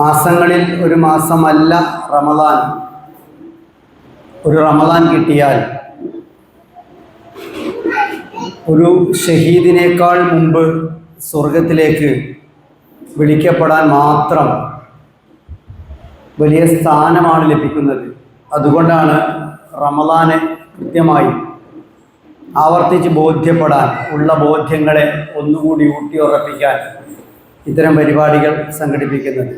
മാസങ്ങളിൽ ഒരു മാസമല്ല റമദാൻ. ഒരു റമദാൻ കിട്ടിയാൽ ഒരു ഷഹീദിനേക്കാൾ മുമ്പ് സ്വർഗത്തിലേക്ക് വിളിക്കപ്പെടാൻ മാത്രം വലിയ സ്ഥാനമാണ് ലഭിക്കുന്നത്. അതുകൊണ്ടാണ് റമദാനെ കൃത്യമായി ആവർത്തിച്ച് ബോധ്യപ്പെടാൻ, ഉള്ള ബോധ്യങ്ങളെ ഒന്നുകൂടി ഊട്ടിയുറപ്പിക്കാൻ ഇത്തരം പരിപാടികൾ സംഘടിപ്പിക്കുന്നത്.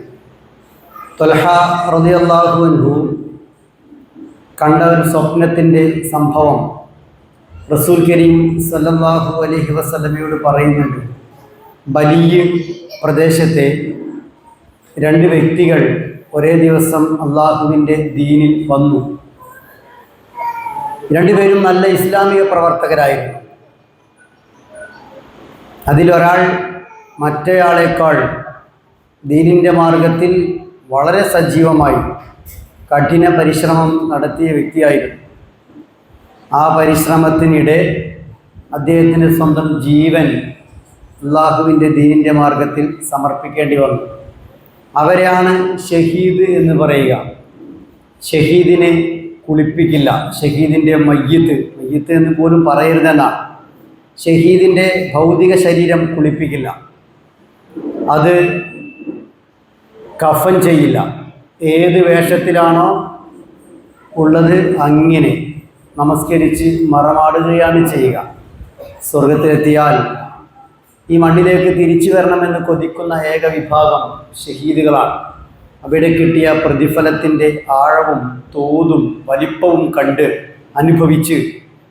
ത്വൽഹ റളിയല്ലാഹു അൻഹു കണ്ട ഒരു സ്വപ്നത്തിൻ്റെ സംഭവം റസൂൽ കരീം സല്ലല്ലാഹു അലൈഹി വസല്ലമയോട് പറയുന്നുണ്ട്. ബലിയ പ്രദേശത്തെ രണ്ട് വ്യക്തികൾ ഒരേ ദിവസം അള്ളാഹുവിൻ്റെ ദീനിൽ വന്നു. രണ്ടുപേരും നല്ല ഇസ്ലാമിക പ്രവർത്തകരായിരുന്നു. അതിലൊരാൾ മറ്റേയാളേക്കാൾ ദീനിൻ്റെ മാർഗത്തിൽ വളരെ സജീവമായി കഠിന പരിശ്രമം നടത്തിയ വ്യക്തിയായിരുന്നു. ആ പരിശ്രമത്തിനിടെ അദ്ദേഹത്തിന് സ്വന്തം ജീവൻ അള്ളാഹുവിൻ്റെ ദീനിൻ്റെ മാർഗത്തിൽ സമർപ്പിക്കേണ്ടി വന്നു. അവരെയാണ് ഷഹീദ് എന്ന് പറയുക. ഷഹീദിനെ കുളിപ്പിക്കില്ല. ഷഹീദിൻ്റെ മയ്യത്ത് എന്ന് പോലും പറയരുതെന്നാണ്. ഷഹീദിൻ്റെ ഭൗതിക ശരീരം കുളിപ്പിക്കില്ല. അത് കഫൻ ചെയ്യില്ല. ഏത് വേഷത്തിലാണോ ഉള്ളത് അങ്ങനെ നമസ്കരിച്ച് മറമാടുകയാണ് ചെയ്യുക. സ്വർഗത്തിലെത്തിയാൽ ഈ മണ്ണിലേക്ക് തിരിച്ചു വരണമെന്ന് കൊതിക്കുന്ന ഏക വിഭാഗം ഷഹീദുകളാണ്. അവിടെ കിട്ടിയ പ്രതിഫലത്തിൻ്റെ ആഴവും തോതും വലിപ്പവും കണ്ട് അനുഭവിച്ച്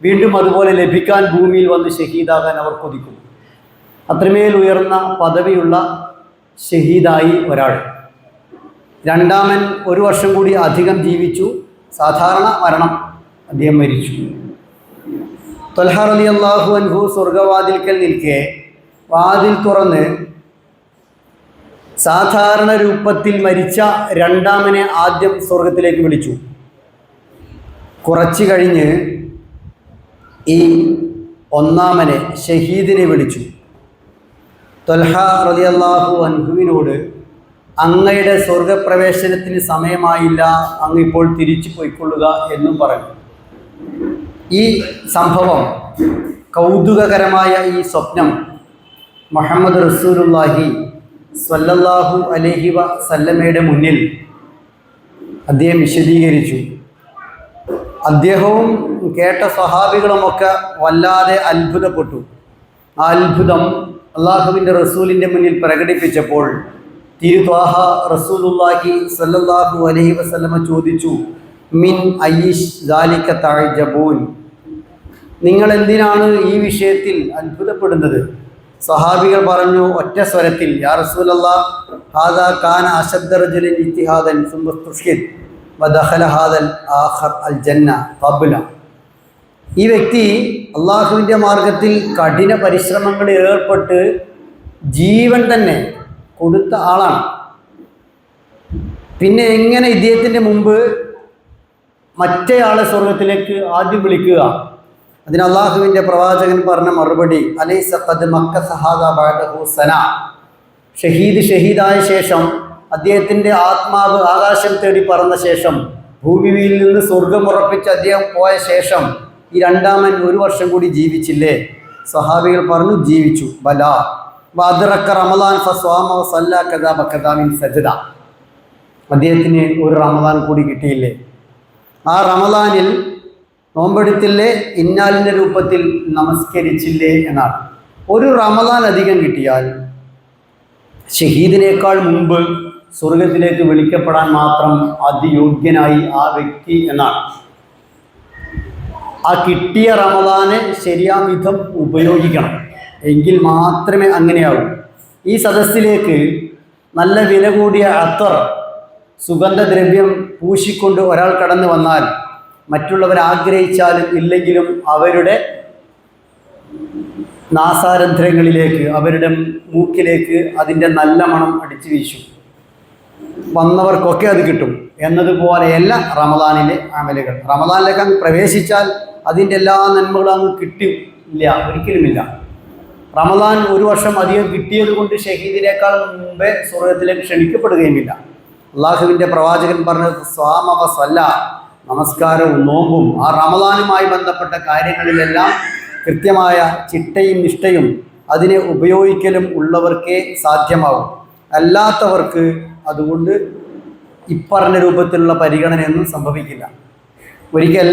വീണ്ടും അതുപോലെ ലഭിക്കാൻ ഭൂമിയിൽ വന്ന് ഷഹീദാകാൻ അവർ കൊതിക്കും. അത്രമേൽ ഉയർന്ന പദവിയുള്ള ഷഹീദായി ഒരാൾ. രണ്ടാമൻ ഒരു വർഷം കൂടി അധികം ജീവിച്ചു. സാധാരണ മരണം, അദ്ദേഹം മരിച്ചു. ത്വൽഹ റളിയല്ലാഹു അൻഹു സ്വർഗവാതിൽക്കൽ നിൽക്കെ വാതിൽ തുറന്ന് സാധാരണ രൂപത്തിൽ മരിച്ച രണ്ടാമനെ ആദ്യം സ്വർഗത്തിലേക്ക് വിളിച്ചു. കുറച്ച് കഴിഞ്ഞ് ഈ ഒന്നാമനെ ഷഹീദിനെ വിളിച്ചു. ത്വൽഹ റളിയല്ലാഹു അൻഹുവിനോട് അങ്ങയുടെ സ്വർഗപ്രവേശനത്തിന് സമയമായില്ല, അങ്ങ് ഇപ്പോൾ തിരിച്ചു പോയിക്കൊള്ളുക എന്നും പറഞ്ഞു. ഈ സംഭവം, കൗതുകകരമായ ഈ സ്വപ്നം മുഹമ്മദ് റസൂലുള്ളാഹി സ്വല്ലല്ലാഹു അലൈഹി വസല്ലമയുടെ മുന്നിൽ അദ്ദേഹം വിശദീകരിച്ചു. അദ്ദേഹവും കേട്ട സ്വഹാബികളുമൊക്കെ വല്ലാതെ അത്ഭുതപ്പെട്ടു. ആ അത്ഭുതം അള്ളാഹുവിൻ്റെ റസൂലിൻ്റെ മുന്നിൽ പ്രകടിപ്പിച്ചപ്പോൾ തിരുത്വാഹ റസൂലുള്ളാഹി സ്വല്ലല്ലാഹു അലൈഹി വസല്ലമ ചോദിച്ചു, മിൻ അയ്യിഷ് ദാലിക തഅജബൂൻ, നിങ്ങൾ എന്തിനാണ് ഈ വിഷയത്തിൽ അത്ഭുതപ്പെടുന്നത്? സ്വഹാബികൾ പറഞ്ഞു ഒറ്റ സ്വരത്തിൽ, യാ റസൂലല്ലാഹ്, ഹാദാ കാന അശദ്ദ റജുലിൻ ഇജ്തിഹാദൻ സുമ്മ തുഷ്ഹിദ് വദഖല ഹാദൽ ആഖർ അൽ ജന്ന ഖബ്ല. ഈ വ്യക്തി അള്ളാഹുവിൻ്റെ മാർഗത്തിൽ കഠിന പരിശ്രമങ്ങളിൽ ഏർപ്പെട്ട് ജീവൻ തന്നെ കൊടുത്ത ആളാണ്. പിന്നെ എങ്ങനെ ഇദ്ദേഹത്തിൻ്റെ മുമ്പ് മറ്റേയാളെ സ്വർഗത്തിലേക്ക് ആദ്യം വിളിക്കുക? അതിന് അള്ളാഹുവിൻ്റെ പ്രവാചകൻ പറഞ്ഞ മറുപടി, അലൈസ ഖദ് മക്കസ ഹാദാ ബഅദഹു സന. ഷഹീദായ ശേഷം അദ്ദേഹത്തിൻ്റെ ആത്മാവ് ആകാശം തേടി പറന്ന ശേഷം ഭൂമിയിൽ നിന്ന് സ്വർഗമുറപ്പിച്ച് അദ്ദേഹം പോയ ശേഷം ഈ രണ്ടാമൻ ഒരു വർഷം കൂടി ജീവിച്ചില്ലേ? സ്വഹാബികൾ പറഞ്ഞു, ജീവിച്ചു. ബലാ വഅദ്റക റമളാൻ ഫസ്വാമ വസല്ല കദാ ബകദാ മിൻ സജ്ദ. അദ്ദേഹത്തിന് ഒരു റമളാൻ കൂടി കിട്ടിയില്ലേ? ആ റമളാനിൽ നോമ്പെടുത്തില്ലേ, ഇന്നാലിൻ്റെ രൂപത്തിൽ നമസ്കരിച്ചില്ലേ എന്നാണ്. ഒരു റമളാൻ അധികം കിട്ടിയാൽ ഷഹീദിനേക്കാൾ മുമ്പ് സ്വർഗത്തിലേക്ക് വിളിക്കപ്പെടാൻ മാത്രം അതിയോഗ്യനായി ആ വ്യക്തി എന്നാണ്. ആ കിട്ടിയ റമളാനെ ശരിയാം വിധം ഉപയോഗിക്കണം, എങ്കിൽ മാത്രമേ അങ്ങനെയാവൂ. ഈ സദസ്സിലേക്ക് നല്ല വില കൂടിയ അത്തർ, സുഗന്ധദ്രവ്യം പൂശിക്കൊണ്ട് ഒരാൾ കടന്നു വന്നാൽ മറ്റുള്ളവർ ആഗ്രഹിച്ചാലും ഇല്ലെങ്കിലും അവരുടെ നാസാരന്ധ്രങ്ങളിലേക്ക്, അവരുടെ മൂക്കിലേക്ക് അതിൻ്റെ നല്ല മണം അടിച്ചു വീശും. വന്നവർക്കൊക്കെ അത് കിട്ടും എന്നതുപോലെയല്ല റമദാനിലെ അമലുകൾ. റമദാനിലേക്ക് അങ്ങ് പ്രവേശിച്ചാൽ അതിൻ്റെ എല്ലാ നന്മകളും അങ്ങ് കിട്ടില്ല, ഒരിക്കലുമില്ല. റമദാൻ ഒരു വർഷം അധികം കിട്ടിയത് കൊണ്ട് ഷഹീദിനേക്കാൾ മുമ്പേ സ്വർഗത്തിലേക്ക് ക്ഷണിക്കപ്പെടുകയുമില്ല. അള്ളാഹുവിൻ്റെ പ്രവാചകൻ പറഞ്ഞത് സ്വാമവ സ്വല്ല, നമസ്കാരവും നോമ്പും ആ റമദാനുമായി ബന്ധപ്പെട്ട കാര്യങ്ങളിലെല്ലാം കൃത്യമായ ചിട്ടയും നിഷ്ഠയും അതിനെ ഉപയോഗിക്കലും ഉള്ളവർക്കേ സാധ്യമാവും. അല്ലാത്തവർക്ക് അതുകൊണ്ട് ഇപ്പറഞ്ഞ രൂപത്തിലുള്ള പരിഗണനയൊന്നും സംഭവിക്കില്ല. ഒരിക്കൽ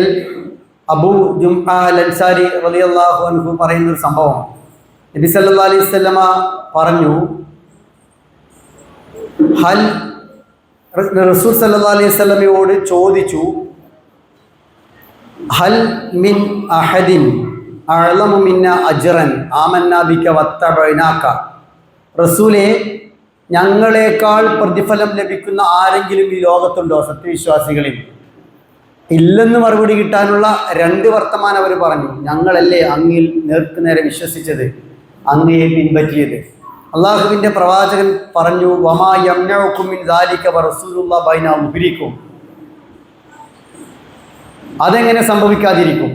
അബൂ ജുംആ അൽ അൻസാരി റളിയല്ലാഹു അൻഹു പറയുന്നൊരു സംഭവം, നബി സല്ലല്ലാഹു അലൈഹി വസല്ലമ പറഞ്ഞു, റസൂൽ സല്ലല്ലാഹു അലൈഹി വസല്ലമയോട് ചോദിച്ചു, ഹൽ മിൻ അഹദിൻ അഅ്ലമു മിന്ന അജ്റൻ ആമന്നാ ബിക വത്തബഅനാക. റസൂലേ, ഞങ്ങളെക്കാൾ പ്രതിഫലം ലഭിക്കുന്ന ആരെങ്കിലും ഈ ലോകത്തുണ്ടോ സത്യവിശ്വാസികളിൽ? ഇല്ലെന്ന് മറുപടി കിട്ടാനുള്ള രണ്ട് വർത്തമാനം അവർ പറഞ്ഞു. ഞങ്ങളല്ലേ അങ്ങിൽ നേർക്കുനേരെ വിശ്വസിച്ചത്, അങ്ങയെ പിൻപറ്റിയത്. അള്ളാഹുവിൻ്റെ പ്രവാചകൻ പറഞ്ഞു, വമാ യംനഉകും മിൻ ദാലിക വറസൂലുള്ളാഹി ബൈന മുഹ്രിക്കും. അതെങ്ങനെ സംഭവിക്കാതിരിക്കും?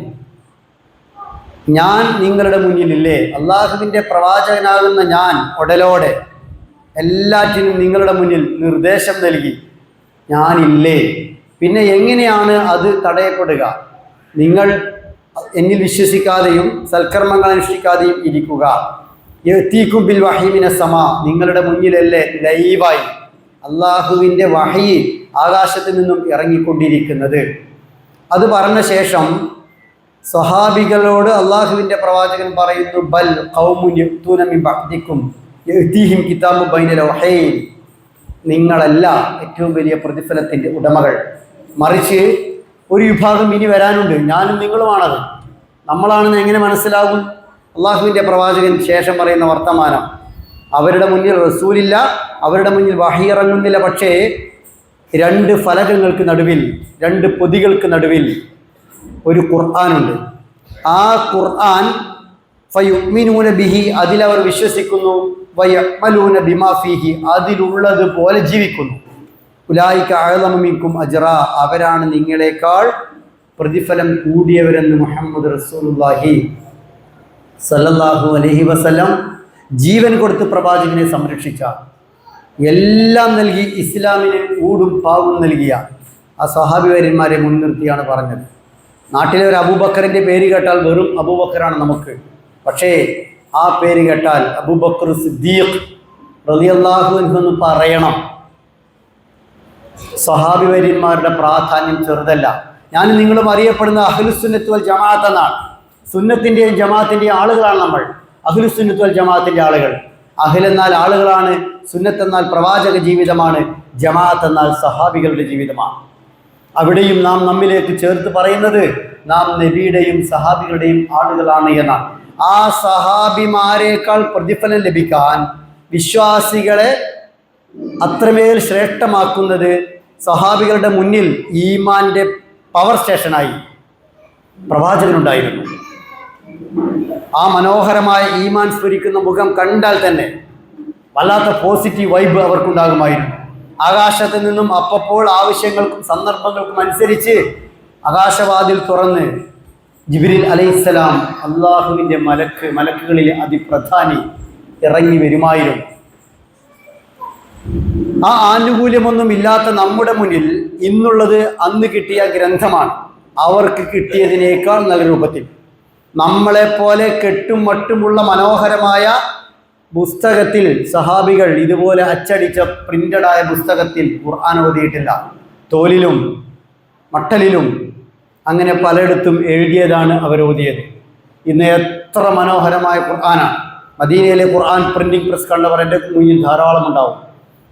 ഞാൻ നിങ്ങളുടെ മുന്നിലില്ലേ, അള്ളാഹുവിൻ്റെ പ്രവാചകനാകുന്ന ഞാൻ ഉടലോടെ എല്ലാറ്റിനും നിങ്ങളുടെ മുന്നിൽ നിർദ്ദേശം നൽകി, ഞാനില്ലേ? പിന്നെ എങ്ങനെയാണ് അത് തടയപ്പെടുക? നിങ്ങൾ എന്നിൽ വിശ്വസിക്കാതെയും സൽക്കർമ്മങ്ങൾ അനുഷ്ഠിക്കാതെയും ഇരിക്കുക. യഅ്തീകും ബിൽ വഹീ മിനസ് സമാ, നിങ്ങളുടെ മുന്നിലല്ലേ ലൈവായി അള്ളാഹുവിൻ്റെ വഹീ ആകാശത്ത് നിന്നും ഇറങ്ങിക്കൊണ്ടിരിക്കുന്നത്. അത് പറഞ്ഞ ശേഷം സ്വഹാബികളോട് അള്ളാഹുവിൻ്റെ പ്രവാചകൻ പറയുന്നു, ബൽ ഖൗമുൻ യഅ്തൂന മിൻ ബഅദികും യഅ്തീഹിം കിതാബു ബൈന ലൗഹൈൻ. നിങ്ങളല്ല ഏറ്റവും വലിയ പ്രതിഫലത്തിൻ്റെ ഉടമകൾ, മറിച്ച് ഒരു വിഭാഗം ഇനി വരാനുണ്ട്, ഞാനും നിങ്ങളുമാണത്. നമ്മളാണെന്ന് എങ്ങനെ മനസ്സിലാകും? അള്ളാഹുവിൻ്റെ പ്രവാചകൻ ശേഷം പറയുന്ന വർത്തമാനം, അവരുടെ മുന്നിൽ റസൂലില്ല, അവരുടെ മുന്നിൽ വഹി ഇറങ്ങുന്നില്ല, പക്ഷേ രണ്ട് ഫലകങ്ങൾക്ക് നടുവിൽ, രണ്ട് പൊതികൾക്ക് നടുവിൽ ഒരു ഖുർആനുണ്ട്. ആ ഖുർആൻ ഫയുഅ്മിനൂന ബിഹി, അതിലവർ വിശ്വസിക്കുന്നു, വയഅ്മലൂന ബിമാ ഫീഹി, അതിലുള്ളതുപോലെ ജീവിക്കുന്നു. ഉലൈക അഅ്ലമു മിൻകും അജ്റ, അവരാണ് നിങ്ങളെക്കാൾ പ്രതിഫലം കൂടിയവരെന്ന് മുഹമ്മദ് റസൂലുള്ളാഹി സല്ലല്ലാഹു അലൈഹി വസല്ലം ജീവൻ കൊടുത്ത് പ്രവാചകനെ സംരക്ഷിച്ച, എല്ലാം നൽകി ഇസ്ലാമിന് ഊടും പാവും നൽകിയ ആ സ്വഹാബിവര്യന്മാരെ മുൻനിർത്തിയാണ് പറഞ്ഞത്. നാട്ടിലെ ഒരു അബൂബക്കറിൻ്റെ പേര് കേട്ടാൽ വെറും അബൂബക്കറാണ് നമുക്ക്, പക്ഷേ ആ പേര് കേട്ടാൽ അബൂബക്കർ സിദ്ദീഖ് റളിയല്ലാഹു അൻഹു എന്ന് പറയണം. സ്വഹാബിവര്യന്മാരുടെ പ്രാധാന്യം ചെറുതല്ല. ഞാൻ നിങ്ങളും അറിയപ്പെടുന്ന അഹ്ലുസുന്നത്ത് വൽ ജമാഅത്ത് എന്നാണ്. സുന്നത്തിൻ്റെയും ജമാഅത്തിൻ്റെയും ആളുകളാണ് നമ്മൾ, അഹ്ലുസുന്നത്ത് വൽ ജമാഅത്തിൻ്റെ ആളുകൾ. അഹ്ൽ എന്നാൽ ആളുകളാണ്, സുന്നത്ത് എന്നാൽ പ്രവാചക ജീവിതമാണ്, ജമാഅത്ത് എന്നാൽ സഹാബികളുടെ ജീവിതമാണ്. അവിടെയും നാം നമ്മിലേക്ക് ചേർത്ത് പറയുന്നത് നാം നബിയുടെയും സഹാബികളുടെയും ആളുകളാണ് എന്നാണ്. ആ സഹാബിമാരേക്കാൾ പ്രതിഫലം ലഭിക്കാൻ വിശ്വാസികളെ അത്രമേൽ ശ്രേഷ്ഠമാക്കുന്നത് സഹാബികളുടെ മുന്നിൽ ഈമാൻ്റെ പവർ സ്റ്റേഷനായി പ്രവാചകനുണ്ടായിരുന്നു. ആ മനോഹരമായ ഈമാൻ സ്ഫുരിക്കുന്ന മുഖം കണ്ടാൽ തന്നെ വല്ലാത്ത പോസിറ്റീവ് വൈബ് അവർക്കുണ്ടാകുമായിരുന്നു. ആകാശത്ത് നിന്നും അപ്പോൾ ആവശ്യങ്ങൾക്കും സന്ദർഭങ്ങൾക്കും അനുസരിച്ച് ആകാശവാതിൽ തുറന്ന് ജിബ്രീൽ അലൈഹിസ്സലാം, അള്ളാഹുവിൻ്റെ മലക്കുകളിലെ അതിപ്രധാനി, ഇറങ്ങി വരുമായിരുന്നു. ആ ആനുകൂല്യമൊന്നും ഇല്ലാത്ത നമ്മുടെ മുന്നിൽ ഇന്നുള്ളത് അന്ന് കിട്ടിയ ഗ്രന്ഥമാണ്. അവർക്ക് കിട്ടിയതിനേക്കാൾ നല്ല രൂപത്തിൽ നമ്മളെപ്പോലെ കെട്ടും മട്ടുമുള്ള മനോഹരമായ പുസ്തകത്തിൽ സഹാബികൾ ഇതുപോലെ അച്ചടിച്ച പ്രിന്റഡായ പുസ്തകത്തിൽ ഖുർആൻ ഓതിയിട്ടില്ല. തോലിലും മട്ടലിലും അങ്ങനെ പലയിടത്തും എഴുതിയതാണ് അവരോതിയത്. ഇന്ന് എത്ര മനോഹരമായ ഖുർആനാണ്. മദീനയിലെ ഖുർആൻ പ്രിന്റിംഗ് പ്രസ് കണ്ടവർ എൻ്റെ മുന്നിൽ ധാരാളം ഉണ്ടാവും.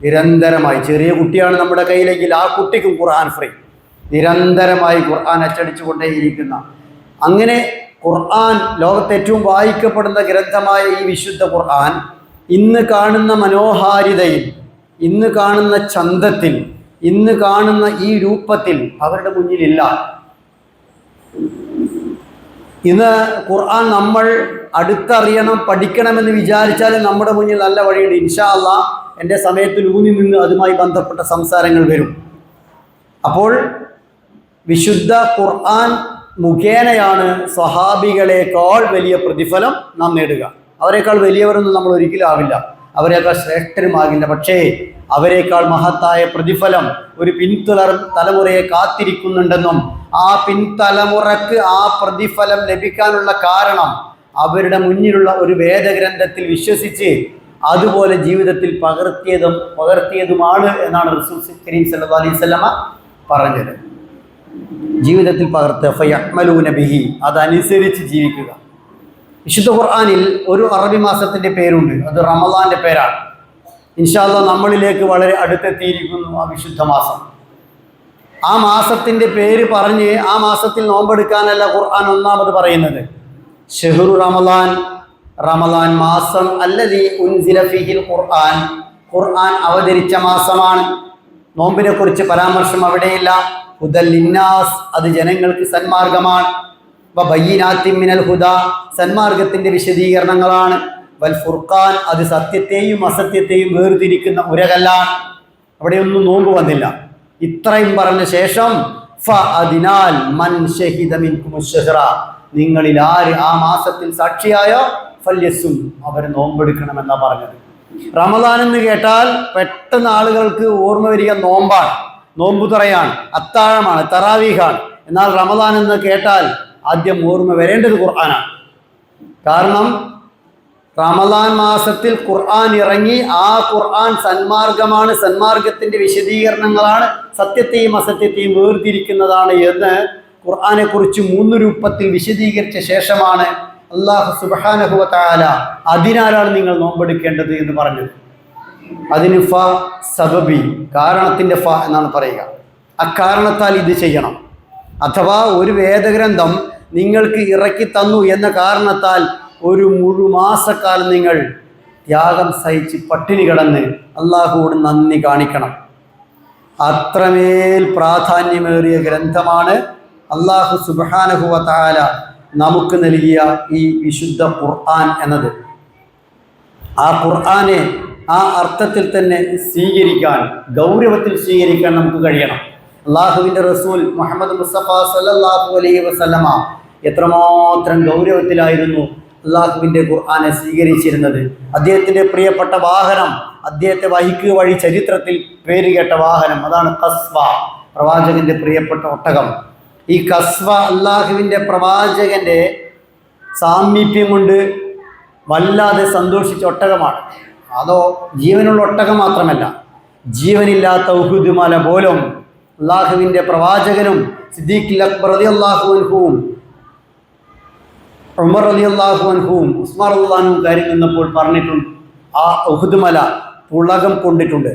നിരന്തരമായി, ചെറിയ കുട്ടിയാണ് നമ്മുടെ കയ്യിലെങ്കിൽ ആ കുട്ടിക്കും ഖുർആൻ ഫ്രീ, നിരന്തരമായി ഖുർആൻ അച്ചടിച്ചു കൊണ്ടേയിരിക്കുന്ന, അങ്ങനെ ഖുർആൻ ലോകത്തെ ഏറ്റവും വായിക്കപ്പെടുന്ന ഗ്രന്ഥമായ ഈ വിശുദ്ധ ഖുർആൻ ഇന്ന് കാണുന്ന മനോഹാരിതയിൽ, ഇന്ന് കാണുന്ന ചന്തത്തിൽ, ഇന്ന് കാണുന്ന ഈ രൂപത്തിൽ അവരുടെ മുന്നിലില്ല. ഇന്ന് ഖുർആൻ നമ്മൾ അടുത്തറിയണം, പഠിക്കണമെന്ന് വിചാരിച്ചാൽ നമ്മുടെ മുന്നിൽ നല്ല വഴിയുണ്ട്. ഇൻഷാ അല്ലാഹ് എൻ്റെ സമയത്തിൽ ഊന്നി നിന്ന് അതുമായി ബന്ധപ്പെട്ട സംസാരങ്ങൾ വരും. അപ്പോൾ വിശുദ്ധ ഖുർആൻ മുഖേനയാണ് സ്വഹാബികളെക്കാൾ വലിയ പ്രതിഫലം നാം നേടുക. അവരെക്കാൾ വലിയവരൊന്നും നമ്മൾ ഒരിക്കലും ആവില്ല, അവരെക്കാൾ ശ്രേഷ്ഠരുമാകില്ല. പക്ഷേ അവരെക്കാൾ മഹത്തായ പ്രതിഫലം ഒരു തലമുറയെ കാത്തിരിക്കുന്നുണ്ടെന്നും ആ പിൻതലമുറക്ക് ആ പ്രതിഫലം ലഭിക്കാനുള്ള കാരണം അവരുടെ മുന്നിലുള്ള ഒരു വേദഗ്രന്ഥത്തിൽ വിശ്വസിച്ച് അതുപോലെ ജീവിതത്തിൽ പകർത്തിയതുമാണ് എന്നാണ് റസൂൽ കരീം സല്ലല്ലാഹു അലൈഹി വസല്ലമ പറഞ്ഞത്. ജീവിതത്തിൽ പകർത്തുക, ഫയഅ്മലൂന ബിഹി, അതനുസരിച്ച് ജീവിക്കുക. വിശുദ്ധ ഖുർആനിൽ ഒരു അറബി മാസത്തിൻ്റെ പേരുണ്ട്, അത് റമളാന്റെ പേരാണ്. ഇൻഷാ അല്ലാഹ് നമ്മളിലേക്ക് വളരെ അടുത്തെത്തിയിരിക്കുന്നു ആ വിശുദ്ധ മാസം. ആ മാസത്തിൻ്റെ പേര് പറഞ്ഞ് ആ മാസത്തിൽ നോമ്പെടുക്കാനല്ല ഖുർആൻ ഒന്നാമത് പറയുന്നത്. ഷഹ്റു റമളാൻ, റമളാൻ മാസം, അല്ലദീ ഉൻസില ഫീഹിൽ ഖുർആൻ, ഖുർആൻ അവതരിച്ച മാസമാണ്. നോമ്പിനെ കുറിച്ച് പരാമർശം അവിടെയില്ല. ഹുദൽ ലിന്നാസ്, അത് ജനങ്ങൾക്ക് സന്മാർഗമാണ്. വബയ്യിനാത്തിൻ മിനൽ ഹുദാ, സന്മാർഗത്തിന്റെ വിശദീകരണങ്ങളാണ്. വൽ ഫുർഖാൻ, അത് സത്യത്തെയും അസത്യത്തെയും വേർതിരിക്കുന്ന ഉരകല്ലാണ്. അവിടെയൊന്നും നോമ്പ് വന്നില്ല. ഇത്രയും പറഞ്ഞ ശേഷം ഫഅദിനാൽ മൻ ശഹിദ മിൻകുമുശ് ശഹ്റ, നിങ്ങളിൽ ആര് ആ മാസത്തിൽ സാക്ഷിയായോ ഫല്യസും, അവർ നോമ്പെടുക്കണമെന്നാണ് പറഞ്ഞത്. റമദാൻ എന്ന് കേട്ടാൽ പെട്ടെന്ന് ആളുകൾക്ക് ഓർമ്മ വരിക നോമ്പാണ്, നോമ്പ് തുറയാണ്, അത്താഴമാണ്, തറാവീഹാണ്. എന്നാൽ റമദാൻ എന്ന് കേട്ടാൽ ആദ്യം ഓർമ്മ വരേണ്ടത് ഖുർആനാണ്. കാരണം റമദാൻ മാസത്തിൽ ഖുർആൻ ഇറങ്ങി, ആ ഖുർആൻ സന്മാർഗമാണ്, സന്മാർഗത്തിന്റെ വിശദീകരണങ്ങളാണ്, സത്യത്തെയും അസത്യത്തെയും വേർതിരിക്കുന്നതാണ് എന്ന് ഖുർആനെ കുറിച്ച് 3 രൂപത്തിൽ വിശദീകരിച്ച ശേഷമാണ് അല്ലാഹു സുബ്ഹാനഹു വ തആല അതിനാലാണ് നിങ്ങൾ നോമ്പെടുക്കേണ്ടത് എന്ന് പറഞ്ഞത്. അതിന് ഫ സബബി, കാരണത്തിന്റെ ഫ എന്നാണ് പറയുക. അക്കാരണത്താൽ ഇത് ചെയ്യണം. അഥവാ ഒരു വേദഗ്രന്ഥം നിങ്ങൾക്ക് ഇറക്കി തന്നു എന്ന കാരണത്താൽ ഒരു മുഴുമാസക്കാലം നിങ്ങൾ ത്യാഗം സഹിച്ച് പട്ടിണി കിടന്ന് അള്ളാഹുവോട് നന്ദി കാണിക്കണം. അത്രമേൽ പ്രാധാന്യമേറിയ ഗ്രന്ഥമാണ് അല്ലാഹു സുബ്ഹാനഹു വ തആല നമുക്ക് നൽകിയ ഈ വിശുദ്ധ ഖുർആൻ എന്നത്. ആ ഖുർആനെ ആ അർത്ഥത്തിൽ തന്നെ സ്വീകരിക്കാൻ, ഗൗരവത്തിൽ സ്വീകരിക്കാൻ നമുക്ക് കഴിയണം. അള്ളാഹുവിൻ്റെ റസൂൽ മുഹമ്മദ് മുസ്തഫ സല്ലല്ലാഹു അലൈഹി വസല്ലമ എത്രമാത്രം ഗൗരവത്തിലായിരുന്നു അള്ളാഹുവിൻ്റെ ഖുർആനെ സ്വീകരിച്ചിരുന്നത്. അദ്ദേഹത്തിൻ്റെ പ്രിയപ്പെട്ട വാഹനം, അദ്ദേഹത്തെ വഹിക്കുക വഴി ചരിത്രത്തിൽ പേരുകേട്ട വാഹനം, അതാണ് ഖസ്വ, പ്രവാചകന്റെ പ്രിയപ്പെട്ട ഒട്ടകം. ഈ ഖസ്വ അള്ളാഹുവിൻ്റെ പ്രവാചകന്റെ സാമീപ്യം കൊണ്ട് വല്ലാതെ സന്തോഷിച്ച ഒട്ടകമാണ്. അതോ ജീവനുള്ള ഒട്ടകം മാത്രമല്ല, ജീവനില്ലാത്ത ഉഹുദ് മല പോലും അള്ളാഹുവിൻ്റെ പ്രവാചകനും സിദ്ദീഖുൽ അക്ബർ റളിയല്ലാഹു അൻഹുവും ഉമർ റളിയല്ലാഹു അൻഹുവും ഉസ്മാൻ റളിയല്ലാഹു അൻഹു കയറി നിന്നപ്പോൾ പറഞ്ഞിട്ടുണ്ട്, ആ ഉഹുദ് മല പുളകം കൊണ്ടിട്ടുണ്ട്.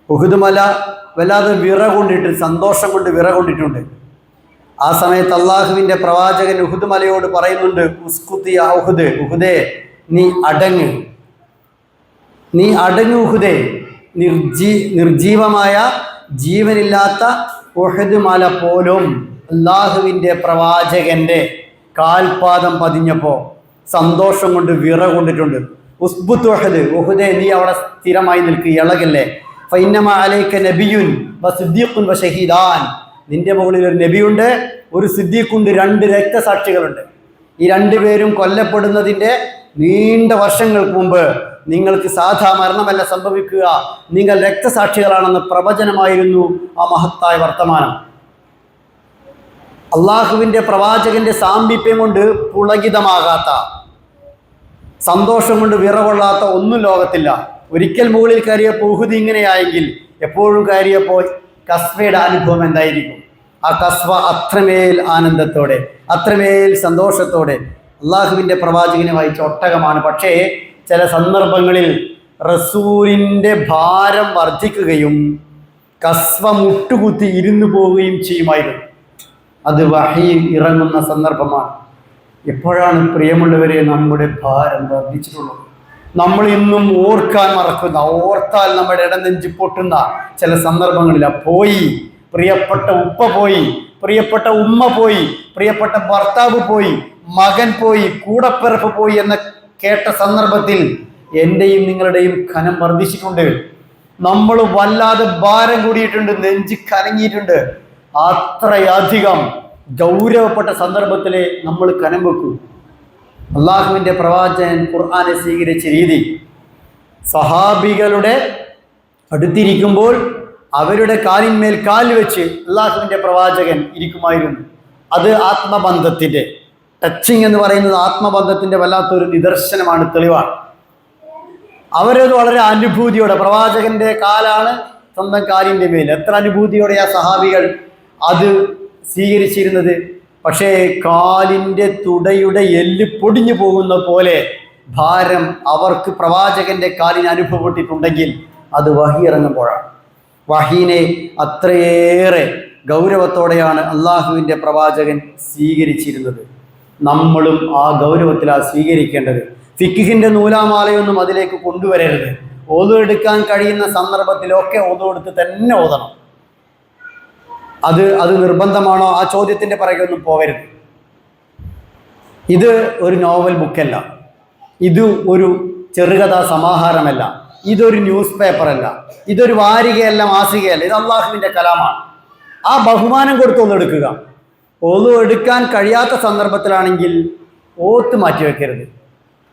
ഉഹുദ് മല വല്ലാതെ വിറകൊണ്ടിട്ട്, സന്തോഷം കൊണ്ട് വിറകൊണ്ടിട്ടുണ്ട്. ആ സമയത്ത് അള്ളാഹുവിൻ്റെ പ്രവാചകൻ ഉഹുദ് മലയോട് പറയുന്നുണ്ട്, ഉസ്കുതി യാ ഉഹുദ്, ഉഹുദേ നീ അടങ്ങ്, നീ അടങ്ങ് ഉഹുദേ. നിർജീവമായ ജീവനില്ലാത്ത ഉഹുദ് മല പോലും അള്ളാഹുവിൻ്റെ പ്രവാചകന്റെ കാൽപാദം പതിഞ്ഞപ്പോൾ സന്തോഷം കൊണ്ട് വിറകൊണ്ടിട്ടുണ്ട്. ഉസ്ബുത്ത് ഉഹുദ്, ഉഹുദേ നീ അവിടെ സ്ഥിരമായി നിൽക്കുക, ഇളകല്ലേ. ഫഇന്നമാ അലൈക നബിയുൻ വസിദ്ദീഖുൻ വശഹീദാൻ, നിന്റെ മുകളിൽ ഒരു നബിയുണ്ട്, ഒരു സിദ്ദീഖുണ്ട്, 2 രക്തസാക്ഷികളുണ്ട്. ഈ 2 പേരും കൊല്ലപ്പെടുന്നതിൻ്റെ നീണ്ട വർഷങ്ങൾക്ക് മുമ്പ് നിങ്ങൾക്ക് സാധാ മരണമല്ല സംഭവിക്കുക, നിങ്ങൾ രക്തസാക്ഷികളാണെന്ന പ്രവചനമായിരുന്നു ആ മഹത്തായ വർത്തമാനം. അള്ളാഹുവിൻ്റെ പ്രവാചകന്റെ സാമീപ്യം കൊണ്ട് പുളകിതമാകാത്ത, സന്തോഷം കൊണ്ട് വിറകൊള്ളാത്ത ഒന്നും ലോകത്തില്ല. ഒരിക്കൽ മുകളിൽ കയറിയപ്പോൾ ഉഹുദ് ഇങ്ങനെയായെങ്കിൽ എപ്പോഴും കയറിയപ്പോൾ ഖസ്വയുടെ അനുഭവം എന്തായിരിക്കും? ആ ഖസ്വ അത്രമേൽ ആനന്ദത്തോടെ, അത്രമേൽ സന്തോഷത്തോടെ അള്ളാഹുവിൻ്റെ പ്രവാചകനെ വഹിച്ച ഒട്ടകമാണ്. പക്ഷേ ചില സന്ദർഭങ്ങളിൽ റസൂലിൻ്റെ ഭാരം വർദ്ധിക്കുകയും ഖസ്വ മുട്ടുകുത്തി ഇരുന്നു പോവുകയും ചെയ്യുമായിരുന്നു. അത് വഹി ഇറങ്ങുന്ന സന്ദർഭമാണ്. എപ്പോഴാണ് പ്രിയമുള്ളവരെ നമ്മുടെ ഭാരം വർദ്ധിച്ചിട്ടുള്ളത്? നമ്മൾ ഇന്നും ഓർക്കാൻ മറക്കുന്ന, ഓർത്താൽ നമ്മുടെ ഇടനെഞ്ചി പൊട്ടുന്ന ചില സന്ദർഭങ്ങളിലാണ്. പോയി, പ്രിയപ്പെട്ട ഉപ്പ പോയി, പ്രിയപ്പെട്ട ഉമ്മ പോയി, പ്രിയപ്പെട്ട ഭർത്താവ് പോയി, മകൻ പോയി, കൂടപ്പിറപ്പ് പോയി എന്ന് കേട്ട സന്ദർഭത്തിൽ എൻ്റെയും നിങ്ങളുടെയും ഖനം വർദ്ധിച്ചിട്ടുണ്ട്. നമ്മൾ വല്ലാതെ ഭാരം കൂടിയിട്ടുണ്ട്, നെഞ്ചി കലങ്ങിയിട്ടുണ്ട്. അത്രയധികം ഗൗരവപ്പെട്ട സന്ദർഭത്തിലെ നമ്മൾ കനം വെക്കൂ. അള്ളാഹുവിൻ്റെ പ്രവാചകൻ ഖുർആനെ സ്വീകരിച്ച രീതി, സഹാബികളുടെ അടുത്തിരിക്കുമ്പോൾ അവരുടെ കാലിന്മേൽ കാൽ വെച്ച് അള്ളാഹുവിൻ്റെ പ്രവാചകൻ ഇരിക്കുമായിരുന്നു. അത് ആത്മബന്ധത്തിൻ്റെ ടച്ചിങ് എന്ന് പറയുന്നത് ആത്മബന്ധത്തിൻ്റെ വല്ലാത്തൊരു നിദർശനമാണ്, തെളിവാണ്. അവരത് വളരെ അനുഭൂതിയോടെ, പ്രവാചകന്റെ കാലാണ് സ്വന്തം കാലിൻ്റെ മേൽ, എത്ര അനുഭൂതിയോടെ ആ സഹാബികൾ അത് സ്വീകരിച്ചിരുന്നത്. പക്ഷേ കാലിൻ്റെ തുടയുടെ എല്ല് പൊടിഞ്ഞു പോകുന്ന പോലെ ഭാരം അവർക്ക് പ്രവാചകന്റെ കാലിന് അനുഭവപ്പെട്ടിട്ടുണ്ടെങ്കിൽ അത് വഹി ഇറങ്ങുമ്പോഴാണ്. വഹീനെ അത്രയേറെ ഗൗരവത്തോടെയാണ് അള്ളാഹുവിൻ്റെ പ്രവാചകൻ സ്വീകരിച്ചിരുന്നത്. നമ്മളും ആ ഗൗരവത്തിലാണ് സ്വീകരിക്കേണ്ടത്. ഫിഖിന്റെ നൂലാമാലയൊന്നും അതിലേക്ക് കൊണ്ടുവരരുത്. ഓതു എടുക്കാൻ കഴിയുന്ന സന്ദർഭത്തിലൊക്കെ ഓതു എടുത്ത് തന്നെ ഓതണം. അത് നിർബന്ധമാണോ? ആ ചോദ്യത്തിൻ്റെ പിറകെ ഒന്നും പോകരുത്. ഇത് ഒരു നോവൽ ബുക്കല്ല, ഇത് ഒരു ചെറുകഥാ സമാഹാരമല്ല, ഇതൊരു ന്യൂസ് പേപ്പറല്ല, ഇതൊരു വാരികയല്ല, മാസികയല്ല. ഇത് അള്ളാഹുവിൻ്റെ കലാമാണ്. ആ ബഹുമാനം കൊടുത്ത് ഒന്ന് എടുക്കുക. ഒതു എടുക്കാൻ കഴിയാത്ത സന്ദർഭത്തിലാണെങ്കിൽ ഓത്ത് മാറ്റിവെക്കരുത്.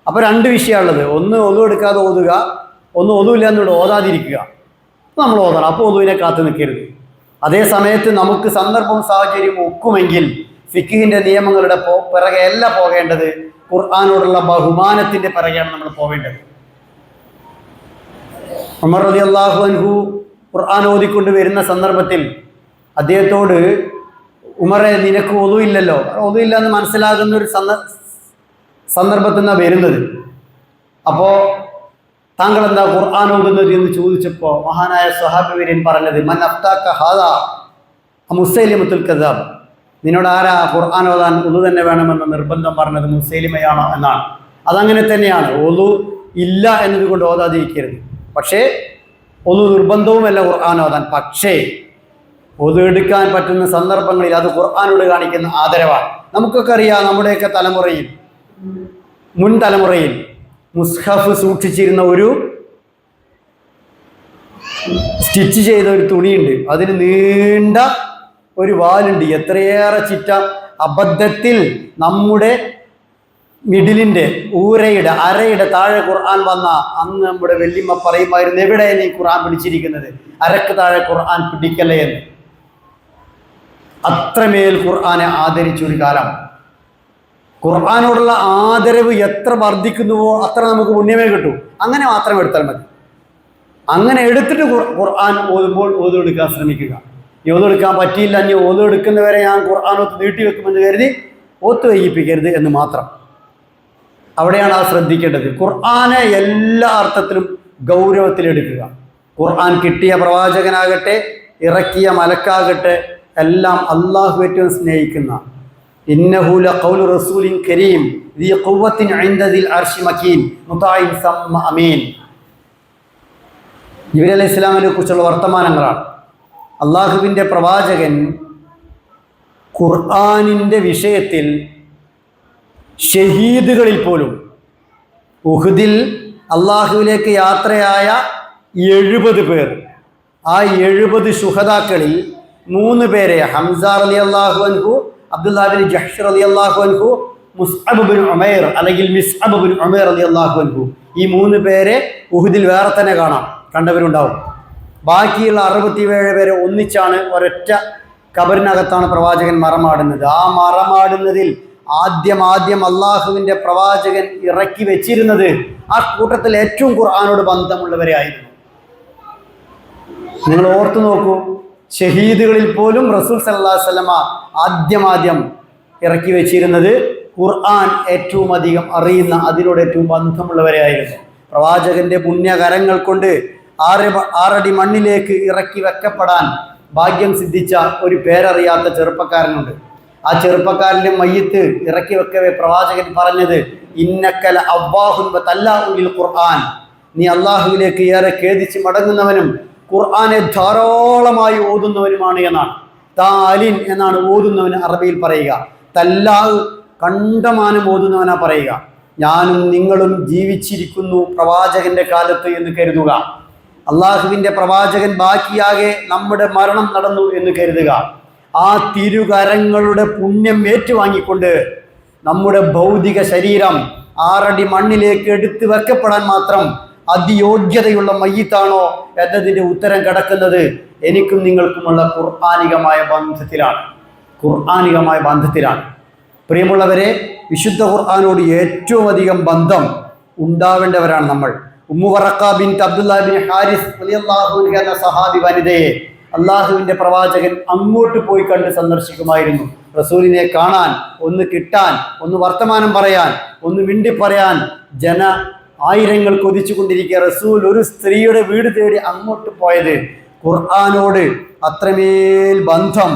അപ്പോൾ രണ്ട് വിഷയമുള്ളത്. ഒന്ന് ഒതു എടുക്കാതെ ഓതുക, ഒന്ന് ഒതുവില്ല എന്നിട്ട് ഓതാതിരിക്കുക. നമ്മൾ ഓതണം, അപ്പോൾ ഒതുവിനെ കാത്തു നിൽക്കരുത്. അതേ സമയത്ത് നമുക്ക് സന്ദർഭവും സാഹചര്യവും ഒക്കുമെങ്കിൽ ഫിഖിന്റെ നിയമങ്ങളുടെ പിറകെ അല്ല പോകേണ്ടത്, ഖുർആനോടുള്ള ബഹുമാനത്തിൻ്റെ പിറകെയാണ് നമ്മൾ പോവേണ്ടത്. ഉമർ റളിയല്ലാഹു അൻഹു ഖുർആൻ ഓതിക്കൊണ്ട് വരുന്ന സന്ദർഭത്തിൽ അദ്ദേഹത്തോട്, ഉമറെ നിനക്ക് ഒതുവില്ലല്ലോ, ഒതുവില്ല എന്ന് മനസ്സിലാകുന്ന ഒരു സന്ദർഭത്തിൽ നിന്നാണ് വരുന്നത്. അപ്പോൾ താങ്കൾ എന്താ ഖുർആൻ ഓതുന്നത് എന്ന് ചോദിച്ചപ്പോൾ മഹാനായ സ്വഹാബിവര്യൻ പറഞ്ഞത്, മൻ അഫ്താക ഹാദാ മുസൈലിമത്തുൽ കദ്ദാബ്, നിന്നോട് ആരാ ഖുർആൻ ഓതാൻ ഒതു തന്നെ വേണമെന്ന് നിർബന്ധം പറഞ്ഞത് മുസൈലിമയാണോ എന്നാണ്. അതങ്ങനെ തന്നെയാണ്. ഒതു ഇല്ല എന്നതുകൊണ്ട് ഓതാതിരിക്കരുത്. പക്ഷേ ഒതു നിർബന്ധവുമല്ല ഖുർആൻ ഓതാൻ. പക്ഷേ ഒതു എടുക്കാൻ പറ്റുന്ന സന്ദർഭങ്ങളിൽ അത് ഖുർആനോട് കാണിക്കുന്ന ആദരവാണ്. നമുക്കൊക്കെ അറിയാം, നമ്മുടെയൊക്കെ തലമുറയിൽ, മുൻ തലമുറയിൽ മുസ്ഹഫ് സൂക്ഷിച്ചിരുന്ന ഒരു സ്റ്റിച്ച് ചെയ്ത ഒരു തുണിയുണ്ട്. അതിന് നീണ്ട ഒരു വാലുണ്ട്, എത്രയേറെ ചിറ്റ. അബദ്ധത്തിൽ നമ്മുടെ മിഡിലിൻ്റെ ഊരയുടെ അരയുടെ താഴെ ഖുർആൻ വന്ന അന്ന് നമ്മുടെ വല്യമ്മ പറയുമായിരുന്നു, എവിടെ നീ ഖുർആൻ പിടിച്ചിരിക്കുന്നത്, അരക്ക് താഴെ ഖുർആൻ പിടിക്കല്ലേ എന്ന്. അത്രമേൽ ഖുർആനെ ആദരിച്ചൊരു കാലം. ഖുർആനോടുള്ള ആദരവ് എത്ര വർദ്ധിക്കുന്നുവോ അത്ര നമുക്ക് പുണ്യമേ കിട്ടും. അങ്ങനെ മാത്രം എടുത്താൽ മതി. അങ്ങനെ എടുത്തിട്ട് ഖുർആൻ ഓതുമ്പോൾ ഓതെടുക്കാൻ ശ്രമിക്കുക. ഓതെടുക്കാൻ പറ്റിയില്ല, ഇനി ഓതെടുക്കുന്നവരെ ഞാൻ ഖുർആൻ ഒത്ത് നീട്ടിവെക്കുമെന്ന് കരുതി ഒത്ത് വൈകിപ്പിക്കരുത് എന്ന് മാത്രം. അവിടെയാണ് ആ ശ്രദ്ധിക്കേണ്ടത്. ഖുർആനെ എല്ലാ അർത്ഥത്തിലും ഗൗരവത്തിലെടുക്കുക. ഖുർആൻ കിട്ടിയ പ്രവാചകനാകട്ടെ, ഇറക്കിയ മലക്കാകട്ടെ, എല്ലാം അള്ളാഹു ഏറ്റവും സ്നേഹിക്കുന്ന, ഇന്നഹു ലഖൗലു റസൂലിൻ കരീം ദി ഖുവ്വത്തിൻ ഇൻദ ദിൽ അർശി മക്കീൻ മുതഇൻ സമ്മ അമീൻ. ജിബ്രീൽ അലൈഹി ഇസ്ലാമിനെ കുറിച്ചുള്ള വർത്തമാനങ്ങളാണ്. അള്ളാഹുവിൻ്റെ പ്രവാചകൻ ഖുർആനിൻ്റെ വിഷയത്തിൽ ഷഹീദുകളിൽ പോലും, ഉഹുദിൽ അള്ളാഹുവിലേക്ക് യാത്രയായ 70 പേർ, ആ 70 ശുഹദാക്കളിൽ 3 പേരെ, ഹംസ റളിയല്ലാഹു അൻഹു, അബ്ദുല്ലാഹ് ബിൻ ജഹ്ഷ് റളിയല്ലാഹു അൻഹു, മുസ്അബ് ബിൻ ഉമൈർ അല്ലെങ്കിൽ മിസ്അബ് ബിൻ ഉമൈർ റളിയല്ലാഹു അൻഹു, ഈ 3 പേരെ ഉഹുദിൽ വേറെ തന്നെ കാണാം, കണ്ടവരുണ്ടാവും. ബാക്കിയുള്ള 67 പേരെ ഒന്നിച്ചാണ് ഒരൊറ്റ കബറിനകത്താണ് പ്രവാചകൻ മറമാടുന്നത്. ആ മറമാടുന്നതിൽ ആദ്യം അള്ളാഹുവിൻ്റെ പ്രവാചകൻ ഇറക്കി വെച്ചിരുന്നത് ആ കൂട്ടത്തിൽ ഏറ്റവും ഖുർആനോട് ബന്ധമുള്ളവരെ ആയിരുന്നു. നിങ്ങൾ ഓർത്തു നോക്കൂ, ഷഹീദുകളിൽ പോലും റസൂൽ സല്ലല്ലാഹു അലൈഹി വസല്ലമ ആദ്യം ഇറക്കി വെച്ചിരുന്നത് ഖുർആൻ ഏറ്റവും അധികം അറിയുന്ന, അതിനോട് ഏറ്റവും ബന്ധമുള്ളവരെ ആയിരുന്നു. പ്രവാചകന്റെ പുണ്യകരങ്ങൾ കൊണ്ട് 6 അടി മണ്ണിലേക്ക് ഇറക്കി വെക്കപ്പെടാൻ ഭാഗ്യം സിദ്ധിച്ച ഒരു പേരറിയാത്ത ചെറുപ്പക്കാരനുണ്ട്. ആ ചെറുപ്പക്കാരൻ്റെ മയ്യത്ത് ഇറക്കി വെക്കവേ പ്രവാചകൻ പറഞ്ഞത്, ഇന്നക്കല അവ്വാഹുൻ വതല്ലാഉൽ ഖുർആൻ, നീ അള്ളാഹുവിലേക്ക് ഏറെ ഖേദിച്ച് മടങ്ങുന്നവനും ഖുർആനെ ധാരാളമായി ഓതുന്നവനുമാണ് എന്നാണ്. താലിൻ എന്നാണ് ഓതുന്നവന് അറബിയിൽ പറയുക. തല്ലാഹ് കണ്ടമാനം ഓതുന്നവനാ പറയുക. ഞാനും നിങ്ങളും ജീവിച്ചിരിക്കുന്നു പ്രവാചകന്റെ കാലത്ത് എന്ന് കരുതുക. അള്ളാഹുവിൻ്റെ പ്രവാചകൻ ബാക്കിയാകെ നമ്മുടെ മരണം നടന്നു എന്ന് കരുതുക. ആ തിരുകരങ്ങളുടെ പുണ്യം ഏറ്റുവാങ്ങിക്കൊണ്ട് നമ്മുടെ ഭൗതിക ശരീരം 6 അടി മണ്ണിലേക്ക് എടുത്തു വെക്കപ്പെടാൻ മാത്രം അതിയോഗ്യതയുള്ള മയ്യിത്താണോ എന്നതിൻ്റെ ഉത്തരം കിടക്കുന്നത് എനിക്കും നിങ്ങൾക്കുമുള്ള ഖുർആനികമായ ബന്ധത്തിലാണ്. പ്രിയമുള്ളവരെ, വിശുദ്ധ ഖുർആനോട് ഏറ്റവും അധികം ബന്ധം ഉണ്ടാവേണ്ടവരാണ് നമ്മൾ. ഉമ്മു വറഖ ബിൻത് അബ്ദുല്ലാഹ് ബിൻ ഹാരിസ് റളിയല്ലാഹു അൻഹു എന്ന സഹാബി വനിതയെ അള്ളാഹുവിൻ്റെ പ്രവാചകൻ അങ്ങോട്ട് പോയി കണ്ട് സന്ദർശിക്കുമായിരുന്നു. റസൂലിനെ കാണാൻ, ഒന്ന് കിട്ടാൻ, ഒന്ന് വർത്തമാനം പറയാൻ, ഒന്ന് മിണ്ടി പറയാൻ ആയിരങ്ങൾ കൊതിച്ചു കൊണ്ടിരിക്കുക. റസൂൽ ഒരു സ്ത്രീയുടെ വീട് തേടി അങ്ങോട്ട് പോയത് ഖുർആനോട് അത്രമേൽ ബന്ധം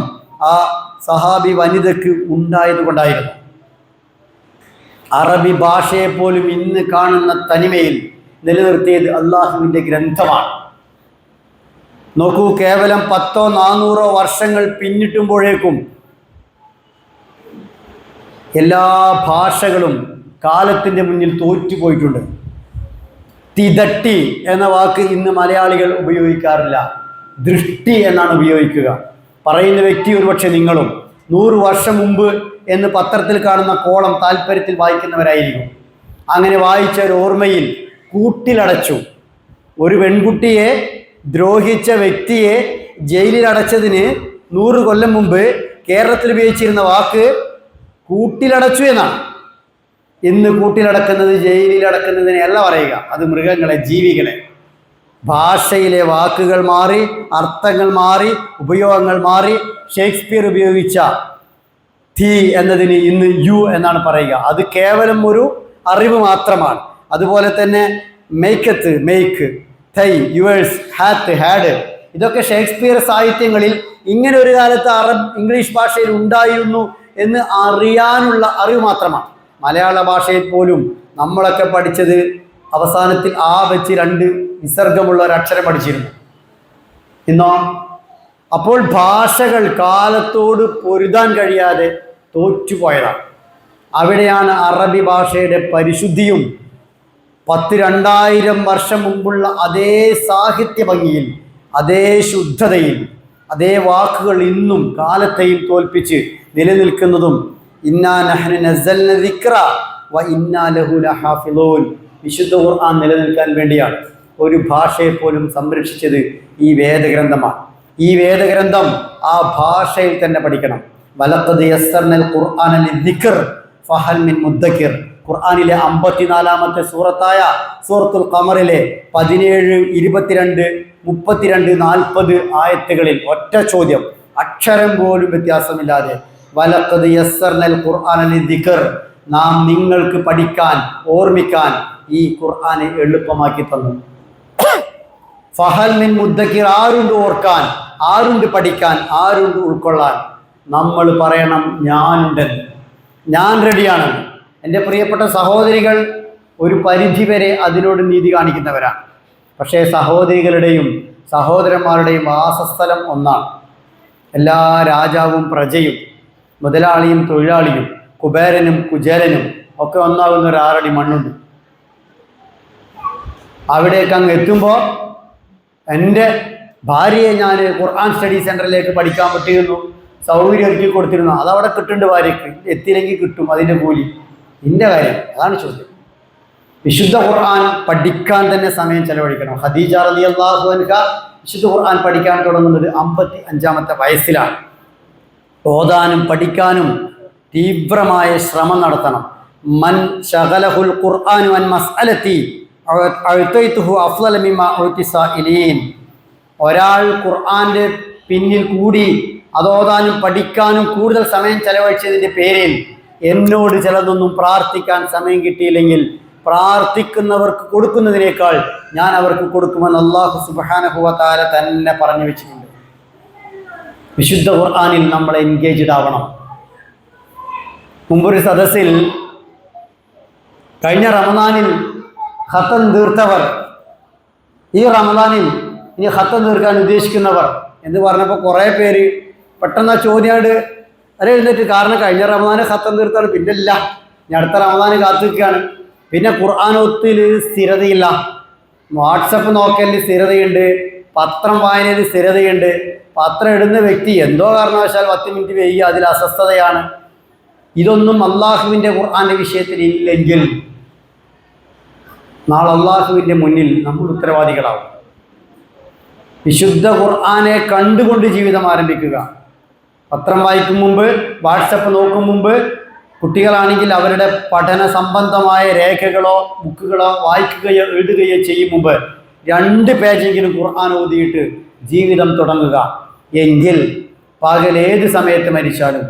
ആ സഹാബി വനിതയ്ക്ക് ഉണ്ടായതുകൊണ്ടായിരുന്നു. അറബി ഭാഷയെ പോലും ഇന്ന് കാണുന്ന തനിമയിൽ നിലനിർത്തിയത് അള്ളാഹുവിൻ്റെ ഗ്രന്ഥമാണ്. നോക്കൂ, കേവലം 100-400 വർഷങ്ങൾ പിന്നിട്ടുമ്പോഴേക്കും എല്ലാ ഭാഷകളും കാലത്തിൻ്റെ മുന്നിൽ തോറ്റുപോയിട്ടുണ്ട്. തിതട്ടി എന്ന വാക്ക് ഇന്ന് മലയാളികൾ ഉപയോഗിക്കാറില്ല. ദൃഷ്ടി എന്നാണ് ഉപയോഗിക്കുക. പറയുന്ന വ്യക്തി ഒരുപക്ഷെ നിങ്ങളും 100 വർഷം മുമ്പ് എന്ന് പത്രത്തിൽ കാണുന്ന കോളം താല്പര്യത്തിൽ വായിക്കുന്നവരായിരിക്കും. അങ്ങനെ വായിച്ച ഒരു ഓർമ്മയിൽ കൂട്ടിലടച്ചു. ഒരു പെൺകുട്ടിയെ ദ്രോഹിച്ച വ്യക്തിയെ ജയിലിൽ അടച്ചതിന് 100 കൊല്ലം മുമ്പ് കേരളത്തിൽ ഉപയോഗിച്ചിരുന്ന വാക്ക് കൂട്ടിലടച്ചു എന്നാണ്. ഇന്ന് കൂട്ടിലടക്കുന്നത്, ജയിലിലടക്കുന്നതിനെയല്ല പറയുക, അത് മൃഗങ്ങളെ, ജീവികളെ. ഭാഷയിലെ വാക്കുകൾ മാറി, അർത്ഥങ്ങൾ മാറി, ഉപയോഗങ്ങൾ മാറി. ഷേക്സ്പിയർ ഉപയോഗിച്ച തീ എന്നതിന് ഇന്ന് യു എന്നാണ് പറയുക. അത് കേവലം ഒരു അറിവ് മാത്രമാണ്. അതുപോലെ തന്നെ മെയ്ക്കത്ത്, മെയ്ക്ക്, തൈ, യുവേഴ്സ്, ഹാത്ത്, ഹാഡ്, ഇതൊക്കെ ഷേക്സ്പിയർ സാഹിത്യങ്ങളിൽ ഇങ്ങനെ ഒരു കാലത്ത് ഇംഗ്ലീഷ് ഭാഷയിൽ ഉണ്ടായിരുന്നു എന്ന് അറിയാനുള്ള അറിവ് മാത്രമാണ്. മലയാള ഭാഷയിൽ പോലും നമ്മളൊക്കെ പഠിച്ചത് അവസാനത്തിൽ ആ വെച്ച് 2 വിസർഗമുള്ള ഒരു അക്ഷരം പഠിച്ചിരുന്നു. ഇന്നോ? അപ്പോൾ ഭാഷകൾ കാലത്തോട് പൊരുതാൻ കഴിയാതെ തോറ്റുപോയതാണ്. അവിടെയാണ് അറബി ഭാഷയുടെ പരിശുദ്ധിയും 1000-2000 വർഷം മുമ്പുള്ള അതേ സാഹിത്യ ഭംഗിയിൽ, അതേ ശുദ്ധതയിൽ, അതേ വാക്കുകൾ ഇന്നും കാലത്തെയും തോൽപ്പിച്ച് നിലനിൽക്കുന്നതും. ഇന്നാ നഹ്നു നസ്സൽന ദിക്റ വ ഇന്നാ ലഹു ലഹാഫിളൂൻ. വിശുദ്ധ ഖുർആൻ നിലനിൽക്കാൻ വേണ്ടിയാണ് ഒരു ഭാഷയെ പോലും സംരക്ഷിച്ചത് ഈ വേദഗ്രന്ഥമാണ്. ഈ വേദഗ്രന്ഥം ആ ഭാഷയിൽ തന്നെ പഠിക്കണം. വലഖദ് യസ്സർനൽ ഖുർആന ലിദ്ദിക്ർ ഫഹൽ മിൻ മുദ്ദക്കിർ. ഖുർആനിലെ 54-ാമത്തെ സൂറത്തായ സൂറത്തുൽ ഖമറിലെ 17, 22, 32, 40 ആയത്തുകളിൽ ഒറ്റ ചോദ്യം, അക്ഷരം പോലും വ്യത്യാസമില്ലാതെ, വലഖദ് യസ്സർനൽ ഖുർആന ലിദ്ദിക്ർ, നാം നിങ്ങൾക്ക് പഠിക്കാൻ, ഓർമ്മിക്കാൻ ഈ ഖുർആനെ എളുപ്പമാക്കി തന്നു. ഫഹൽ മിൻ മുദ്ദക്കിർ, ആരുണ്ട് ഓർക്കാൻ, ആരുണ്ട് പഠിക്കാൻ, ആരുണ്ട് ഉൾക്കൊള്ളാൻ? നമ്മൾ പറയണം ഞാനുണ്ടെന്ന്, ഞാൻ റെഡിയാണെന്ന്. എൻ്റെ പ്രിയപ്പെട്ട സഹോദരികൾ ഒരു പരിധിവരെ അതിനോട് നീതി കാണിക്കുന്നവരാണ്. പക്ഷേ സഹോദരികളുടെയും സഹോദരന്മാരുടെയും വാസസ്ഥലം ഒന്നാണ്. എല്ലാ രാജാവും പ്രജയും, മുതലാളിയും തൊഴിലാളിയും, കുബേരനും കുചേലനും ഒക്കെ ഒന്നാകുന്ന ഒരു 6 അടി മണ്ണുണ്ട്. അവിടേക്ക് അങ്ങ് എത്തുമ്പോൾ എൻ്റെ ഭാര്യയെ ഞാൻ ഖുർആൻ സ്റ്റഡി സെൻറ്ററിലേക്ക് പഠിക്കാൻ പറ്റിയിരുന്നു, സൗകര്യം ഒരുക്കി കൊടുത്തിരുന്നു. അതവിടെ കിട്ടുന്നുണ്ട്, ഭാര്യയ്ക്ക് എത്തിയില്ലെങ്കിൽ കിട്ടും അതിൻ്റെ കൂലി. എൻ്റെ കാര്യം അതാണ് ചോദ്യം. വിശുദ്ധ ഖുർആൻ പഠിക്കാൻ തന്നെ സമയം ചെലവഴിക്കണം. ഖദീജ റളിയല്ലാഹു അൻഹ വിശുദ്ധ ഖുർആൻ പഠിക്കാൻ തുടങ്ങുന്നത് 55-ാമത്തെ വയസ്സിലാണ്. ഓതാനും പഠിക്കാനും തീവ്രമായ ശ്രമം നടത്തണം. മൻ ശഗലഹുൽ ഖുർആനു അൻ മസ്അലതി അഅതൈതുഹു അഫ്ളല മിമ്മാ ഉതിസാഇലീൻ. ഒരാൾ ഖുർആന്റെ പിന്നിൽ കൂടി അതോതാനും പഠിക്കാനും കൂടുതൽ സമയം ചെലവഴിച്ചതിൻ്റെ പേരിൽ എന്നോട് ചിലതൊന്നും പ്രാർത്ഥിക്കാൻ സമയം കിട്ടിയില്ലെങ്കിൽ പ്രാർത്ഥിക്കുന്നവർക്ക് കൊടുക്കുന്നതിനേക്കാൾ ഞാൻ അവർക്ക് കൊടുക്കുമെന്ന് അല്ലാഹു സുബ്ഹാനഹു വ തആല തന്നെ പറഞ്ഞു വെച്ചിട്ടുണ്ട്. വിശുദ്ധ ഖുർആനിൽ നമ്മൾ എൻഗേജ്ഡ് ആവണം. മുമ്പൊരു സദസ്സിൽ കഴിഞ്ഞ റമദാനിൽ ഖത്തം തീർത്തവർ, ഈ റമദാനിൽ ഇനി ഖത്തം തീർക്കാൻ ഉദ്ദേശിക്കുന്നവർ എന്ന് പറഞ്ഞപ്പോൾ കുറേ പേര് പെട്ടെന്ന് ചോദ്യമായിട്ട് എഴുന്നേറ്റ്. കാരണം കഴിഞ്ഞ റമദാന് ഖത്തം തീർത്താണ്, പിന്നെ ഇല്ല, ഇനി അടുത്ത റമദാന് കാത്തിരിക്കുകയാണ്. പിന്നെ ഖുർആനോത്തിൽ സ്ഥിരതയില്ല, വാട്സപ്പ് നോക്കലിൽ സ്ഥിരതയുണ്ട്, പത്രം വായനയിൽ സ്ഥിരതയുണ്ട്. പത്രം ഇടുന്ന വ്യക്തി എന്തോ കാരണവശാൽ 10 മിനിറ്റ് വൈകി അതിൽ അസ്വസ്ഥതയാണ്. ഇതൊന്നും അള്ളാഹുവിൻ്റെ ഖുർആൻ്റെ വിഷയത്തിൽ ഇല്ലെങ്കിൽ നാളെ അള്ളാഹുവിൻ്റെ മുന്നിൽ നമ്മൾ ഉത്തരവാദികളാവും. വിശുദ്ധ ഖുർആനെ കണ്ടുകൊണ്ട് ജീവിതം ആരംഭിക്കുക. പത്രം വായിക്കും മുമ്പ്, വാട്സപ്പ് നോക്കും മുമ്പ്, കുട്ടികളാണെങ്കിൽ അവരുടെ പഠന സംബന്ധമായ രേഖകളോ ബുക്കുകളോ വായിക്കുകയോ എഴുതുകയോ ചെയ്യും മുമ്പ് 2 പേജെങ്കിലും ഖുർആൻ ഓതിയിട്ട് ജീവിതം തുടങ്ങുക. എങ്കിൽ പകൽ ഏത് സമയത്ത് മരിച്ചാലും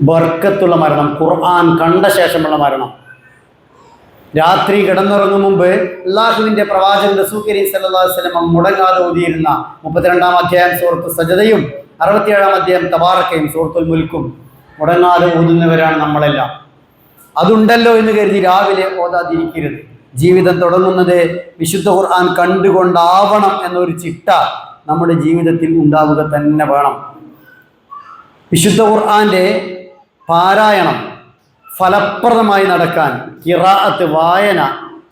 ബർക്കത്തുള്ള മരണം, ഖുർആൻ കണ്ട ശേഷമുള്ള മരണം. രാത്രി കിടന്നുറങ്ങും മുമ്പ് അല്ലാഹുവിൻ്റെ പ്രവാചകൻ റസൂൽ കരീം സല്ലല്ലാഹു അലൈഹി വസല്ലം മുടങ്ങാതെ ഓതിയിരുന്ന 32-ാം അധ്യായം സൂറത്ത് സജദയും 67-ാം അധ്യായം തബാറക്കയും സൂറത്തുൽ മുൽക്കും മുടങ്ങാതെ ഓതുന്നവരാണ് നമ്മളെല്ലാം. അതുണ്ടല്ലോ എന്ന് കരുതി രാവിലെ ഓതാതിരിക്കരുത്. ജീവിതം തുടങ്ങുന്നത് വിശുദ്ധ ഖുർആൻ കണ്ടുകൊണ്ടാവണം എന്നൊരു ചിട്ട നമ്മുടെ ജീവിതത്തിൽ ഉണ്ടാവുക തന്നെ വേണം. വിശുദ്ധ ഖുർആന്റെ പാരായണം ഫലപ്രദമായി നടക്കാൻ ഖിറാഅത്ത്, വായന,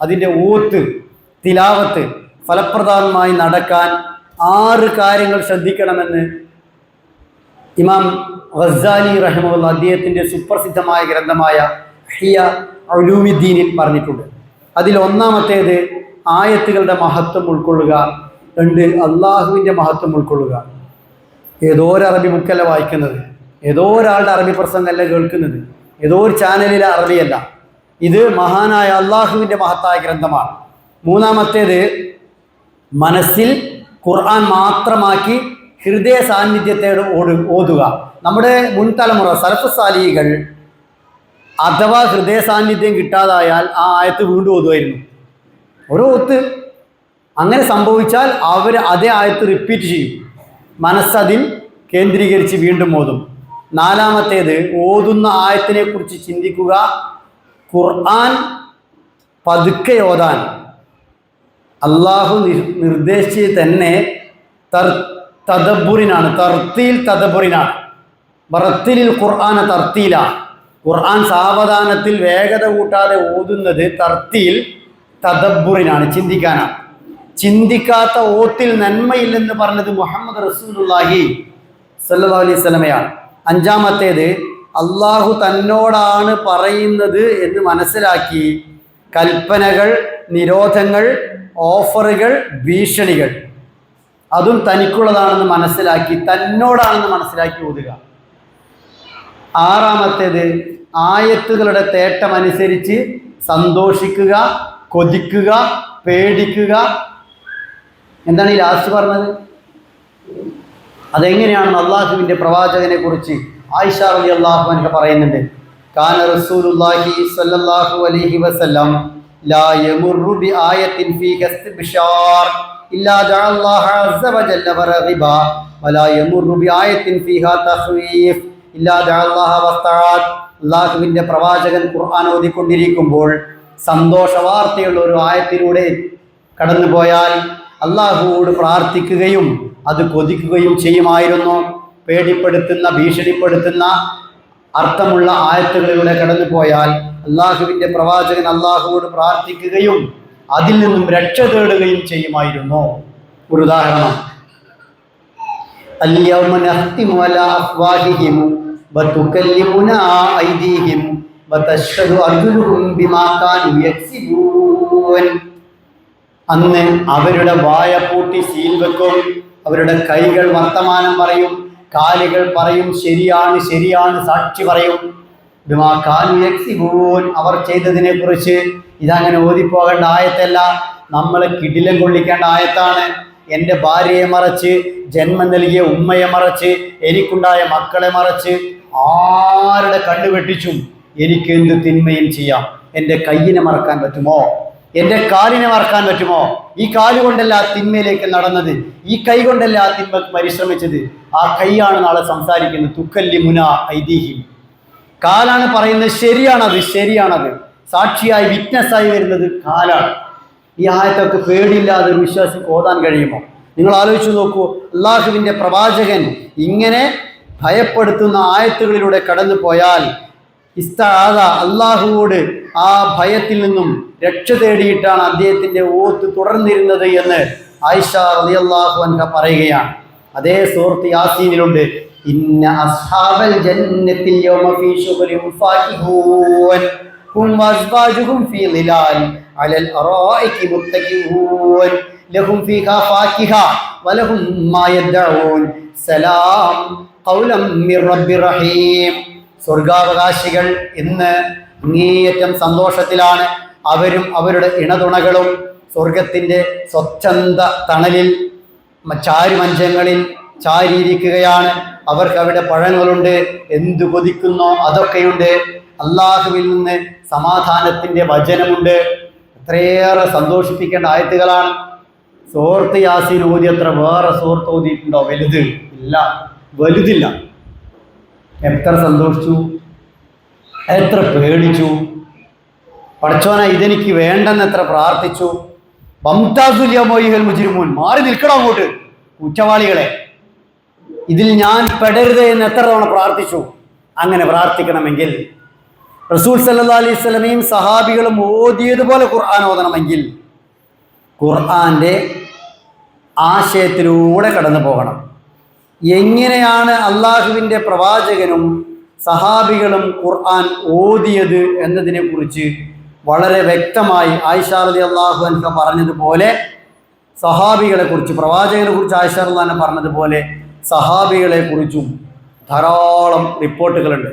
അതിൻ്റെ ഓത്ത്, തിലാവത്ത് ഫലപ്രദമായി നടക്കാൻ 6 കാര്യങ്ങൾ ശ്രദ്ധിക്കണമെന്ന് ഇമാം ഗസ്സാലി റഹിമഹുല്ലാ അദ്ദേഹത്തിൻ്റെ സുപ്രസിദ്ധമായ ഗ്രന്ഥമായ ഇഹ്യ ഉലൂമിദ്ദീനിൽ പറഞ്ഞിട്ടുണ്ട്. അതിൽ ഒന്നാമത്തേത് ആയത്തുകളുടെ മഹത്വം ഉൾക്കൊള്ളുക. 2 അള്ളാഹുവിൻ്റെ മഹത്വം ഉൾക്കൊള്ളുക. ഏതോ ഒരു അറബി ബുക്കല്ല വായിക്കുന്നത്, ഏതോ ഒരാളുടെ അറബി പ്രസംഗമല്ല കേൾക്കുന്നത്, ഏതോ ഒരു ചാനലിലെ അറബിയല്ല. ഇത് മഹാനായ അള്ളാഹുവിൻ്റെ മഹത്തായ ഗ്രന്ഥമാണ്. മൂന്നാമത്തേത് മനസ്സിൽ ഖുർആൻ മാത്രമാക്കി ഹൃദയ സാന്നിധ്യത്തോട് ഓതുക. നമ്മുടെ മുൻതലമുറ സലഫ് സാലിഹികൾ അഥവാ ഹൃദയ സാന്നിധ്യം കിട്ടാതായാൽ ആ ആയത്ത് വീണ്ടും ഓതുമായിരുന്നു. ഓരോ ഓത്ത് അങ്ങനെ സംഭവിച്ചാൽ അവർ അതേ ആയത്ത് റിപ്പീറ്റ് ചെയ്യും, മനസ്സതിൽ കേന്ദ്രീകരിച്ച് വീണ്ടും ഓതും. നാലാമത്തേത് ഓതുന്ന ആയത്തിനെ കുറിച്ച് ചിന്തിക്കുക. ഖുർആൻ പതുക്കെ ഓതാൻ അള്ളാഹു നിർദ്ദേശിച്ചത് തന്നെ തദബ്ബുറിനാണ്, തർത്തീൽ തദബ്ബുറിനാണ്. ബറത്തിലിൽ ഖുർആന തർത്തീല, ഖുർആൻ സാവധാനത്തിൽ വേഗത കൂട്ടാതെ ഓതുന്നത് തർത്തീൽ തദബ്ബുറിനാണ്, ചിന്തിക്കാനാണ്. ചിന്തിക്കാത്ത ഓത്തിൽ നന്മയില്ലെന്ന് പറഞ്ഞത് മുഹമ്മദ് റസൂലുള്ളാഹി സ്വല്ലല്ലാഹു അലൈഹി വസല്ലമയാണ്. അഞ്ചാമത്തേത് അള്ളാഹു തന്നോടാണ് പറയുന്നത് എന്ന് മനസ്സിലാക്കി കൽപ്പനകൾ, നിരോധങ്ങൾ, ഓഫറുകൾ, ഭീഷണികൾ അതും തനിക്കുള്ളതാണെന്ന് മനസ്സിലാക്കി തന്നോടാണെന്ന് മനസ്സിലാക്കി ഓതുക. ആറാമത്തേത് ആയത്തുകളുടെ തേട്ടമനുസരിച്ച് സന്തോഷിക്കുക, കൊതിക്കുക, പേടിക്കുക. എന്താണ് ഈ ലാസ്റ്റ് പറഞ്ഞത്? അതെങ്ങനെയാണെന്ന് അള്ളാഹുവിൻ്റെ പ്രവാചകനെ കുറിച്ച് ആയിഷ റളിയല്ലാഹു അൻഹ പറയുന്നുണ്ട്. കാന റസൂലുള്ളാഹി സ്വല്ലല്ലാഹു അലൈഹി വസല്ലം ലാ യമുറു ബി ആയത്തിൻ ഫീഹ ഇസ്തിബ്ശാർ ഇല്ലാ ജഅല്ലാഹു അസ്സ വജല്ല വറഗിബ വലാ യമുറു ബി ആയത്തിൻ ഫീഹ തഖ്വീഫ് ഇല്ലാ ജഅല്ലാഹു വസ്തആത്. അള്ളാഹുവിൻ്റെ പ്രവാചകൻ ഖുർആൻ ഓതിക്കൊണ്ടിരിക്കുമ്പോൾ സന്തോഷ വാർത്തയുള്ള ഒരു ആയത്തിലൂടെ കടന്നുപോയാൽ അള്ളാഹുവോട് പ്രാർത്ഥിക്കുകയും അത് കൊതിക്കുകയും ചെയ്യുമായിരുന്നു. പേടിപ്പെടുത്തുന്ന, ഭീഷണിപ്പെടുത്തുന്ന അർത്ഥമുള്ള ആയത്തുകളിലൂടെ കടന്നു പോയാൽ അള്ളാഹുവിൻ്റെ പ്രവാചകൻ അള്ളാഹുവോട് പ്രാർത്ഥിക്കുകയും അതിൽ നിന്നും രക്ഷ തേടുകയും ചെയ്യുമായിരുന്നു. ഒരു ഉദാഹരണം, അൽയൗമ നഖ്തിമു അലാ അഫ്വാഹിഹിം വതുകല്ലിമുനാ ഐദീഹിം വതശ്ഹദു അർജുലുഹും ബിമാ കാനൂ യക്സിബൂൻ. അന്ന് അവരുടെ വായ പൂട്ടി സീൽ വെക്കും, അവരുടെ കൈകൾ വർത്തമാനം പറയും, കാലുകൾ പറയും ശരിയാണ് ശരിയാണ്, സാക്ഷി പറയും. ബിമാ കാനൂ യക്സിബൂൻ, അവർ ചെയ്തതിനെ കുറിച്ച്. ഇതങ്ങനെ ഓതിപ്പോകേണ്ട ആയത്തല്ല, നമ്മളെ കിടിലം കൊള്ളിക്കേണ്ട ആയത്താണ്. എൻ്റെ ഭാര്യയെ മറച്ച്, ജന്മം നൽകിയ ഉമ്മയെ മറച്ച്, എനിക്കുണ്ടായ മക്കളെ മറച്ച്, ആരുടെ കണ്ണു വെട്ടിച്ചും എനിക്ക് എന്ത് തിന്മയും ചെയ്യാം. എൻ്റെ കയ്യിനെ മറക്കാൻ പറ്റുമോ? എൻ്റെ കാലിനെ മറക്കാൻ പറ്റുമോ? ഈ കാലുകൊണ്ടല്ല ആ തിന്മയിലേക്ക് നടന്നത്, ഈ കൈ കൊണ്ടല്ല ആ തിന്മക്ക് പരിശ്രമിച്ചത്. ആ കൈയാണ് നാളെ സംസാരിക്കുന്നത്. തുക്കല്ലിമുന ഐദീഹിം, കാലാണ് പറയുന്നത് ശരിയാണത്, ശരിയാണത്. സാക്ഷിയായി, വിറ്റ്നസ്സായി വരുന്നത് കാലാണ്. ഈ ആയത്തൊക്കെ പേടിയില്ലാതെ ഒരു വിശ്വാസിക്ക് ഓതാൻ കഴിയുമോ? നിങ്ങൾ ആലോചിച്ച് നോക്കൂ. അള്ളാഹുവിൻ്റെ പ്രവാചകൻ ഇങ്ങനെ ഭയപ്പെടുത്തുന്ന ആയത്തുകളിലൂടെ കടന്നു പോയാൽ ഇസ്തആദ, അള്ളാഹുവോട് ആ ഭയത്തിൽ നിന്നും രക്ഷ തേടിയിട്ടാണ് അദ്ദേഹത്തിൻ്റെ ഓത്ത് തുടർന്നിരുന്നത് എന്ന് ആയിഷ റളിയല്ലാഹു അൻഹ പറയുകയാണ്. അതേ സൂറത്ത് യാസീനിലുണ്ട്, ഇന്ന അസ്ഹാബൽ ജന്നത്തിൽ യൗമ ഫീ ശുഗ്ലിൻ ഫാകിഹൂൻ ഹും വസ്വാജുഹും ഫീ ളിലാൽ അലൽ അറായികി മുത്തഖിഊൻ ലഹും ഫീഹാ ഫാകിഹ വലഹും മാ യദ്ഊൻ സലാം ഖൗലം മിർ റബ്ബിർ റഹീം. സ്വർഗാവകാശികൾ ഇന്ന് അങ്ങേയറ്റം സന്തോഷത്തിലാണ്. അവരും അവരുടെ ഇണതുണകളും സ്വർഗത്തിൻ്റെ സ്വച്ഛന്ത തണലിൽ ചാരുമഞ്ചങ്ങളിൽ ചാരിയിരിക്കുകയാണ്. അവർക്ക് അവിടെ പഴങ്ങളുണ്ട്, എന്തു കൊതിക്കുന്നോ അതൊക്കെയുണ്ട്. അള്ളാഹുവിൽ നിന്ന് സമാധാനത്തിൻ്റെ വചനമുണ്ട്. എത്രയേറെ സന്തോഷിപ്പിക്കേണ്ട ആയത്തുകളാണ്. സൂറത്ത് യാസീൻ ഓതി അത്ര വേറെ സൂറത്ത് ഓതിയിട്ടുണ്ടോ? വലുത് ഇല്ല, വലുതില്ല. എത്ര സന്തോഷിച്ചു, എത്ര പേടിച്ചു. പടച്ചോനെ ഇതെനിക്ക് വേണ്ടെന്ന് എത്ര പ്രാർത്ഥിച്ചു. ബംതാസുല്യമോയിഹൽ മുജ്രിമൂൻ, മാറി നിൽക്കണം അങ്ങോട്ട് കുറ്റവാളികളെ, ഇതിൽ ഞാൻ പെടരുത് എന്ന് എത്ര തവണ പ്രാർത്ഥിച്ചു. അങ്ങനെ പ്രാർത്ഥിക്കണമെങ്കിൽ റസൂൽ സല്ലല്ലാഹു അലൈഹി വസല്ലമയും സഹാബികളും ഓതിയതുപോലെ ഖുർആൻ ഓതണമെങ്കിൽ ഖുർആന്റെ ആശയത്തിലൂടെ കടന്നു പോകണം. എങ്ങനെയാണ് അള്ളാഹുവിൻ്റെ പ്രവാചകനും സഹാബികളും ഖുർആൻ ഓതിയത് എന്നതിനെ കുറിച്ച് വളരെ വ്യക്തമായി ആയിഷ റളിയല്ലാഹു അൻഹ പറഞ്ഞതുപോലെ സഹാബികളെ കുറിച്ച്, പ്രവാചകനെ കുറിച്ച് ആയിഷ റളിയല്ലാഹു അൻഹ പറഞ്ഞതുപോലെ സഹാബികളെ കുറിച്ചും ധാരാളം റിപ്പോർട്ടുകളുണ്ട്.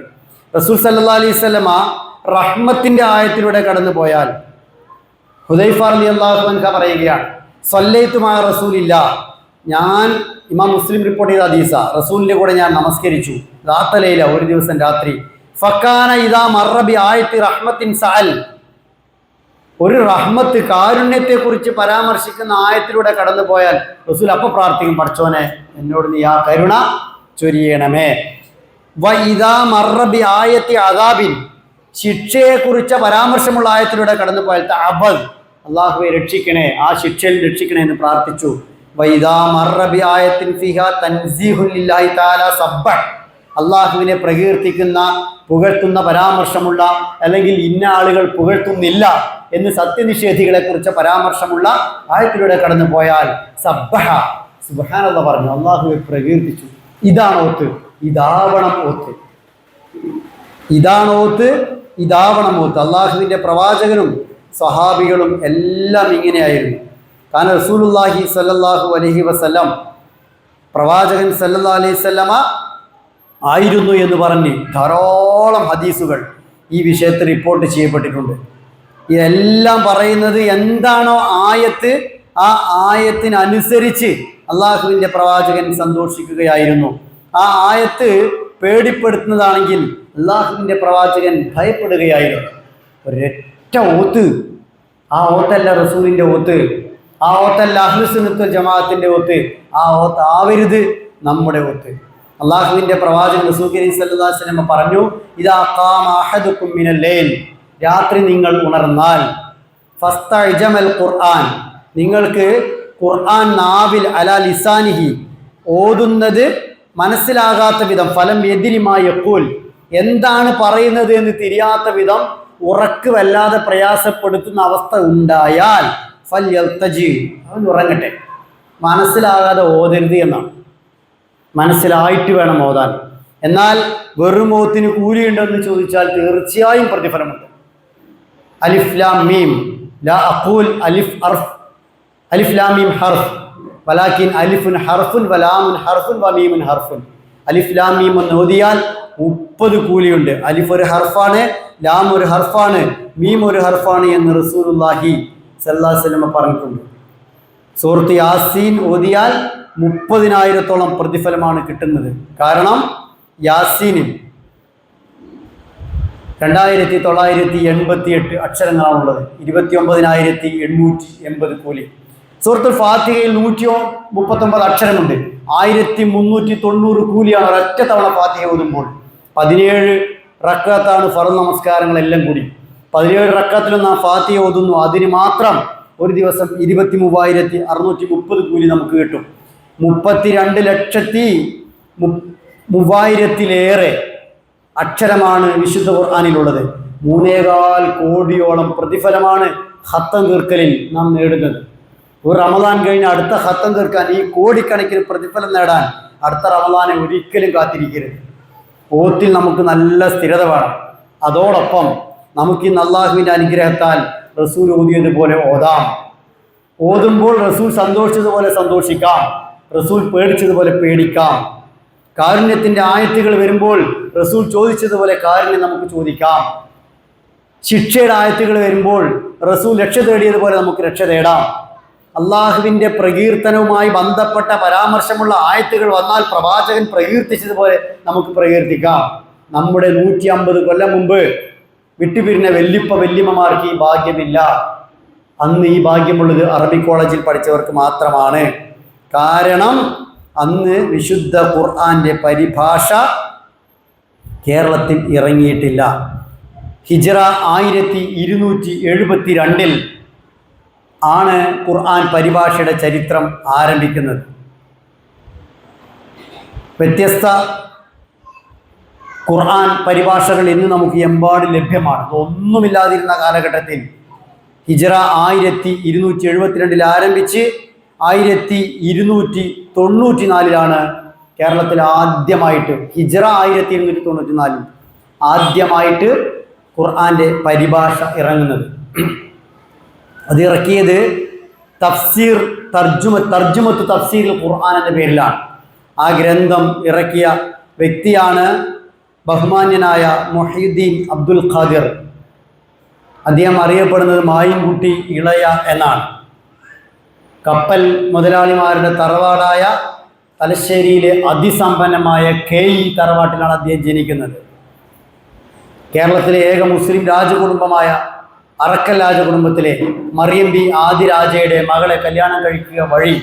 റസൂൽ സല്ലല്ലാഹു അലൈഹി വസല്ലമ റഹ്മത്തിൻ്റെ ആയത്തിലൂടെ കടന്നു പോയാൽ ഹുദൈഫ റളിയല്ലാഹു അൻഹു പറയുകയാണ്, സ്വല്ലൈതു മഅ റസൂലില്ലാ, ഞാൻ ഇമാം മുസ്ലിം റിപ്പോർട്ട് ചെയ്ത ഹദീസ, റസൂലിൻ്റെ കൂടെ ഞാൻ നമസ്കരിച്ചു ദാത്തലയില, ഒരു ദിവസം രാത്രി. ഫക്കാന ഇദാ മർറ ബി ആയത്തി റഹ്മത്തിൻ സഅൽ, ഒരു റഹ്മത്ത് കാരുണ്യത്തെക്കുറിച്ച് പരാമർശിക്കുന്ന ആയത്തിലൂടെ കടന്നു പോയാൽ റസൂൽ അപ്പോൾ പ്രാർത്ഥിക്കും, പടച്ചോനെ എന്നോട് നീ ആ കരുണ ചൊരിയണമേ. വ ഇദാ മർറ ബി ആയത്തി അദാബിൻ, ശിക്ഷയെക്കുറിച്ച് പരാമർശമുള്ള ആയത്തിലൂടെ കടന്നു പോയാൽ തഅബദ്, അല്ലാഹുവേ രക്ഷിക്കണേ, ആ ശിക്ഷയിൽ രക്ഷിക്കണേ എന്ന് പ്രാർത്ഥിച്ചു. വ ഇദാ മർറ ബി ആയത്തിൻ ഫിഹാ തൻസീഹുൻ ലില്ലാഹി തആല സബ്ബഹ്, അള്ളാഹുവിനെ പ്രകീർത്തിക്കുന്ന പുകഴ്ത്തുന്ന പരാമർശമുള്ള, അല്ലെങ്കിൽ ഇന്ന ആളുകൾ പുകഴ്ത്തുന്നില്ല എന്ന് സത്യനിഷേധികളെ കുറിച്ച് പരാമർശമുള്ള ആയത്തിലൂടെ കടന്നു പോയാൽ സബ്ബഹ, സുബ്ഹാനല്ലാഹ് പറഞ്ഞു, അള്ളാഹുവെ പ്രകീർത്തിച്ചു. ഇതാണ് ഓത്ത്, ഇതാവണം ഓത്ത്, ഇതാണ് ഓത്ത്, ഇതാവണം ഓത്ത്. അള്ളാഹുവിൻ്റെ പ്രവാചകനും സഹാബികളും എല്ലാം ഇങ്ങനെയായിരുന്നു. കാരണം റസൂലുള്ളാഹി സ്വല്ലല്ലാഹു അലൈഹി വസല്ലം, പ്രവാചകൻ സല്ലല്ലാഹു അലൈഹി വസല്ലമ ആയിരുന്നു എന്ന് പറഞ്ഞ് ധാരാളം ഹദീസുകൾ ഈ വിഷയത്തിൽ റിപ്പോർട്ട് ചെയ്യപ്പെട്ടിട്ടുണ്ട്. ഇതെല്ലാം പറയുന്നത് എന്താണോ ആയത്ത്, ആ ആയത്തിനനുസരിച്ച് അള്ളാഹുവിൻ്റെ പ്രവാചകൻ സന്തോഷിക്കുകയായിരുന്നു. ആ ആയത്ത് പേടിപ്പെടുത്തുന്നതാണെങ്കിൽ അള്ളാഹുവിൻ്റെ പ്രവാചകൻ ഭയപ്പെടുകയായിരുന്നു. ഒരൊറ്റ ഓത്ത്, ആ ഓത്തല്ല റസൂലിൻ്റെ ഓത്ത്, ആ ഓത്തല്ല അഹ്ലുസുന്നത്ത് വൽ ജമാഅത്തിൻ്റെ ഓത്ത്, ആ ഓത്ത് ആവരുത് നമ്മുടെ ഓത്ത്. അള്ളാഹുവിൻ്റെ പ്രവാചകൻ റസൂൽ കരീം സല്ലല്ലാഹു അലൈഹി വസല്ലം പറഞ്ഞു, ഇദാ ഖാമ അഹദുക്കും മിനൽ ലൈൽ, രാത്രി നിങ്ങൾ ഉണർന്നാൽ, ഫസ്തഅജമൽ ഖുർആൻ, നിങ്ങൾക്ക് ഖുർആൻ നാവിൽ അലാ ലിസാനിഹി, ഓതുന്നത് മനസ്സിലാകാത്ത വിധം, ഫലം യദ്രി മാ യഖൂൽ, എന്താണ് പറയുന്നത് എന്ന് തിരിയാത്ത വിധം ഉറക്ക് വല്ലാതെ പ്രയാസപ്പെടുത്തുന്ന അവസ്ഥ ഉണ്ടായാൽ ഫൽയൽതജി, അവൻ ഉറങ്ങട്ടെ. മനസ്സിലാകാതെ ഓതരുത് എന്നാണ്, മനസ്സിലായിട്ട് വേണം ഓതാൻ. എന്നാൽ വെറും ഓത്തിന് കൂലിയുണ്ടെന്ന് ചോദിച്ചാൽ തീർച്ചയായും പ്രതിഫലമുണ്ട്. അലിഫ് ലാം മീം, ലാ അഖൂൽ അലിഫ് ഹർഫ്, അലിഫ് ലാം മീം ഹർഫ്, വലാകിൻ അലിഫുൻ ഹർഫുൻ വലാമുൻ ഹർഫുൻ വമീമുൻ ഹർഫുൻ. അലിഫ് ലാം മീം എന്ന് ഓതിയാൽ 30 കൂലിയുണ്ട്. അലിഫ് ഒരു ഹർഫാണ്, ലാം ഒരു ഹർഫാണ്, മീം ഒരു ഹർഫാണ് എന്ന് റസൂലുള്ളാഹി സ്വല്ലല്ലാഹു അലൈഹി വസല്ലം പറഞ്ഞിട്ടുണ്ട്. സൂറത്ത് യാസീൻ ഓതിയാൽ 30,000-ഓളം പ്രതിഫലമാണ് കിട്ടുന്നത്. കാരണം യാസീനിൽ 2988 അക്ഷരങ്ങളാണുള്ളത്, 29,880 കൂലി. സൂറത്തുൽ ഫാത്തിഹയിൽ 139 അക്ഷരമുണ്ട്, 1390 കൂലിയാണ് ഒരൊറ്റ തവണ ഫാത്തിഹ ഓതുമ്പോൾ. 17 റക്അത്താണ് ഫർദ് നമസ്കാരങ്ങളെല്ലാം കൂടി. 17 റക്അത്തിലും നാം ഫാത്തിഹ ഓതുന്നു, അതിന് മാത്രം ഒരു ദിവസം 23,630 കൂലി നമുക്ക് കിട്ടും. 32,03,000-ലേറെ അക്ഷരമാണ് വിശുദ്ധ ഖുർആനിലുള്ളത്. 3.25 കോടിയോളം പ്രതിഫലമാണ് ഖത്തം തീർക്കലിൽ നാം നേടുന്നത്. ഒരു റമദാൻ കഴിഞ്ഞ് അടുത്ത ഖത്തം തീർക്കാൻ, ഈ കോടിക്കണക്കിന് പ്രതിഫലം നേടാൻ അടുത്ത റമദാനെ ഒരിക്കലും കാത്തിരിക്കരുത്. ഓത്തിൽ നമുക്ക് നല്ല സ്ഥിരത വേണം. അതോടൊപ്പം നമുക്ക് ഇന്ന് അള്ളാഹുവിൻ്റെ അനുഗ്രഹത്താൽ റസൂൽ ഓതിയതുപോലെ ഓതാം. ഓതുമ്പോൾ റസൂൽ സന്തോഷിച്ചതുപോലെ സന്തോഷിക്കാം, റസൂൽ പേടിച്ചതുപോലെ പേടിക്കാം. കാരുണ്യത്തിൻ്റെ ആയത്തുകൾ വരുമ്പോൾ റസൂൽ ചോദിച്ചതുപോലെ കാരുണ്യം നമുക്ക് ചോദിക്കാം. ശിക്ഷയുടെ ആയത്തുകൾ വരുമ്പോൾ റസൂൽ രക്ഷ തേടിയതുപോലെ നമുക്ക് രക്ഷ തേടാം. അള്ളാഹുവിൻ്റെ പ്രകീർത്തനവുമായി ബന്ധപ്പെട്ട പരാമർശമുള്ള ആയത്തുകൾ വന്നാൽ പ്രവാചകൻ പ്രകീർത്തിച്ചതുപോലെ നമുക്ക് പ്രകീർത്തിക്കാം. നമ്മുടെ 150 കൊല്ലം മുമ്പ് വിട്ടുപിരിഞ്ഞ വല്യമ്മമാർക്ക് ഈ ഭാഗ്യമില്ല. അന്ന് ഈ ഭാഗ്യമുള്ളത് അറബി കോളേജിൽ പഠിച്ചവർക്ക് മാത്രമാണ്. കാരണം അന്ന് വിശുദ്ധ ഖുർആന്റെ പരിഭാഷ കേരളത്തിൽ ഇറങ്ങിയിട്ടില്ല. ഹിജ്റ 1272 ആണ് ഖുർആൻ പരിഭാഷയുടെ ചരിത്രം ആരംഭിക്കുന്നത്. വ്യത്യസ്ത ഖുർആൻ പരിഭാഷകൾ ഇന്ന് നമുക്ക് എമ്പാടും ലഭ്യമാണ്. ഒന്നുമില്ലാതിരുന്ന കാലഘട്ടത്തിൽ ഹിജ്റ 1272 ആരംഭിച്ച് 1294 കേരളത്തിൽ ആദ്യമായിട്ട്, ഹിജ്റ 1294 ആദ്യമായിട്ട് ഖുർആന്റെ പരിഭാഷ ഇറങ്ങുന്നത്. അത് ഇറക്കിയത് തർജുമത്ത് തഫ്സീർ ഖുർആൻ എന്ന പേരിലാണ്. ആ ഗ്രന്ഥം ഇറക്കിയ വ്യക്തിയാണ് ബഹുമാന്യനായ മുഹീദ്ദീൻ അബ്ദുൽ ഖാദിർ. അദ്ദേഹം അറിയപ്പെടുന്നത് മായിൻകുട്ടി ഇളയ എന്നാണ്. കപ്പൽ മുതലാളിമാരുടെ തറവാടായ തലശ്ശേരിയിലെ അതിസമ്പന്നമായ KE തറവാട്ടിലാണ് അദ്ദേഹം ജനിക്കുന്നത്. കേരളത്തിലെ ഏക മുസ്ലിം രാജകുടുംബമായ അറക്കൽ രാജകുടുംബത്തിലെ മറിയം ബി ആദിരാജയുടെ മകളെ കല്യാണം കഴിക്കുക വഴി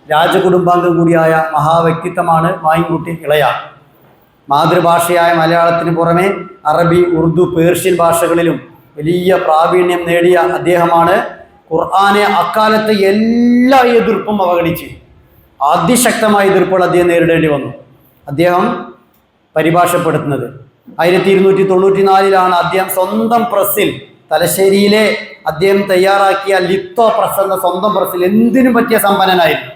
രാജകുടുംബാംഗം കൂടിയായ മഹാവ്യക്തിത്വമാണ് മായിൻകുട്ടി ഇളയ. മാതൃഭാഷയായ മലയാളത്തിന് പുറമെ അറബി, ഉറുദു, പേർഷ്യൻ ഭാഷകളിലും വലിയ പ്രാവീണ്യം നേടിയ അദ്ദേഹമാണ് ഖുർആനെ അക്കാലത്തെ എല്ലാ എതിർപ്പും അവഗണിച്ച് അതിശക്തമായ എതിർപ്പുകൾ അദ്ദേഹം നേരിടേണ്ടി വന്നു. അദ്ദേഹം പരിഭാഷപ്പെടുത്തുന്നത് 1294 അദ്ദേഹം സ്വന്തം പ്രസ്സിൽ, തലശ്ശേരിയിലെ അദ്ദേഹം തയ്യാറാക്കിയ ലിത്തോ പ്രസ് എന്ന സ്വന്തം പ്രസ്സിൽ, എന്തിനും പറ്റിയ സമ്പന്നനായിരുന്നു,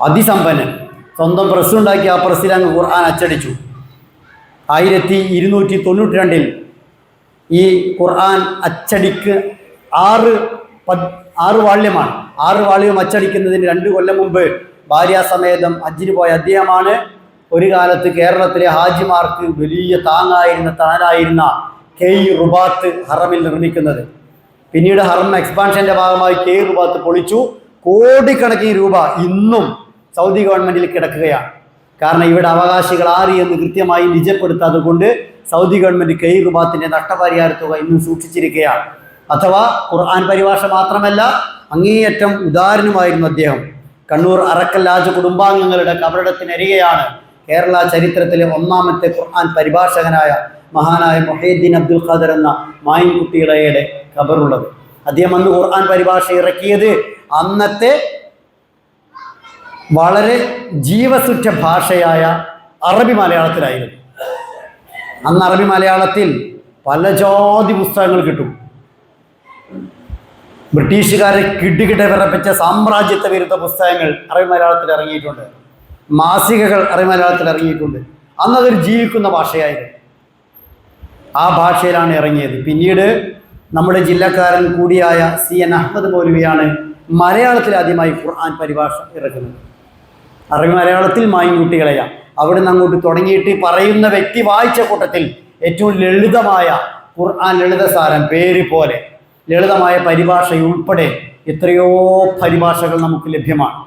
അതിസമ്പന്നൻ. സ്വന്തം പ്രസ് ഉണ്ടാക്കി ആ പ്രസ്സിൽ അങ്ങ് ഖുർആൻ അച്ചടിച്ചു. 1292 ഈ ഖുർആൻ അച്ചടിക്ക് 6 വാള്യമാണ്. 6 വാള്യം അച്ചടിക്കുന്നതിന് 2 കൊല്ലം മുമ്പ് ഭാര്യാസമേതം ഹജ്ജിന് പോയ അദ്ദേഹമാണ് ഒരു കാലത്ത് കേരളത്തിലെ ഹാജിമാർക്ക് വലിയ തണലായിരുന്ന KE റുബാത്ത് ഹറമിൽ നിർമ്മിക്കുന്നത്. പിന്നീട് ഹറം എക്സ്പാൻഷന്റെ ഭാഗമായി KE റുബാത്ത് പൊളിച്ചു. കോടിക്കണക്കിന് രൂപ ഇന്നും സൗദി ഗവൺമെന്റിൽ കിടക്കുകയാണ്. കാരണം ഇവിടെ അവകാശികൾ ആര് എന്ന് കൃത്യമായി നിജപ്പെടുത്താതെ കൊണ്ട് സൗദി ഗവൺമെന്റ് KE റുബാത്തിന്റെ നഷ്ടപരിഹാര തുക ഇന്നും സൂക്ഷിച്ചിരിക്കുകയാണ്. അഥവാ ഖുർആൻ പരിഭാഷ മാത്രമല്ല, അങ്ങേയറ്റം ഉദാരനുമായിരുന്നു അദ്ദേഹം. കണ്ണൂർ അറക്കൽ രാജ കുടുംബാംഗങ്ങളുടെ കബറിടത്തിനരികെയാണ് കേരള ചരിത്രത്തിലെ ഒന്നാമത്തെ ഖുർആൻ പരിഭാഷകനായ മഹാനായ മുഹീദ്ദീൻ അബ്ദുൽ ഖാദിർ എന്ന മായിൻകുട്ടി ഇളയയുടെ ഖബറുള്ളത്. അദ്ദേഹം അന്ന് ഖുർആൻ പരിഭാഷ ഇറക്കിയത് അന്നത്തെ വളരെ ജീവസുറ്റ ഭാഷയായ അറബി മലയാളത്തിലായിരുന്നു. അന്ന് അറബി മലയാളത്തിൽ പല ജാതി പുസ്തകങ്ങൾ കിട്ടും. ബ്രിട്ടീഷുകാരെ കിടുകിട വിറപ്പിച്ച സാമ്രാജ്യത്വ വിരുദ്ധ പുസ്തകങ്ങൾ അറബി മലയാളത്തിൽ ഇറങ്ങിയിട്ടുണ്ട്. മാസികകൾ അറബി മലയാളത്തിൽ ഇറങ്ങിയിട്ടുണ്ട്. അന്നതൊരു ജീവിക്കുന്ന ഭാഷയായിരുന്നു. ആ ഭാഷയിലാണ് ഇറങ്ങിയത്. പിന്നീട് നമ്മുടെ ജില്ലക്കാരൻ കൂടിയായ CN അഹമ്മദ് മൗലവിയാണ് മലയാളത്തിൽ ആദ്യമായി ഖുർആൻ പരിഭാഷ ഇറക്കുന്നത്. അറബി മലയാളത്തിൽ മായിൻകുട്ടി ഇളയ. അവിടുന്ന് അങ്ങോട്ട് തുടങ്ങിയിട്ട് പറയുന്ന വ്യക്തി വായിച്ച കൂട്ടത്തിൽ ഏറ്റവും ലളിതമായ ഖുർആൻ ലളിതസാരം, പേര് പോലെ ലളിതമായ പരിഭാഷ ഉൾപ്പെടെ എത്രയോ പരിഭാഷകൾ നമുക്ക് ലഭ്യമാണ്.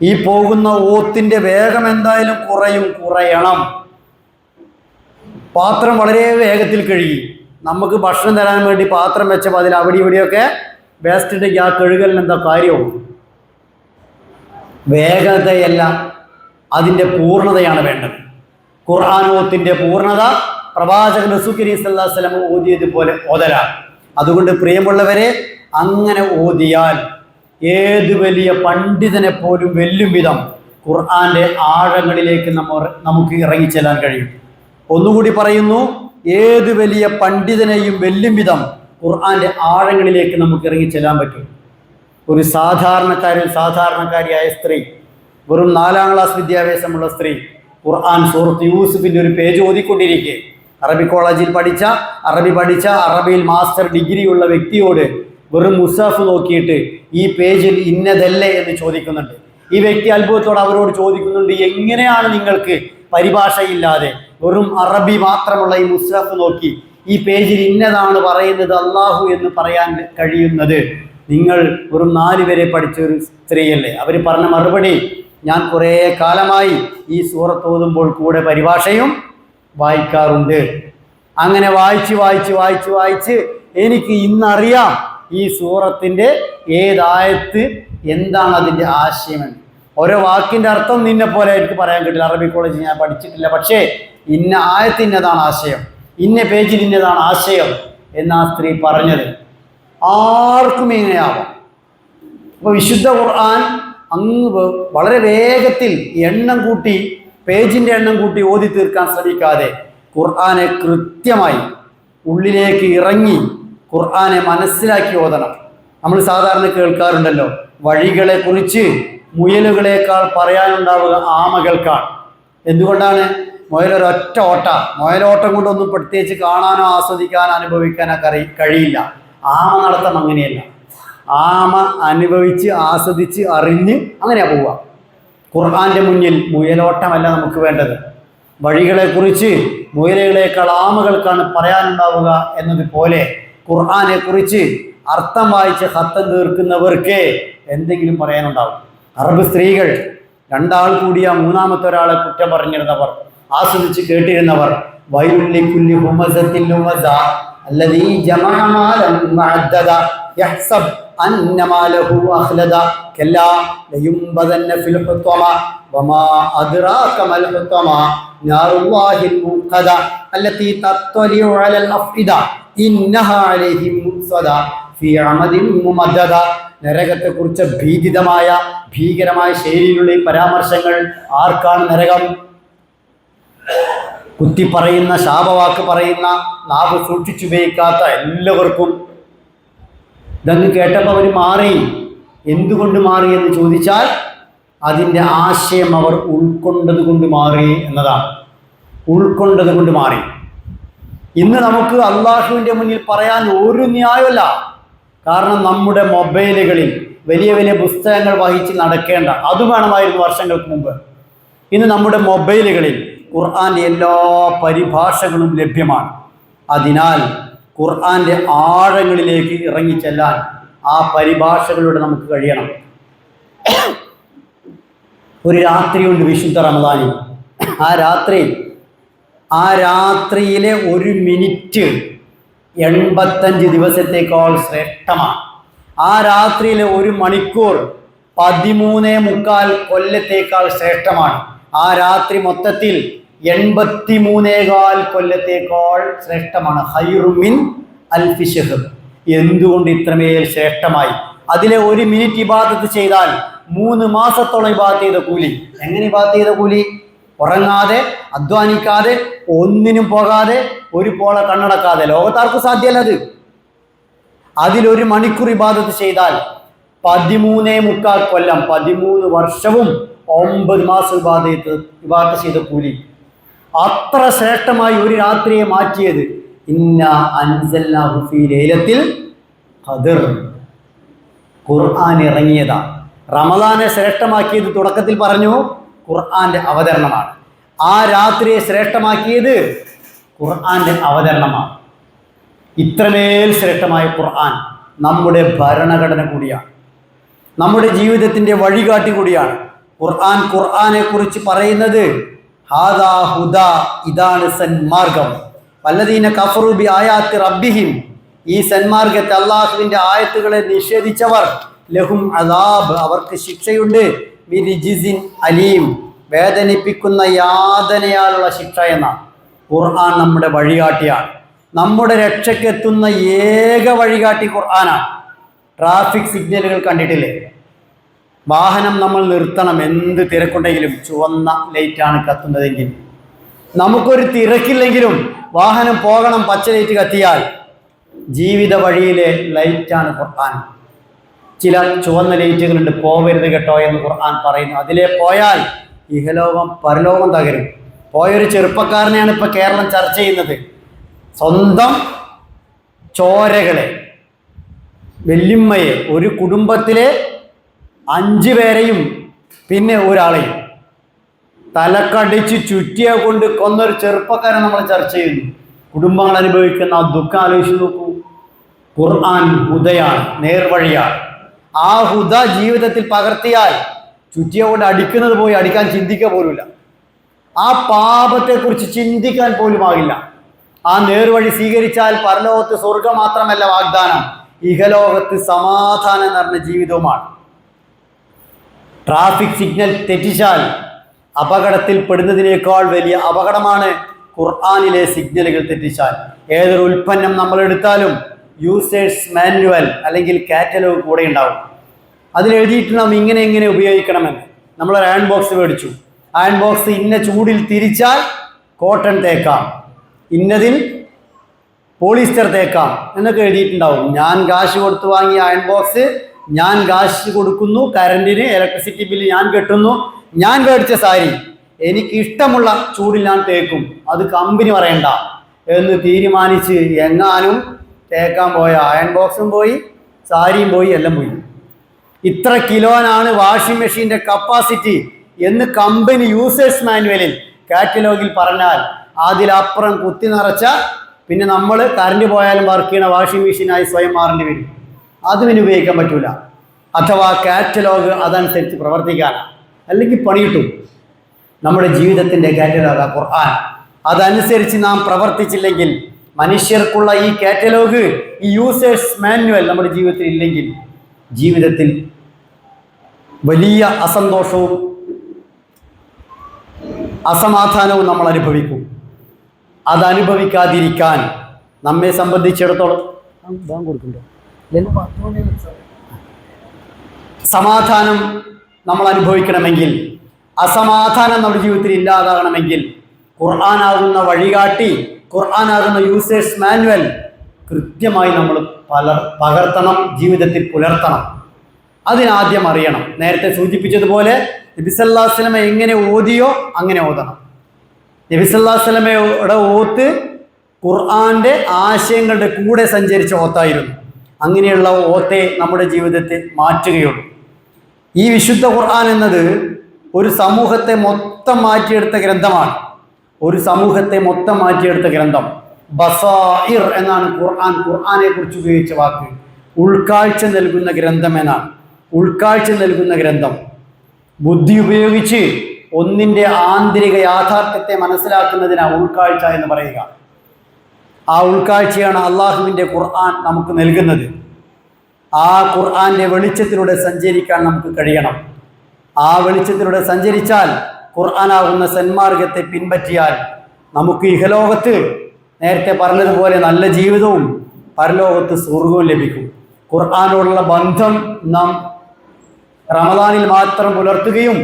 ഈ പോകുന്ന ഓത്തിൻ്റെ വേഗം എന്തായാലും കുറയണം. പാത്രം വളരെ വേഗത്തിൽ കഴുകി, നമുക്ക് ഭക്ഷണം തരാൻ വേണ്ടി പാത്രം വെച്ചപ്പോൾ അതിൽ അവിടെ ഇവിടെയൊക്കെ വേസ്റ്റ് ഉണ്ടെങ്കിൽ ആ കഴുകലിന് എന്താ കാര്യവും? വേഗതയല്ല, അതിൻ്റെ പൂർണ്ണതയാണ് വേണ്ടത്. ഖുർആനോത്തിൻ്റെ പൂർണ്ണത പ്രവാചകൻ റസൂൽ കരീം സല്ലല്ലാഹു അലൈഹി വസല്ലം ഓതിയതുപോലെ ഓതലാണ്. അതുകൊണ്ട് പ്രിയമുള്ളവരെ, അങ്ങനെ ഓതിയാൽ ഏത് വലിയ പണ്ഡിതനെ പോലും വെല്ലും വിധം ഖുർആന്റെ ആഴങ്ങളിലേക്ക് നമുക്ക് ഇറങ്ങിച്ചെല്ലാൻ കഴിയും. ഒന്നുകൂടി പറയുന്നു, ഏത് വലിയ പണ്ഡിതനെയും വെല്ലും വിധം ഖുർആന്റെ ആഴങ്ങളിലേക്ക് നമുക്ക് ഇറങ്ങിച്ചെല്ലാൻ പറ്റും. ഒരു സാധാരണക്കാരിയായ സ്ത്രീ, വെറും 4ാം ക്ലാസ് വിദ്യാഭ്യാസമുള്ള സ്ത്രീ, ഖുർആൻ സൂറത്ത് യൂസുഫിൻ്റെ ഒരു പേജ് ഓതിക്കൊണ്ടിരിക്കെ അറബി കോളേജിൽ അറബി പഠിച്ച അറബിയിൽ മാസ്റ്റർ ഡിഗ്രിയുള്ള വ്യക്തിയോട് വെറും മുസാഫ് നോക്കിയിട്ട് ഈ പേജിൽ ഇന്നതല്ലേ എന്ന് ചോദിക്കുന്നുണ്ട്. ഈ വ്യക്തി അത്ഭുതത്തോടെ അവരോട് ചോദിക്കുന്നുണ്ട്, എങ്ങനെയാണ് നിങ്ങൾക്ക് പരിഭാഷയില്ലാതെ വെറും അറബി മാത്രമുള്ള ഈ മുസാഫ് നോക്കി ഈ പേജിൽ ഇന്നതാണ് പറയുന്നത് അള്ളാഹു എന്ന് പറയാൻ കഴിയുന്നത്? നിങ്ങൾ വെറും 4 വരെ പഠിച്ച ഒരു സ്ത്രീയല്ലേ? അവർ പറഞ്ഞ മറുപടി, ഞാൻ കുറേ കാലമായി ഈ സൂറത്ത് ഓതുമ്പോൾ കൂടെ പരിഭാഷയും വായിക്കാറുണ്ട്. അങ്ങനെ വായിച്ച് എനിക്ക് ഇന്നറിയാം ഈ സൂറത്തിൻ്റെ ഏതായത്ത് എന്താണ് അതിൻ്റെ ആശയമെന്ന്. ഓരോ വാക്കിൻ്റെ അർത്ഥം നിന്നെ പോലെ എനിക്ക് പറയാൻ കിട്ടില്ല, അറബി കോളേജിൽ ഞാൻ പഠിച്ചിട്ടില്ല. പക്ഷേ ഇന്ന ആയത്ത് ഇന്നതാണ് ആശയം, ഇന്ന പേജിൽ ഇന്നതാണ് ആശയം എന്നാ സ്ത്രീ പറഞ്ഞത്. ആർക്കും ഇങ്ങനെയാവാം. അപ്പോൾ വിശുദ്ധ ഖുർആൻ അങ്ങ് വളരെ വേഗത്തിൽ പേജിൻ്റെ എണ്ണം കൂട്ടി ഓതി തീർക്കാൻ ശ്രമിക്കാതെ ഖുർആനെ കൃത്യമായി ഉള്ളിലേക്ക് ഇറങ്ങി ഖുർആനെ മനസ്സിലാക്കി ഓതണം. നമ്മൾ സാധാരണ കേൾക്കാറുണ്ടല്ലോ, വഴികളെ കുറിച്ച് മുയലുകളേക്കാൾ പറയാനുണ്ടാവുക ആമകൾക്കാണ്. എന്തുകൊണ്ടാണ്? മുയലൊരൊറ്റ മുയലോട്ടം കൊണ്ടൊന്നും പ്രത്യേകിച്ച് കാണാനോ ആസ്വദിക്കാനോ അനുഭവിക്കാനോ കഴിയില്ല. ആമ നടത്തം അങ്ങനെയല്ല. ആമ അനുഭവിച്ച് ആസ്വദിച്ച് അറിഞ്ഞ് അങ്ങനെയാ പോവുക. ഖുർആന്റെ മുന്നിൽ മുയലോട്ടമല്ല നമുക്ക് വേണ്ടത്. വഴികളെക്കുറിച്ച് മുയലുകളേക്കാൾ ആമകൾക്കാണ് പറയാനുണ്ടാവുക എന്നതുപോലെ ഖുർആനെ കുറിച്ച് അർത്ഥം വായിച്ച് ഖത്തം തീർക്കുന്നവർക്ക് എന്തെങ്കിലും പറയാനുണ്ടാവും. അറബ് സ്ത്രീകൾ 2 ആൾ കൂടിയ മൂന്നാമത്തെ ഒരാളെ കുറ്റം പറഞ്ഞിരുന്നവർ, ആസ്വദിച്ച് കേട്ടിരുന്നവർ, വൈലുല്ലിക്കുല്ലി ഹുമസത്തിൽ ലുമസ അല്ലദീ ജമഅ മാലൻ വഅദ്ദദ യഹ്സബ് അന്ന മാലഹു അഖ്ലദ കല്ലാ ലയുംബദന്ന ഫിൽ ഹുതമ വമാ അദ്റാക മൽ ഹുതമ നാറുല്ലാഹിൽ മുഖദ അല്ലതി തത്വലിഉ അലൽ അഫ്ഇദ ഇന്നഹാ അലൈഹിം മുസദ ഫീ അമദിൻ മുമദ്ദദ. നരകത്തെക്കുറിച്ച് ഭീകരമായ ശൈലിയിലുള്ള ഈ പരാമർശങ്ങൾ ആർക്കാണ് നരകം? കുത്തി പറയുന്ന, ശാപവാക്ക് പറയുന്ന, നാവ് സൂക്ഷിച്ചുപയോഗിക്കാത്ത എല്ലാവർക്കും. ഇതങ്ങ് കേട്ടപ്പോൾ അവർ മാറി. എന്തുകൊണ്ട് മാറി എന്ന് ചോദിച്ചാൽ അതിൻ്റെ ആശയം അവർ ഉൾക്കൊണ്ടത് കൊണ്ട് മാറി എന്നതാണ്. ഉൾക്കൊണ്ടത് കൊണ്ട് മാറി. ഇന്ന് നമുക്ക് അള്ളാഹുവിൻ്റെ മുന്നിൽ പറയാൻ ഒരു ന്യായമല്ല. കാരണം നമ്മുടെ മൊബൈലുകളിൽ വലിയ പുസ്തകങ്ങൾ വഹിച്ച് നടക്കേണ്ട, അത് വേണമായിരുന്നു വർഷങ്ങൾക്ക് മുമ്പ്. ഇന്ന് നമ്മുടെ മൊബൈലുകളിൽ ഖുർആൻ്റെ എല്ലാ പരിഭാഷകളും ലഭ്യമാണ്. അതിനാൽ ഖുർആൻ്റെ ആഴങ്ങളിലേക്ക് ഇറങ്ങിച്ചെല്ലാൻ ആ പരിഭാഷകളിലൂടെ നമുക്ക് കഴിയണം. ഒരു രാത്രിയുണ്ട് വിശുദ്ധ റമദാനിൽ. ആ രാത്രിയിലെ 1 മിനിറ്റ് 85 ദിവസത്തേക്കാൾ ശ്രേഷ്ഠമാണ്. ആ രാത്രിയിലെ 1 മണിക്കൂർ 13.25 കൊല്ലത്തേക്കാൾ ശ്രേഷ്ഠമാണ്. ആ രാത്രി മൊത്തത്തിൽ 83.25 കൊല്ലത്തേക്കാൾ ശ്രേഷ്ഠമാണ്. ഖൈറും മിൻ അൽഫി ശഹർ. എന്തുകൊണ്ട് ഇത്രമേൽ ശ്രേഷ്ഠമായി? അതിലെ 1 മിനിറ്റ് ഇബാദത്ത് ചെയ്താൽ 3 മാസത്തോളം ഇബാദത്ത് ചെയ്ത കൂലി. എങ്ങനെ ഇബാദത്ത് ചെയ്ത കൂലി? ഉറങ്ങാതെ, അധ്വാനിക്കാതെ, ഒന്നിനും പോകാതെ, ഒരു പോള കണ്ണടക്കാതെ. ലോകത്താർക്ക് സാധ്യമല്ല അത്. അതിൽ 1 മണിക്കൂർ ഇബാദത്ത് ചെയ്താൽ 13.25 കൊല്ലം, 13 വർഷവും 9 മാസം ഇബാദത്ത് ചെയ്ത കൂലി. അത്ര ശ്രേഷ്ഠമായി ഒരു രാത്രിയെ മാറ്റിയത് ഇന്നാ അൻസൽനാഹു ഫീ ലൈലത്തിൽ ഖദ്ർ. ഖുർആൻ ഇറങ്ങിയതാ. റമദാനെ ശ്രേഷ്ഠമാക്കിയത് തുടക്കത്തിൽ പറഞ്ഞു ഖുർആന്റെ അവതരണമാണ്. ആ രാത്രിയെ ശ്രേഷ്ഠമാക്കിയത് ഖുർആന്റെ അവതരണമാണ്. ഇത്രമേൽ ശ്രേഷ്ഠമായ ഖുർആൻ നമ്മുടെ കൂടിയാണ്, നമ്മുടെ ജീവിതത്തിൻ്റെ വഴികാട്ടി കൂടിയാണ്. ഖുർആനെ കുറിച്ച് പറയുന്നത് ഹാദാ ഹുദാ, ഇതാണ് സന്മാർഗം. വല്ലദീന കഫറു ബി ആയാത്തി റബ്ബിഹിം, ഈ സന്മാർഗത്തെ അള്ളാഹുവിൻ്റെ ആയത്തുകളെ നിഷേധിച്ചവർ ലഹും അദാബ്, അവർക്ക് ശിക്ഷയുണ്ട്. ബിരിജിസിൻ അലീം, വേദനിപ്പിക്കുന്ന യാതനയാലുള്ള ശിക്ഷ എന്ന. ഖുർആൻ നമ്മുടെ വഴികാട്ടിയാണ്. നമ്മുടെ രക്ഷയ്ക്കെത്തുന്ന ഏക വഴികാട്ടി ഖുർആനാണ്. ട്രാഫിക് സിഗ്നലുകൾ കണ്ടിട്ടില്ലേ? വാഹനം നമ്മൾ നിർത്തണം, എന്ത് തിരക്കുണ്ടെങ്കിലും ചുവന്ന ലൈറ്റാണ് കത്തുന്നതെങ്കിൽ. നമുക്കൊരു തിരക്കില്ലെങ്കിലും വാഹനം പോകണം, പച്ച ലൈറ്റ് കത്തിയാൽ. ജീവിത വഴിയിലെ ലൈറ്റാണ് ഖുർആൻ. ചില ചുവന്ന ലൈറ്റുകളുണ്ട്, പോവരുത് കേട്ടോ എന്ന് ഖുർആൻ പറയുന്നു. അതിലെ പോയാൽ ഇഹലോകം പരലോകം തകരും. പോയൊരു ചെറുപ്പക്കാരനെയാണ് ഇപ്പോൾ കേരളം ചർച്ച ചെയ്യുന്നത്. സ്വന്തം ചോരകളെ, വല്യമ്മയെ, ഒരു കുടുംബത്തിലെ 5 പേരെയും പിന്നെ ഒരാളെയും തലക്കടിച്ച് ചുറ്റിയെ കൊണ്ട് കൊന്നൊരു ചെറുപ്പക്കാരൻ നമ്മൾ ചർച്ച ചെയ്യുന്നു. കുടുംബങ്ങൾ അനുഭവിക്കുന്ന ആ ദുഃഖം ആലോചിച്ച് നോക്കൂ. ഖുർആൻ ഹുദയാണ്, നേർവഴിയാണ്. ആ ഹുദ ജീവിതത്തിൽ പകർത്തിയാൽ ചുറ്റിയെ കൊണ്ട് അടിക്കുന്നത് പോയി അടിക്കാൻ ചിന്തിക്കുക പോലുമില്ല. ആ പാപത്തെക്കുറിച്ച് ചിന്തിക്കാൻ പോലും ആകില്ല. ആ നേർവഴി സ്വീകരിച്ചാൽ പരലോകത്ത് സ്വർഗം മാത്രമല്ല വാഗ്ദാനം, ഇഹലോകത്ത് സമാധാനം നിറഞ്ഞ ജീവിതവുമാണ്. ട്രാഫിക് സിഗ്നൽ തെറ്റിച്ചാൽ അപകടത്തിൽ പെടുന്നതിനേക്കാൾ വലിയ അപകടമാണ് ഖുർആനിലെ സിഗ്നലുകൾ തെറ്റിച്ചാൽ. ഏതൊരു ഉൽപ്പന്നം നമ്മൾ എടുത്താലും യൂസേഴ്സ് മാനുവൽ അല്ലെങ്കിൽ കാറ്റലോഗ് കൂടെ ഉണ്ടാവും. അതിലെഴുതിയിട്ട് നാം ഇങ്ങനെ ഉപയോഗിക്കണമെന്ന്. നമ്മളൊരു അയൺ ബോക്സ് മേടിച്ചു. അയൺ ബോക്സ് ഇന്ന ചൂടിൽ തിരിച്ചാൽ കോട്ടൺ തേക്കാം, ഇന്നതിൽ പോളിസ്റ്റർ തേക്കാം എന്നൊക്കെ എഴുതിയിട്ടുണ്ടാവും. ഞാൻ കാശ് കൊടുത്ത് വാങ്ങിയ അയൺ ബോക്സ് ഞാൻ കാശ് കൊടുക്കുന്നു, കറണ്ടിന് ഇലക്ട്രിസിറ്റി ബില്ല് ഞാൻ കെട്ടുന്നു. ഞാൻ മേടിച്ച സാരി എനിക്ക് ഇഷ്ടമുള്ള ചൂടിൽ ഞാൻ തേക്കും, അത് കമ്പനി പറയണ്ട എന്ന് തീരുമാനിച്ച് എങ്ങാനും തേക്കാൻ പോയ അയൺ ബോക്സും പോയി, സാരിയും പോയി, എല്ലാം പോയി. ഇത്ര കിലോനാണ് വാഷിംഗ് മെഷീൻ്റെ കപ്പാസിറ്റി എന്ന് കമ്പനി യൂസേഴ്സ് മാനുവലിൽ കാറ്റലോഗിൽ പറഞ്ഞാൽ അതിലപ്പുറം കുത്തി നിറച്ച പിന്നെ നമ്മൾ കറണ്ട് പോയാലും വർക്ക് ചെയ്യുന്ന വാഷിംഗ് മെഷീനായി സ്വയം മാറേണ്ടി വരും. അത് പിന്നെ ഉപയോഗിക്കാൻ പറ്റൂല. അഥവാ കാറ്റലോഗ് അതനുസരിച്ച് പ്രവർത്തിക്കാനാണ്, അല്ലെങ്കിൽ പണി കിട്ടും. നമ്മുടെ ജീവിതത്തിൻ്റെ കാറ്റലോഗ് ഖുർആൻ. അതനുസരിച്ച് നാം പ്രവർത്തിച്ചില്ലെങ്കിൽ, മനുഷ്യർക്കുള്ള ഈ കാറ്റലോഗ്, ഈ യൂസേഴ്സ് മാനുവൽ നമ്മുടെ ജീവിതത്തിൽ ഇല്ലെങ്കിൽ ജീവിതത്തിൽ വലിയ അസന്തോഷവും അസമാധാനവും നമ്മൾ അനുഭവിക്കും. അതനുഭവിക്കാതിരിക്കാൻ നമ്മെ സംബന്ധിച്ചിടത്തോളം സമാധാനം നമ്മൾ അനുഭവിക്കണമെങ്കിൽ, അസമാധാനം നമ്മുടെ ജീവിതത്തിൽ ഇല്ലാതാകണമെങ്കിൽ ഖുർആനാകുന്ന വഴികാട്ടി, ഖുർആനാകുന്ന യൂസേഴ്സ് മാനുവൽ കൃത്യമായി നമ്മൾ പകർത്തണം, ജീവിതത്തിൽ പുലർത്തണം. അതിനാദ്യം അറിയണം. നേരത്തെ സൂചിപ്പിച്ചതുപോലെ നബി സല്ലല്ലാഹു അലൈഹി വസല്ലം എങ്ങനെ ഓതിയോ അങ്ങനെ ഓതണം. നബി സല്ലല്ലാഹു അലൈഹി വസല്ലമയുടെ ഓത്ത് ഖുർആന്റെ ആശയങ്ങളുടെ കൂടെ സഞ്ചരിച്ച ഓത്തായിരുന്നു. അങ്ങനെയുള്ള ഓത്തെ നമ്മുടെ ജീവിതത്തെ മാറ്റുകയുള്ളൂ. ഈ വിശുദ്ധ ഖുർആൻ എന്നത് ഒരു സമൂഹത്തെ മൊത്തം മാറ്റിയെടുത്ത ഗ്രന്ഥമാണ്. ഒരു സമൂഹത്തെ മൊത്തം മാറ്റിയെടുത്ത ഗ്രന്ഥം. ബസായിർ എന്നാണ് ഖുർആനെ കുറിച്ച് ഉപയോഗിച്ച വാക്ക്. ഉൾക്കാഴ്ച നൽകുന്ന ഗ്രന്ഥം എന്നാണ്. ഉൾക്കാഴ്ച നൽകുന്ന ഗ്രന്ഥം. ബുദ്ധി ഉപയോഗിച്ച് ഒന്നിൻ്റെ ആന്തരിക യാഥാർത്ഥ്യത്തെ മനസ്സിലാക്കുന്നതിനാണ് ഉൾക്കാഴ്ച എന്ന് പറയുക. ആ ഉൾക്കാഴ്ചയാണ് അള്ളാഹുവിൻ്റെ ഖുർആൻ നമുക്ക് നൽകുന്നത്. ആ ഖുർആന്റെ വെളിച്ചത്തിലൂടെ സഞ്ചരിക്കാൻ നമുക്ക് കഴിയണം. ആ വെളിച്ചത്തിലൂടെ സഞ്ചരിച്ചാൽ, ഖുർആനാകുന്ന സന്മാർഗത്തെ പിൻപറ്റിയാൽ നമുക്ക് ഇഹലോകത്ത് നേരത്തെ പറഞ്ഞതുപോലെ നല്ല ജീവിതവും പരലോകത്ത് സ്വർഗവും ലഭിക്കും. ഖുർആനോടുള്ള ബന്ധം നാം റമദാനിൽ മാത്രം പുലർത്തുകയും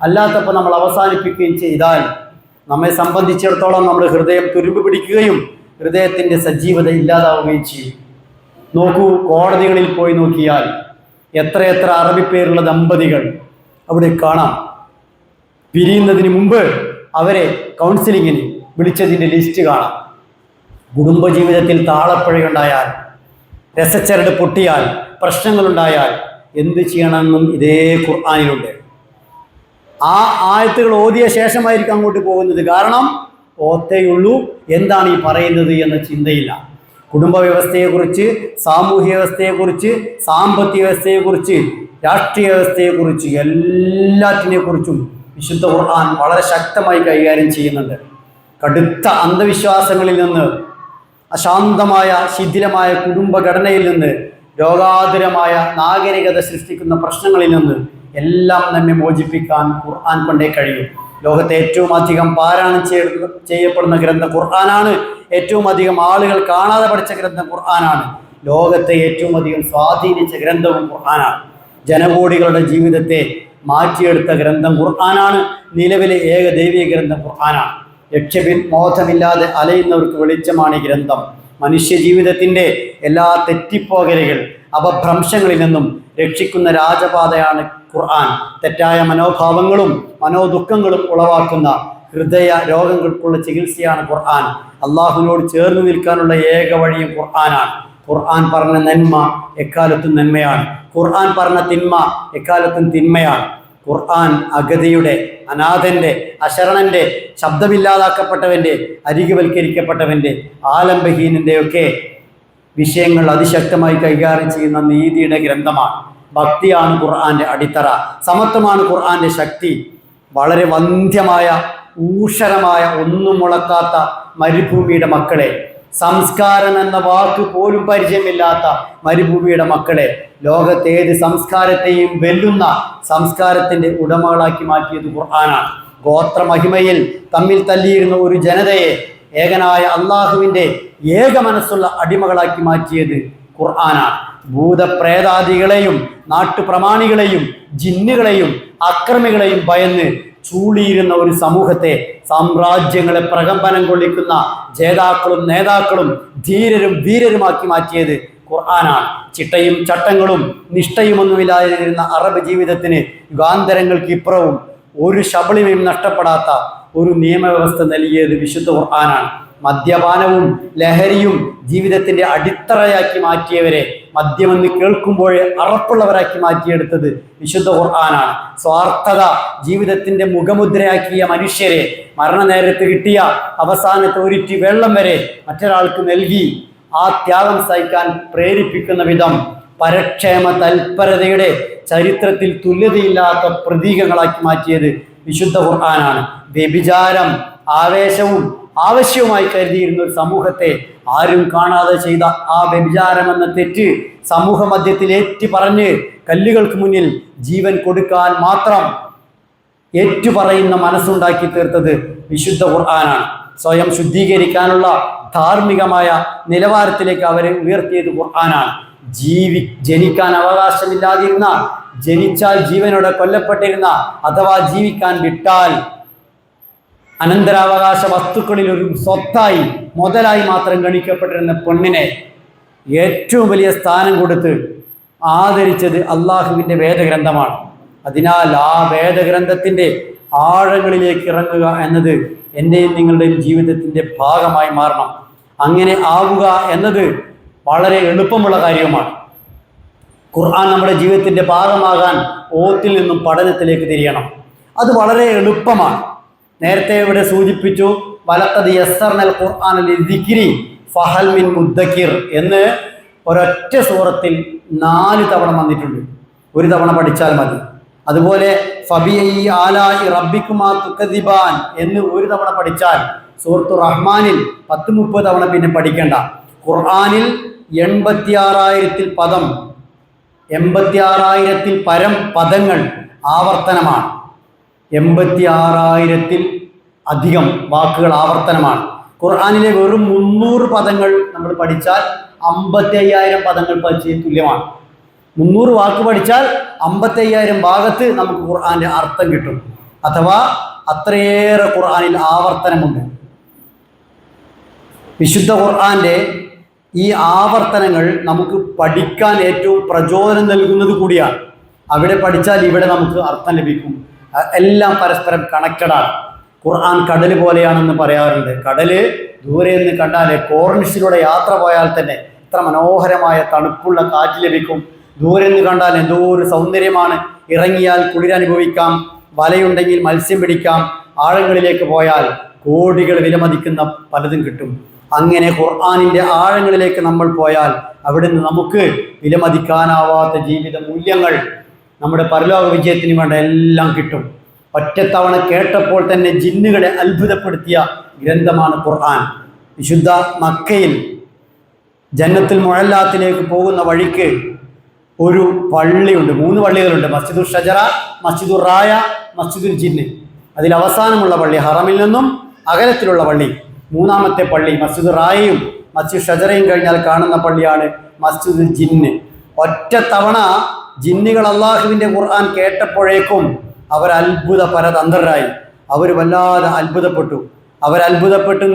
അല്ലാത്തപ്പോൾ നമ്മൾ അവസാനിപ്പിക്കുകയും ചെയ്താൽ നമ്മെ സംബന്ധിച്ചിടത്തോളം നമ്മുടെ ഹൃദയം തുരുമ്പ് പിടിക്കുകയും ഹൃദയത്തിൻ്റെ സജീവത ഇല്ലാതാവുകയും ചെയ്യും. നോക്കൂ, കോടതികളിൽ പോയി നോക്കിയാൽ എത്രയെത്ര അറബി പേരുള്ള ദമ്പതികൾ അവിടെ കാണാം. പിരിയുന്നതിന് മുമ്പ് അവരെ കൗൺസിലിങ്ങിന് വിളിച്ചതിൻ്റെ ലിസ്റ്റ് കാണാം. കുടുംബജീവിതത്തിൽ താളപ്പിഴയുണ്ടായാൽ, രസച്ചരട് പൊട്ടിയാൽ, പ്രശ്നങ്ങളുണ്ടായാൽ എന്ത് ചെയ്യണമെന്നും ഇതേ ഖുർആനിലുണ്ട്. ആ ആയത്തുകൾ ഓതിയ ശേഷമായിരിക്കും അങ്ങോട്ട് പോകുന്നത്. കാരണം ഓത്തേയുള്ളൂ, എന്താണ് ഈ പറയുന്നത് എന്ന ചിന്തയില്ല. കുടുംബ വ്യവസ്ഥയെക്കുറിച്ച്, സാമൂഹ്യ വ്യവസ്ഥയെക്കുറിച്ച്, സാമ്പത്തിക വ്യവസ്ഥയെക്കുറിച്ച്, രാഷ്ട്രീയ വ്യവസ്ഥയെക്കുറിച്ച്, എല്ലാറ്റിനെക്കുറിച്ചും വിശുദ്ധ ഖുർആൻ വളരെ ശക്തമായി കൈകാര്യം ചെയ്യുന്നുണ്ട്. കടുത്ത അന്ധവിശ്വാസങ്ങളിൽ നിന്ന്, അശാന്തമായ ശിഥിലമായ കുടുംബഘടനയിൽ നിന്ന്, രോഗാതുരമായ നാഗരികത സൃഷ്ടിക്കുന്ന പ്രശ്നങ്ങളിൽ നിന്ന് എല്ലാം നമ്മെ മോചിപ്പിക്കാൻ ഖുർആൻ കൊണ്ടേ കഴിയും. ലോകത്തെ ഏറ്റവും അധികം പാരായണം ചെയ്യപ്പെടുന്ന ഗ്രന്ഥം ഖുർആനാണ്. ഏറ്റവും അധികം ആളുകൾ കാണാതെ പഠിച്ച ഗ്രന്ഥം ഖുർആനാണ്. ലോകത്തെ ഏറ്റവും അധികം സ്വാധീനിച്ച ഗ്രന്ഥവും ഖുർആനാണ്. ജനകോടികളുടെ ജീവിതത്തെ മാറ്റിയെടുത്ത ഗ്രന്ഥം ഖുർആനാണ്. നിലവിലെ ഏക ദൈവിക ഗ്രന്ഥം ഖുർആനാണ്. ലക്ഷ്യബോധമില്ലാതെ അലയുന്നവർക്ക് വെളിച്ചമാണ് ഈ ഗ്രന്ഥം. മനുഷ്യ ജീവിതത്തിൻ്റെ എല്ലാ തെറ്റിപ്പോകലുകൾ, അപഭ്രംശങ്ങളിൽ നിന്നും രക്ഷിക്കുന്ന രാജപാതയാണ് ഖുർആൻ. തെറ്റായ മനോഭാവങ്ങളും മനോദുഃഖങ്ങളും ഉളവാക്കുന്ന ഹൃദയ രോഗങ്ങൾക്കുള്ള ചികിത്സയാണ് ഖുർആൻ. അള്ളാഹുവിനോട് ചേർന്ന് നിൽക്കാനുള്ള ഏക വഴിയും ഖുർആനാണ്. ഖുർആൻ പറഞ്ഞ നന്മ എക്കാലത്തും നന്മയാണ്. ഖുർആൻ പറഞ്ഞ തിന്മ എക്കാലത്തും തിന്മയാണ്. ഖുർആൻ അഗതിയുടെ, അനാഥന്റെ, അശരണന്റെ, ശബ്ദമില്ലാതാക്കപ്പെട്ടവന്റെ, അരികുവൽക്കരിക്കപ്പെട്ടവന്റെ, ആലംബഹീനന്റെ ഒക്കെ വിഷയങ്ങൾ അതിശക്തമായി കൈകാര്യം ചെയ്യുന്ന നീതിയുടെ ഗ്രന്ഥമാണ്. ഭക്തിയാണ് ഖുർആന്റെ അടിത്തറ. സമത്വമാണ് ഖുർആന്റെ ശക്തി. വളരെ വന്ധ്യമായ, ഊഷരമായ, ഒന്നും മുളക്കാത്ത മരുഭൂമിയുടെ മക്കളെ, സംസ്കാരം എന്ന വാക്ക് പോലും പരിചയമില്ലാത്ത മരുഭൂമിയുടെ മക്കളെ, ലോകത്തേത് സംസ്കാരത്തെയും വെല്ലുന്ന സംസ്കാരത്തിന്റെ ഉടമകളാക്കി മാറ്റിയത് ഖുർആനാണ്. ഗോത്രമഹിമയിൽ തമ്മിൽ തല്ലിയിരുന്ന ഒരു ജനതയെ ഏകനായ അള്ളാഹുവിൻ്റെ ഏക മനസ്സുള്ള അടിമകളാക്കി മാറ്റിയത് ഖുർആനാണ്. ഭൂതപ്രേതാദികളെയും നാട്ടുപ്രമാണികളെയും ജിന്നുകളെയും അക്രമികളെയും ഭയന്ന് ചൂളിയിരുന്ന ഒരു സമൂഹത്തെ സാമ്രാജ്യങ്ങളെ പ്രകമ്പനം കൊള്ളിക്കുന്ന ജേതാക്കളും നേതാക്കളും ധീരരും വീരരുമാക്കി മാറ്റിയത് ഖുർആനാണ്. ചിട്ടയും ചട്ടങ്ങളും നിഷ്ഠയുമൊന്നുമില്ലാതിരുന്ന അറബ് ജീവിതത്തിന് യുഗാന്തരങ്ങൾക്ക് ഇപ്പുറവും ഒരു ശബളിമയും നഷ്ടപ്പെടാത്ത ഒരു നിയമവ്യവസ്ഥ നൽകിയത് വിശുദ്ധ ഖുർആനാണ്. മദ്യപാനവും ലഹരിയും ജീവിതത്തിന്റെ അടിത്തറയാക്കി മാറ്റിയവരെ മദ്യമെന്ന് കേൾക്കുമ്പോഴേ അറപ്പുള്ളവരാക്കി മാറ്റിയെടുത്തത് വിശുദ്ധ ഖുർആനാണ്. സ്വാർത്ഥത ജീവിതത്തിന്റെ മുഖമുദ്രയാക്കിയ മനുഷ്യരെ മരണനേരത്ത് കിട്ടിയ അവസാനത്തെ ഒരിറ്റി വെള്ളം വരെ മറ്റൊരാൾക്ക് നൽകി ആ ത്യാഗം സഹിക്കാൻ പ്രേരിപ്പിക്കുന്ന വിധം പരക്ഷേമ തൽപരതയുടെ ചരിത്രത്തിൽ തുല്യതയില്ലാത്ത പ്രതീകങ്ങളാക്കി മാറ്റിയത് വിശുദ്ധ ഖുർആനാണ്. വ്യഭിചാരം ആവേശവും ആവശ്യവുമായി കരുതിയിരുന്ന ഒരു സമൂഹത്തെ ആരും കാണാതെ ചെയ്ത ആ വ്യഭിചാരം എന്ന തെറ്റ് സമൂഹ മധ്യത്തിൽ ഏറ്റുപറഞ്ഞ് കല്ലുകൾക്ക് മുന്നിൽ ജീവൻ കൊടുക്കാൻ മാത്രം ഏറ്റുപറയുന്ന മനസ്സുണ്ടാക്കി തീർത്തത് വിശുദ്ധ ഖുർആനാണ്. സ്വയം ശുദ്ധീകരിക്കാനുള്ള ധാർമ്മികമായ നിലവാരത്തിലേക്ക് അവരെ ഉയർത്തിയത് ഖുർആനാണ്. ജനിക്കാൻ അവകാശമില്ലാതിരുന്ന, ജനിച്ചാൽ ജീവനോടെ കൊല്ലപ്പെട്ടിരുന്ന, അഥവാ ജീവിക്കാൻ വിട്ടാൽ അനന്തരാവകാശ വസ്തുക്കളിൽ ഒരു സ്വത്തായി, മുതലായി മാത്രം ഗണിക്കപ്പെട്ടിരുന്ന പെണ്ണിനെ ഏറ്റവും വലിയ സ്ഥാനം കൊടുത്ത് ആദരിച്ചത് അള്ളാഹുവിൻ്റെ വേദഗ്രന്ഥമാണ്. അതിനാൽ ആ വേദഗ്രന്ഥത്തിൻ്റെ ആഴങ്ങളിലേക്ക് ഇറങ്ങുക എന്നത് എൻ്റെയും നിങ്ങളുടെയും ജീവിതത്തിൻ്റെ ഭാഗമായി മാറണം. അങ്ങനെ ആവുക എന്നത് വളരെ എളുപ്പമുള്ള കാര്യമാണ്. ഖുർആൻ നമ്മുടെ ജീവിതത്തിൻ്റെ ഭാഗമാകാൻ ഓത്തിൽ നിന്നും പഠനത്തിലേക്ക് തിരിയണം. അത് വളരെ എളുപ്പമാണ്. നേരത്തെ ഇവിടെ സൂചിപ്പിച്ചു, വലഖദ് യസ്സർനൽ ഖുർആന ലിദ്ദിക്രി ഫഹൽ മിൻ മുദ്ദക്കിർ എന്ന് ഒരൊറ്റ സൂറത്തിൽ 4 തവണ വന്നിട്ടുണ്ട്. ഒരു തവണ പഠിച്ചാൽ മതി. അതുപോലെ ഫബിഅയ്യി ആലാഇ റബ്ബിക്കുമാ തുകദിബാൻ എന്ന് ഒരു തവണ പഠിച്ചാൽ സൂറത്തുർ റഹ്മാനിൽ 10-30 തവണ പിന്നെ പഠിക്കേണ്ട. ഖുർആനിൽ 86,000 പദം, 86,000 പരം പദങ്ങൾ ആവർത്തനമാണ്. 86,000 അധികം വാക്കുകൾ ആവർത്തനമാണ്. ഖുർആനിലെ വെറും 300 പദങ്ങൾ നമ്മൾ പഠിച്ചാൽ 55,000 പദങ്ങൾ പഠിച്ചതിന് തുല്യമാണ്. 300 വാക്ക് പഠിച്ചാൽ 55,000 ഭാഗത്ത് നമുക്ക് ഖുർആന്റെ അർത്ഥം കിട്ടും. അഥവാ അത്രയേറെ ഖുർആനിൽ ആവർത്തനമുണ്ട്. വിശുദ്ധ ഖുർആന്റെ ഈ ആവർത്തനങ്ങൾ നമുക്ക് പഠിക്കാൻ ഏറ്റവും പ്രചോദനം നൽകുന്നത് കൂടിയാണ്. അവിടെ പഠിച്ചാൽ ഇവിടെ നമുക്ക് അർത്ഥം ലഭിക്കും. എല്ലാം പരസ്പരം കണക്റ്റഡാണ്. ഖുർആൻ കടൽ പോലെയാണെന്ന് പറയാറുണ്ട്. കടല് ദൂരെ നിന്ന് കണ്ടാൽ കോർണിഷിലൂടെ യാത്ര പോയാൽ തന്നെ എത്ര മനോഹരമായ തണുപ്പുള്ള കാറ്റ് ലഭിക്കും. ദൂരെ നിന്ന് കണ്ടാൽ എന്തോ ഒരു സൗന്ദര്യമാണ്. ഇറങ്ങിയാൽ കുളിരനുഭവിക്കാം, വലയുണ്ടെങ്കിൽ മത്സ്യം പിടിക്കാം, ആഴങ്ങളിലേക്ക് പോയാൽ കോടികൾ വിലമതിക്കുന്ന പലതും കിട്ടും. അങ്ങനെ ഖുർആനിൻ്റെ ആഴങ്ങളിലേക്ക് നമ്മൾ പോയാൽ അവിടുന്ന് നമുക്ക് വിലമതിക്കാനാവാത്ത ജീവിത മൂല്യങ്ങൾ, നമ്മുടെ പരലോക വിജയത്തിന് വേണ്ട എല്ലാം കിട്ടും. ഒറ്റത്തവണ കേട്ടപ്പോൾ തന്നെ ജിന്നുകളെ അത്ഭുതപ്പെടുത്തിയ ഗ്രന്ഥമാണ് ഖുർആൻ. വിശുദ്ധ മക്കയിൽ ജന്നത്തുൽ മുഅല്ലാത്തിലേക്ക് പോകുന്ന വഴിക്ക് ഒരു പള്ളിയുണ്ട്. 3 പള്ളികളുണ്ട്. മസ്ജിദുൽ ഷജറ, മസ്ജിദുർ റായ, മസ്ജിദുൽ ജിന്ന്. അതിൽ അവസാനമുള്ള പള്ളി, ഹറമിൽ നിന്നും അകലത്തിലുള്ള പള്ളി, 3ാമത്തെ പള്ളി മസ്ജിദുർ റായയും മസ്ജിദ് ഷജറയും കഴിഞ്ഞാൽ കാണുന്ന പള്ളിയാണ് മസ്ജിദുൽ ജിന്ന്. ഒറ്റ തവണ ജിന്നുകൾ അള്ളാഹുവിൻ്റെ ഖുർആൻ കേട്ടപ്പോഴേക്കും അവർ അത്ഭുത പരതന്ത്രരായി. അവർ വല്ലാതെ അത്ഭുതപ്പെട്ടു. അവരത്ഭുതപ്പെട്ട്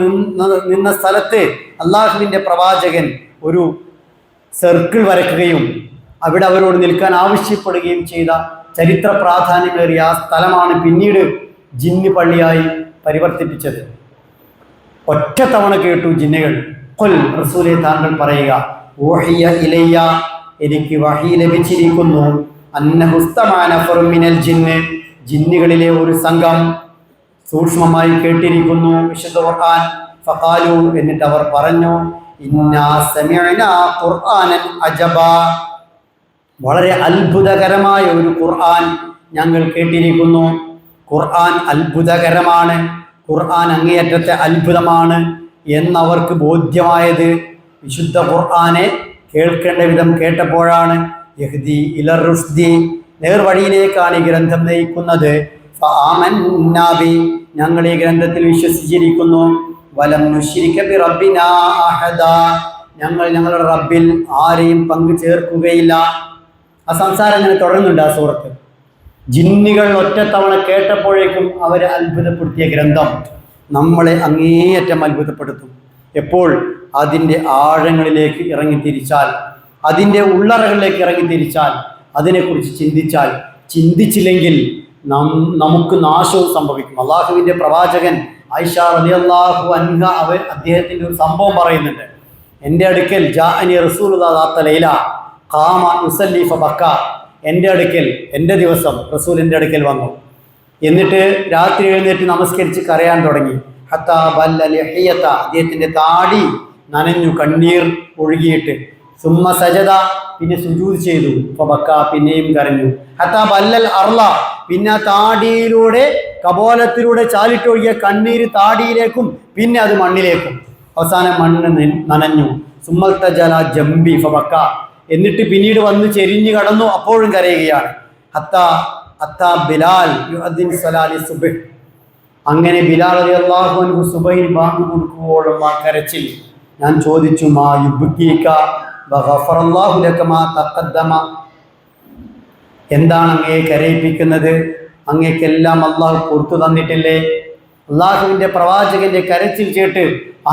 നിന്ന സ്ഥലത്ത് അള്ളാഹുവിൻ്റെ പ്രവാചകൻ ഒരു സർക്കിൾ വരയ്ക്കുകയും അവിടെ അവരോട് നിൽക്കാൻ ആവശ്യപ്പെടുകയും ചെയ്ത ചരിത്ര പ്രാധാന്യമേറിയ ആ സ്ഥലമാണ് പിന്നീട് ജിന്ന് പള്ളിയായി പരിവർത്തിപ്പിച്ചത്. ഒറ്റ തവണ കേട്ടു ജിന്നുകൾ. ഖുൽ, റസൂലേ താങ്കൾ പറയുക, ഊഹിയ ഇലയ്യ, എനിക്ക് വഹി ലഭിച്ചിരിക്കുന്നു, അന്നഹുസ്തമാ നഫറും മിനൽ ജിന്ന്, ജിന്നുകളിലെ ഒരു സംഘം സൂക്ഷ്മമായി കേട്ടിരിക്കുന്നു വിശുദ്ധ ഖുർആൻ. ഫഖാലു, എന്നിട്ട് അവർ പറഞ്ഞു, ഇന്നാ സമിഅനാ ഖുർആനൻ അജബാ, വളരെ അത്ഭുതകരമായ ഒരു ഖുർആൻ ഞങ്ങൾ കേട്ടിരിക്കുന്നു. ഖുർആൻ അത്ഭുതകരമാണ്, ഖുർആൻ അങ്ങേയറ്റത്തെ അത്ഭുതമാണ് എന്നവർക്ക് ബോധ്യമായത് വിശുദ്ധ ഖുർആനെ കേൾക്കേണ്ട വിധം കേട്ടപ്പോഴാണ്. യഹ്ദി ഇലർ റുഷ്ദി, നേർവഴിയിലേക്കാണ് ഈ ഗ്രന്ഥം നയിക്കുന്നത്. ഫആമന്നാ ബി, ഞങ്ങൾ ഈ ഗ്രന്ഥത്തിൽ വിശ്വസിച്ചിരിക്കുന്നു. വലം നുശ്രിക ബി റബ്ബിനാ അഹദാ, ഞങ്ങൾ ഞങ്ങളുടെ റബ്ബിൽ ആരെയും പങ്കു ചേർക്കുകയില്ല. ആ സംസാരം ഇങ്ങനെ തുടരുന്നുണ്ട് ആ സൂറത്ത്. ജിന്നുകൾ ഒറ്റത്തവണ കേട്ടപ്പോഴേക്കും അവരെ അത്ഭുതപ്പെടുത്തിയ ഗ്രന്ഥം നമ്മളെ അങ്ങേയറ്റം അത്ഭുതപ്പെടുത്തും. എപ്പോൾ അതിൻ്റെ ആഴങ്ങളിലേക്ക് ഇറങ്ങിത്തിരിച്ചാൽ, അതിൻ്റെ ഉള്ളറകളിലേക്ക് ഇറങ്ങിത്തിരിച്ചാൽ, അതിനെക്കുറിച്ച് ചിന്തിച്ചാൽ. ചിന്തിച്ചില്ലെങ്കിൽ നമുക്ക് നാശവും സംഭവിക്കും. അള്ളാഹുവിൻ്റെ പ്രവാചകൻ ആയിഷ റളിയല്ലാഹു അൻഹ അദ്ദേഹത്തിൻ്റെ ഒരു സംഭവം പറയുന്നുണ്ട്. എൻ്റെ അടുക്കൽ ജാഅനി റസൂലുള്ളാഹി ദാത്ത ലൈല ഖാമ യുസല്ലി ഫബക്ക, എൻ്റെ അടുക്കൽ, എൻ്റെ ദിവസം റസൂൽ എൻ്റെ അടുക്കൽ വന്നു. എന്നിട്ട് രാത്രി എഴുന്നേറ്റ് നമസ്കരിച്ച് കരയാൻ തുടങ്ങി. ഹത്താ ബല്ല ലഹിയത, അദ്ദേഹത്തിൻ്റെ താടി നനഞ്ഞു, കണ്ണീർ ഒഴുകിയിട്ട്. സുമ്മ സജദ, പിന്നെ സുജൂദ് ചെയ്തു. ഫബക്ക, പിന്നെയും കരഞ്ഞു. ഹത്താ ബല്ലൽ അർള, പിന്നെ താടിയിലൂടെ, കപോലത്തിലൂടെ ചാലിട്ടൊഴുകിയ കണ്ണീര് താടിയിലേക്കും പിന്നെ അത് മണ്ണിലേക്കും. അവസാനം മണ്ണ് നനഞ്ഞു. സുമ്മൽത്ത ജല ജംബി ഫബക്ക, എന്നിട്ട് പിന്നീട് വന്ന് ചെരിഞ്ഞു കടന്നു, അപ്പോഴും കരയുകയാണ്. ഹത്താ ബിലാൽ യുഅദ്ദിൻ സ്വലാലി സുബ്ഹ്, അങ്ങനെ ബിലാൽ റളിയല്ലാഹു അൻഹു സുബഹിൽ ബാങ്ക് കൊടുക്കുവോളം ആ കരച്ചിൽ. ഞാൻ ചോദിച്ചു, മാ യുബ്കീക വഗഫറല്ലാഹു ലക മാ തഖദ്ദമ, എന്താണ് അങ്ങയെ കരയിപ്പിക്കുന്നത്? അങ്ങേക്കെല്ലാം അള്ളാഹു പുറത്തു തന്നിട്ടില്ലേ? അള്ളാഹുവിൻ്റെ പ്രവാചകന്റെ കരച്ചിൽ കേട്ട്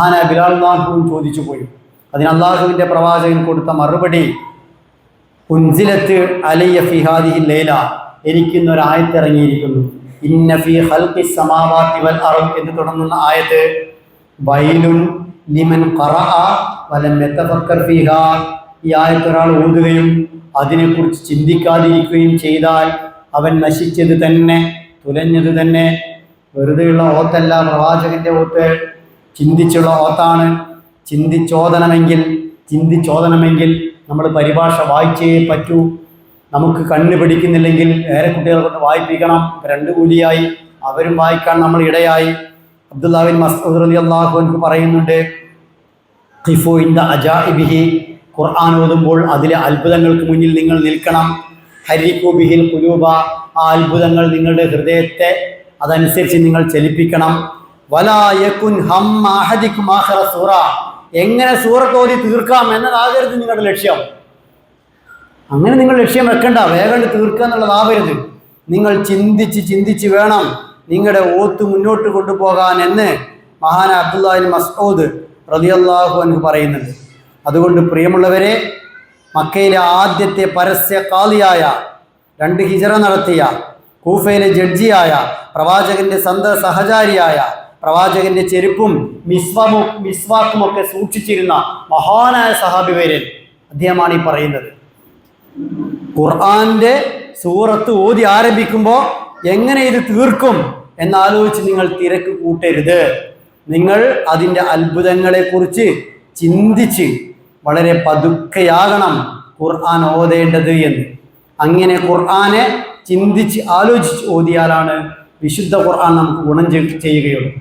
ആന ബിലാൽ അള്ളാഹുവും ചോദിച്ചു പോയി. അതിന് അള്ളാഹുവിൻ്റെ പ്രവാചകൻ കൊടുത്ത മറുപടി, ഉൻസിലത്ത് അലയ്യ ഫി ഹാദിഹി ലൈല, എനിക്കിന്നൊരായത്ത് ഇറങ്ങിയിരിക്കുന്നു. ഇന്ന ഫീ ഖൽഖി സമാവാതി വൽ അർദ് എന്ന് തുടങ്ങുന്ന ആയത്ത്, വൈലുൻ ലിമൻ ഖറഅ വലം യതഫക്കർ ഫീഹാ, ഈ ആയത്ത് ഒരാൾ ഓതുകയും അതിനെക്കുറിച്ച് ചിന്തിക്കാതിരിക്കുകയും ചെയ്താൽ അവൻ നശിച്ചത് തന്നെ, തുലഞ്ഞത് തന്നെ. വെറുതെയുള്ള ഓത്തല്ല പ്രവാചകന്റെ ഓത്ത്, ചിന്തിച്ചുള്ള ഓത്താണ്. ചിന്തിച്ചോദനമെങ്കിൽ നമ്മൾ പരിഭാഷ വായിച്ചേ പറ്റൂ. നമുക്ക് കണ്ണ് പിടിക്കുന്നില്ലെങ്കിൽ വേറെ കുട്ടികളെ കൊണ്ട് വായിപ്പിക്കണം. 2 കൂലിയായി, അവരും വായിക്കാൻ നമ്മൾ ഇടയായി. അബ്ദുല്ലാഹ് ബിൻ മസ്ഊദ് റളിയല്ലാഹു അൻഹു പറയുന്നുണ്ട്, ഖിഫു ഇൻദ അജാഇബിഹി, ഖുർആൻ ഓതുമ്പോൾ അതിലെ അത്ഭുതങ്ങൾക്ക് മുന്നിൽ നിങ്ങൾ നിൽക്കണം. ഹരിക്കു ബിഹിൽ ഖുലൂബ, ആ അത്ഭുതങ്ങൾ നിങ്ങളുടെ ഹൃദയത്തെ അതനുസരിച്ച് നിങ്ങൾ ചലിപ്പിക്കണം. വലാ യകുൻ ഹമ്മ അഹദികും ആഖിറ സൂറ, എങ്ങനെ സൂറത്ത് ഓതി തീർക്കാം എന്നതാകരുത് നിങ്ങളുടെ ലക്ഷ്യം. അങ്ങനെ നിങ്ങൾ ലക്ഷ്യം വെക്കണ്ട, വേഗം തീർക്കുക എന്നുള്ളതാവരുത്. നിങ്ങൾ ചിന്തിച്ച് വേണം നിങ്ങളുടെ ഓത്ത് മുന്നോട്ട് കൊണ്ടുപോകാൻ എന്ന് മഹാന അബ്ദുല്ലാഹി ബിൻ മസ്ഊദ് റളിയല്ലാഹു അൻഹു പറയുന്നുണ്ട്. അതുകൊണ്ട് പ്രിയമുള്ളവരെ, മക്കയിലെ ആദ്യത്തെ പരസ്യ ഖാദിയായ, 2 ഹിജറ നടത്തിയ, കൂഫയിലെ ജഡ്ജിയായ, പ്രവാചകന്റെ സഹചാരിയായ, പ്രവാചകന്റെ ചെരുപ്പും മിസ്വാക്കുമൊക്കെ സൂക്ഷിച്ചിരുന്ന മഹാനായ സഹാബി വര്യൻ അദ്ദേഹമാണ് ഈ പറയുന്നത്. ഖുർആന്റെ സൂറത്ത് ഓതി ആരംഭിക്കുമ്പോൾ എങ്ങനെ ഇത് തീർക്കും എന്നാലോചിച്ച് നിങ്ങൾ തിരക്ക് കൂട്ടരുത്. നിങ്ങൾ അതിൻ്റെ അത്ഭുതങ്ങളെക്കുറിച്ച് ചിന്തിച്ച് വളരെ പതുക്കെയാകണം ഖുർആൻ ഓതേണ്ടത് എന്ന്. അങ്ങനെ ഖുർആനെ ചിന്തിച്ച് ആലോചിച്ച് ഓതിയാലാണ് വിശുദ്ധ ഖുർആൻ നമുക്ക് ഗുണം ചെയ്യുകയുള്ളൂ.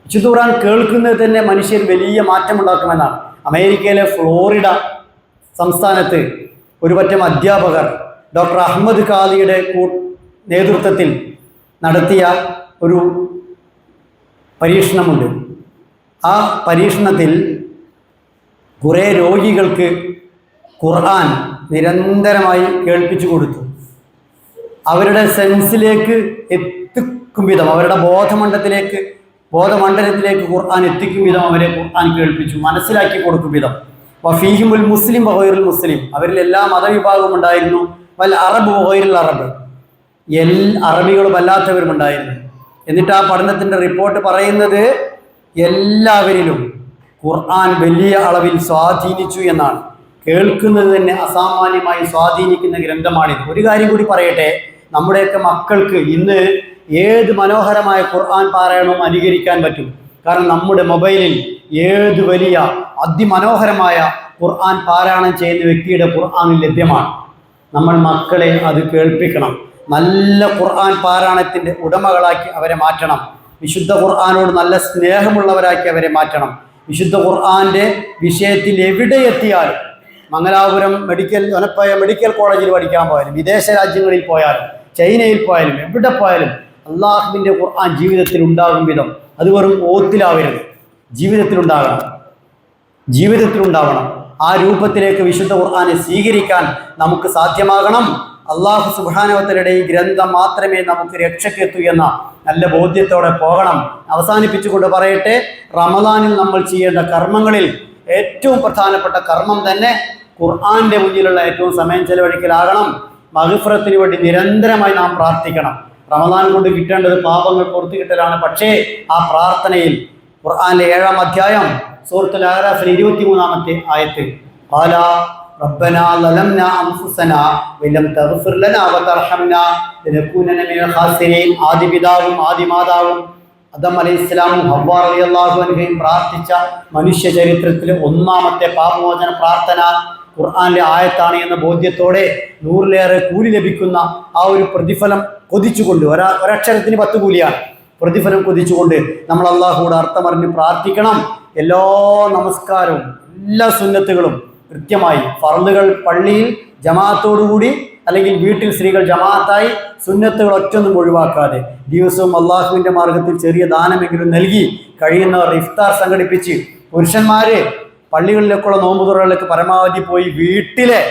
വിശുദ്ധ ഖുർആൻ കേൾക്കുന്നത് തന്നെ മനുഷ്യർ വലിയ മാറ്റമുണ്ടാക്കുമെന്നാണ്. അമേരിക്കയിലെ ഫ്ലോറിഡ സംസ്ഥാനത്ത് ഒരു പറ്റം അധ്യാപകർ ഡോക്ടർ അഹമ്മദ് ഖാദിയുടെ നേതൃത്വത്തിൽ നടത്തിയ ഒരു പരീക്ഷണമുണ്ട്. ആ പരീക്ഷണത്തിൽ കുറേ രോഗികൾക്ക് ഖുർആൻ നിരന്തരമായി കേൾപ്പിച്ചു കൊടുത്തു. അവരുടെ സെൻസിലേക്ക് എത്തിക്കും വിധം, അവരുടെ ബോധമണ്ഡലത്തിലേക്ക് ഖുർആൻ എത്തിക്കും വിധം അവരെ ഖുർആൻ കേൾപ്പിച്ചു, മനസ്സിലാക്കി കൊടുക്കും വിധം. വഫീഹിമുൽ മുസ്ലിം വഗൈറുൽ മുസ്ലിം, അവരിൽ എല്ലാ മതവിഭാഗവും ഉണ്ടായിരുന്നു. വൽ അറബ് വഗൈറുൽ അറബ്, അറബികളും അല്ലാത്തവരും ഉണ്ടായിരുന്നു. എന്നിട്ട് ആ പഠനത്തിൻ്റെ റിപ്പോർട്ട് പറയുന്നത് എല്ലാവരിലും ഖുർആൻ വലിയ അളവിൽ സ്വാധീനിച്ചു എന്നാണ്. കേൾക്കുന്നത് തന്നെ അസാമാന്യമായി സ്വാധീനിക്കുന്ന ഗ്രന്ഥമാണിത്. ഒരു കാര്യം കൂടി പറയട്ടെ, നമ്മുടെയൊക്കെ മക്കൾക്ക് ഇന്ന് ഏത് മനോഹരമായ ഖുർആൻ പാരായണവും അനുകരിക്കാൻ പറ്റും. കാരണം നമ്മുടെ മൊബൈലിൽ ഏത് വലിയ അതിമനോഹരമായ ഖുർആൻ പാരായണം ചെയ്യുന്ന വ്യക്തിയുടെ ഖുർആനിൽ ലഭ്യമാണ്. നമ്മൾ മക്കളെ അത് കേൾപ്പിക്കണം. നല്ല ഖുർആൻ പാരായണത്തിൻ്റെ ഉടമകളാക്കി അവരെ മാറ്റണം. വിശുദ്ധ ഖുർആനോട് നല്ല സ്നേഹമുള്ളവരാക്കി അവരെ മാറ്റണം. വിശുദ്ധ ഖുർആൻ്റെ വിഷയത്തിൽ എവിടെ എത്തിയാലും, മംഗലാപുരം മെഡിക്കൽ കോളേജിൽ പഠിക്കാൻ പോയാലും, വിദേശ രാജ്യങ്ങളിൽ പോയാലും, ചൈനയിൽ പോയാലും, എവിടെ പോയാലും അള്ളാഹുവിൻ്റെ ഖുർആൻ ജീവിതത്തിൽ ഉണ്ടാകും വിധം അത് വെറും ഓത്തിലാവരുത്, ജീവിതത്തിലുണ്ടാവണം. ആ രൂപത്തിലേക്ക് വിശുദ്ധ ഖുർആനെ സ്വീകരിക്കാൻ നമുക്ക് സാധ്യമാകണം. അള്ളാഹു സുബ്ഹാനഹു വ തആലയുടെ ഈ ഗ്രന്ഥം മാത്രമേ നമുക്ക് രക്ഷയ്ക്കെത്തൂ എന്ന നല്ല ബോധ്യത്തോടെ പോകണം. അവസാനിപ്പിച്ചുകൊണ്ട് പറയട്ടെ, റമദാനിൽ നമ്മൾ ചെയ്യേണ്ട കർമ്മങ്ങളിൽ ഏറ്റവും പ്രധാനപ്പെട്ട കർമ്മം തന്നെ ഖുർആന്റെ മുന്നിലുള്ള ഏറ്റവും സമയം ചെലവഴിക്കലാകണം. മഗ്ഫിറത്തിന് വേണ്ടി നിരന്തരമായി നാം പ്രാർത്ഥിക്കണം. റമദാൻ കൊണ്ട് കിട്ടേണ്ടത് പാപങ്ങൾ പുറത്തു കിട്ടലാണ്. പക്ഷേ ആ പ്രാർത്ഥനയിൽ ഖുർആനിലെ 7-ാം അധ്യായം സൂറത്തുൽ അഅറാഫിൽ 23-ാമത്തെ ആയത്ത്, ഖാല റബ്ബനാ ലലംനാ അൻഫുസനാ വലം തഗ്ഫിർ ലനാ വതർഹംനാ ലനകൂനന മിനൽ ഖാസിരീൻ. ആദിപിതാവും ആദിമാതാവും ആദം അലൈഹിസ്സലാമും ഹവ്വ റളിയല്ലാഹു അൻഹയും പ്രാർത്ഥിച്ച മനുഷ്യ ചരിത്രത്തിലെ 1-ാമത്തെ പാപമോചന പ്രാർത്ഥന ഖുർആനിലെ ആയത്താണ് എന്ന ബോധ്യത്തോടെ 100-ലേറെ കൂലി ലഭിക്കുന്ന ആ ഒരു പ്രതിഫലം കൊതിച്ചുകൊണ്ട്, ഒരക്ഷരത്തിന് 10 കൂലിയാണ്, പ്രതിഫലം കൊതിച്ചുകൊണ്ട് നമ്മൾ അള്ളാഹുവോട് അർത്ഥമറിഞ്ഞ് പ്രാർത്ഥിക്കണം. എല്ലാ നമസ്കാരവും എല്ലാ സുന്നത്തുകളും കൃത്യമായി, ഫർളുകൾ പള്ളിയിൽ ജമാഅത്തോടുകൂടി അല്ലെങ്കിൽ വീട്ടിൽ സ്ത്രീകൾ ജമാഅത്തായി സുന്നത്തുകൾ ഒറ്റൊന്നും ഒഴിവാക്കാതെ ദിവസവും അള്ളാഹുവിൻ്റെ മാർഗത്തിൽ ചെറിയ ദാനമെങ്കിലും നൽകി കഴിയുന്നവർ ഇഫ്താർ സംഘടിപ്പിച്ച്, പുരുഷന്മാര് പള്ളികളിലേക്കുള്ള നോമ്പുതുറകളിലേക്ക് പരമാവധി പോയി വീട്ടിലെ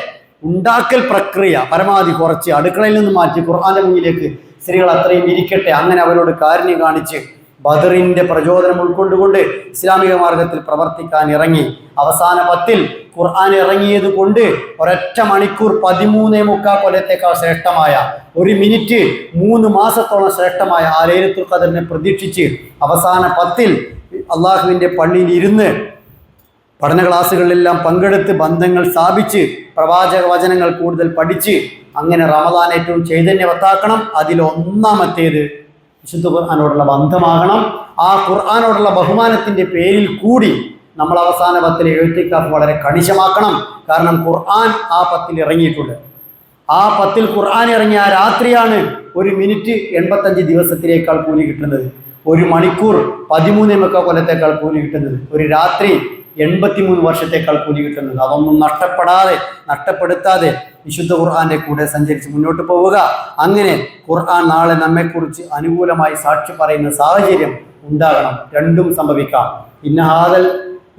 ഉണ്ടാക്കൽ പ്രക്രിയ പരമാവധി കുറച്ച് അടുക്കളയിൽ നിന്ന് മാറ്റി ഖുർആന്റെ മുന്നിലേക്ക് സ്ത്രീകൾ അത്രയും ഇരിക്കട്ടെ. അങ്ങനെ അവരോട് കാരുണ്യം കാണിച്ച് ബദറിന്റെ പ്രചോദനം ഉൾക്കൊണ്ടുകൊണ്ട് ഇസ്ലാമിക മാർഗത്തിൽ പ്രവർത്തിക്കാൻ ഇറങ്ങി. അവസാന 10-ൽ ഖുർആൻ ഇറങ്ങിയത് കൊണ്ട് ഒരൊറ്റ മണിക്കൂർ 13.25 കൊല്ലത്തേക്കാൾ ശ്രേഷ്ഠമായ, 1 മിനിറ്റ് 3 മാസത്തോളം ശ്രേഷ്ഠമായ ആ ലൈലത്തുൽ ഖദറിനെ പ്രതീക്ഷിച്ച് അവസാന 10-ൽ അള്ളാഹുവിൻ്റെ പള്ളിയിൽ ഇരുന്ന് പഠന ക്ലാസ്സുകളിലെല്ലാം പങ്കെടുത്ത് ബന്ധങ്ങൾ സ്ഥാപിച്ച് പ്രവാചക വചനങ്ങൾ കൂടുതൽ പഠിച്ച് അങ്ങനെ റമദാൻ ഏറ്റവും ചൈതന്യവത്താക്കണം. അതിലൊന്നാമത്തേത് വിശുദ്ധ ഖുർആനോടുള്ള ബന്ധമാകണം. ആ ഖുർആനോടുള്ള ബഹുമാനത്തിൻ്റെ പേരിൽ കൂടി നമ്മൾ അവസാന 10-ൽ എഴുത്തിക്കാഫ് വളരെ കണിശമാക്കണം. കാരണം ഖുർആൻ ആ 10-ൽ ഇറങ്ങിയിട്ടുണ്ട്. ആ 10-ൽ ഖുർആൻ ഇറങ്ങിയ ആ രാത്രിയാണ് 1 മിനിറ്റ് 85 ദിവസത്തിലേക്കാൾ കൂലി കിട്ടുന്നത്, 1 മണിക്കൂർ 13.25 കൊല്ലത്തേക്കാൾ കൂലി കിട്ടുന്നത്, ഒരു രാത്രി 83 വർഷത്തേക്കാൾ കൂലി കിട്ടുന്നത്. അതൊന്നും നഷ്ടപ്പെടുത്താതെ വിശുദ്ധ ഖുർആന്റെ കൂടെ സഞ്ചരിച്ച് മുന്നോട്ട് പോവുക. അങ്ങനെ ഖുർആൻ നാളെ നമ്മെക്കുറിച്ച് അനുകൂലമായി സാക്ഷി പറയുന്ന സാഹചര്യം ഉണ്ടാകണം. രണ്ടും സംഭവിക്കാം.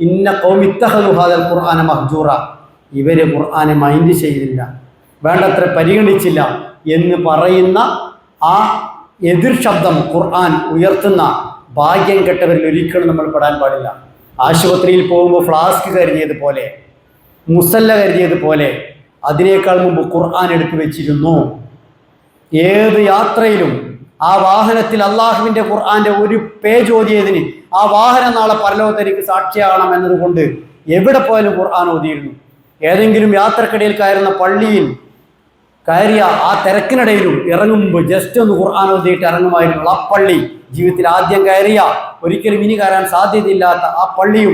ഇന്ന ഖൗമി ഇത്തഖദു ഹാദൽ ഖുർആന മഹ്ജൂറ, ഇവര് ഖുർആനെ മൈൻഡ് ചെയ്തില്ല, വേണ്ടത്ര പരിഗണിച്ചില്ല എന്ന് പറയുന്ന ആ എതിർ ശബ്ദം ഖുർആൻ ഉയർത്തുന്ന ഭാഗ്യം കെട്ടവരിൽ ഒരിക്കലും നമ്മൾ പെടാൻ പാടില്ല. ആശുപത്രിയിൽ പോകുമ്പോൾ ഫ്ലാസ്ക് കരുതിയതുപോലെ, മുസല്ല കരുതിയതുപോലെ അതിനേക്കാൾ മുമ്പ് ഖുർആൻ എടുത്തു വെച്ചിരുന്നു. ഏത് യാത്രയിലും ആ വാഹനത്തിൽ അള്ളാഹുവിൻ്റെ ഖുർആന്റെ ഒരു പേജ് ഓതിയതിന് ആ വാഹനം നാളെ പരലോകത്തേക്ക് സാക്ഷിയാകണം എന്നതുകൊണ്ട് എവിടെ പോയാലും ഖുർആൻ ഓതിയിരുന്നു. ഏതെങ്കിലും യാത്രക്കിടയിൽ കയറുന്ന പള്ളിയിൽ കയറിയ ആ തിരക്കിനിടയിലും ഇറങ്ങുമ്പോൾ ജസ്റ്റ് ഒന്ന് ഖുർആൻ ഓതിയിട്ട് ഇറങ്ങുമായിരുന്നു. ആ പള്ളി ജീവിതത്തിൽ ആദ്യം കയറിയ, ഒരിക്കലും ഇനി കയറാൻ സാധ്യതയില്ലാത്ത ആ പള്ളിയും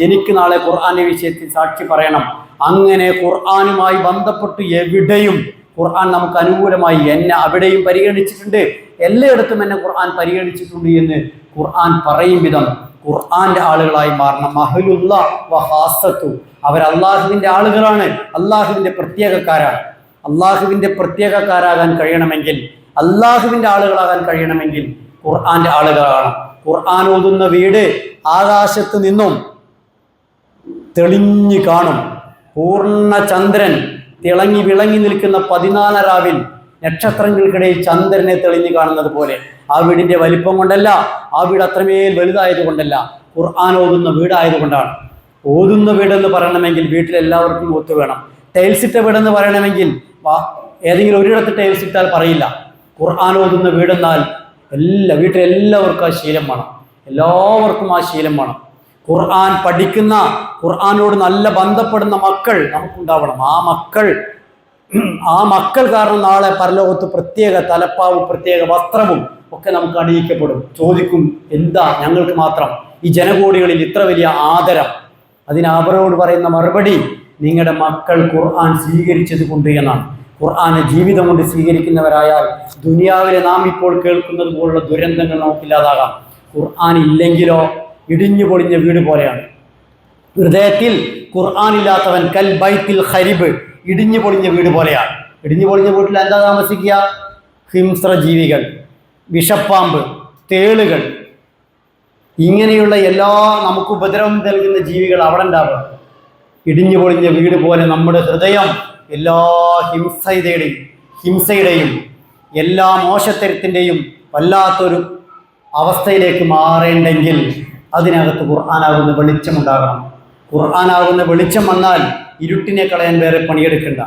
എനിക്ക് നാളെ ഖുർആന്റെ വിഷയത്തിൽ സാക്ഷി പറയണം. അങ്ങനെ ഖുർആനുമായി ബന്ധപ്പെട്ട് എവിടെയും ഖുർആൻ നമുക്ക് അനുകൂലമായി എന്നെ അവിടെയും പരിഗണിച്ചിട്ടുണ്ട്, എല്ലായിടത്തും എന്നെ ഖുർആൻ പരിഗണിച്ചിട്ടുണ്ട് എന്ന് ഖുർആൻ പറയും വിധം ഖുർആന്റെ ആളുകളായി മാറണം. അഹ്ലുല്ല വഹാസത്തു, അവർ അള്ളാഹുവിൻ്റെ ആളുകളാണ്, അള്ളാഹുവിൻ്റെ പ്രത്യേകക്കാരാണ്. അള്ളാഹുവിൻ്റെ പ്രത്യേകക്കാരാകാൻ കഴിയണമെങ്കിൽ, അള്ളാഹുവിൻ്റെ ആളുകളാകാൻ കഴിയണമെങ്കിൽ ഖുർആന്റെ ആളുകളാണ്. ഖുർആൻ ഓതുന്ന വീട് ആകാശത്ത് നിന്നും തെളിഞ്ഞു കാണും. പൂർണ്ണ ചന്ദ്രൻ തിളങ്ങി വിളങ്ങി നിൽക്കുന്ന 14 രാവിൽ നക്ഷത്രങ്ങൾക്കിടയിൽ ചന്ദ്രനെ തെളിഞ്ഞു കാണുന്നത് പോലെ. ആ വീടിൻ്റെ വലിപ്പം കൊണ്ടല്ല, ആ വീട് അത്രമേൽ വലുതായത് കൊണ്ടല്ല, ഖുർആൻ ഓതുന്ന വീടായതുകൊണ്ടാണ്. ഓതുന്ന വീടെന്ന് പറയണമെങ്കിൽ വീട്ടിലെല്ലാവർക്കും ഒത്തു വേണം. ടൈൽസ് ഇട്ട വീടെന്ന് പറയണമെങ്കിൽ ഏതെങ്കിലും ഒരിടത്ത് ടൈൽസ് ഇട്ടാൽ പറയില്ല. ഖുർആൻ ഓതുന്ന വീടെന്നാൽ വീട്ടിലെല്ലാവർക്കും ആ ശീലം വേണം. എല്ലാവർക്കും ആ ശീലം വേണം. ഖുർആൻ പഠിക്കുന്ന, ഖുർആനോട് നല്ല ബന്ധപ്പെടുന്ന മക്കൾ നമുക്കുണ്ടാവണം. ആ മക്കൾ കാരണം നാളെ പരലോകത്ത് പ്രത്യേക തലപ്പാവും പ്രത്യേക വസ്ത്രവും ഒക്കെ നമുക്ക് അണിയിക്കപ്പെടും. ചോദിക്കും, എന്താ ഞങ്ങൾക്ക് മാത്രം ഈ ജനകോടികളിൽ ഇത്ര വലിയ ആദരം? അതിന് അവരോട് പറയുന്ന മറുപടി, നിങ്ങളുടെ മക്കൾ ഖുർആൻ സ്വീകരിച്ചത് കൊണ്ട് എന്നാണ്. ഖുർആനെ ജീവിതം കൊണ്ട് സ്വീകരിക്കുന്നവരായാൽ ദുനിയാവിലെ നാം ഇപ്പോൾ കേൾക്കുന്നത് പോലുള്ള ദുരന്തങ്ങൾ നമുക്കില്ലാതാകാം. ഖുർആൻ ഇല്ലെങ്കിലോ ഇടിഞ്ഞു പൊളിഞ്ഞ വീട് പോലെയാണ്. ഹൃദയത്തിൽ ഖുർആൻ ഇല്ലാത്തവൻ കൽ ബൈത്തിൽ ഖരിബ്, ഇടിഞ്ഞു പൊളിഞ്ഞ വീട് പോലെയാണ്. ഇടിഞ്ഞു പൊളിഞ്ഞ വീട്ടിൽ എന്താ താമസിക്കുക? ഹിംസ്ര ജീവികൾ, വിഷപ്പാമ്പ്, തേളുകൾ, ഇങ്ങനെയുള്ള എല്ലാ നമുക്ക് ഉപദ്രവം നൽകുന്ന ജീവികൾ അവിടെ ഉണ്ടാവുക. ഇടിഞ്ഞു പൊളിഞ്ഞ വീട് പോലെ നമ്മുടെ ഹൃദയം എല്ലാ ഹിംസയുടെയും എല്ലാ മോശത്തരത്തിൻ്റെയും വല്ലാത്തൊരു അവസ്ഥയിലേക്ക് മാറേണ്ടെങ്കിൽ അതിനകത്ത് ഖുർആനാകുന്ന വെളിച്ചമുണ്ടാകണം. ഖുർആനാകുന്ന വെളിച്ചം വന്നാൽ ഇരുട്ടിനെ കളയാൻ വേറെ പണിയെടുക്കണ്ട.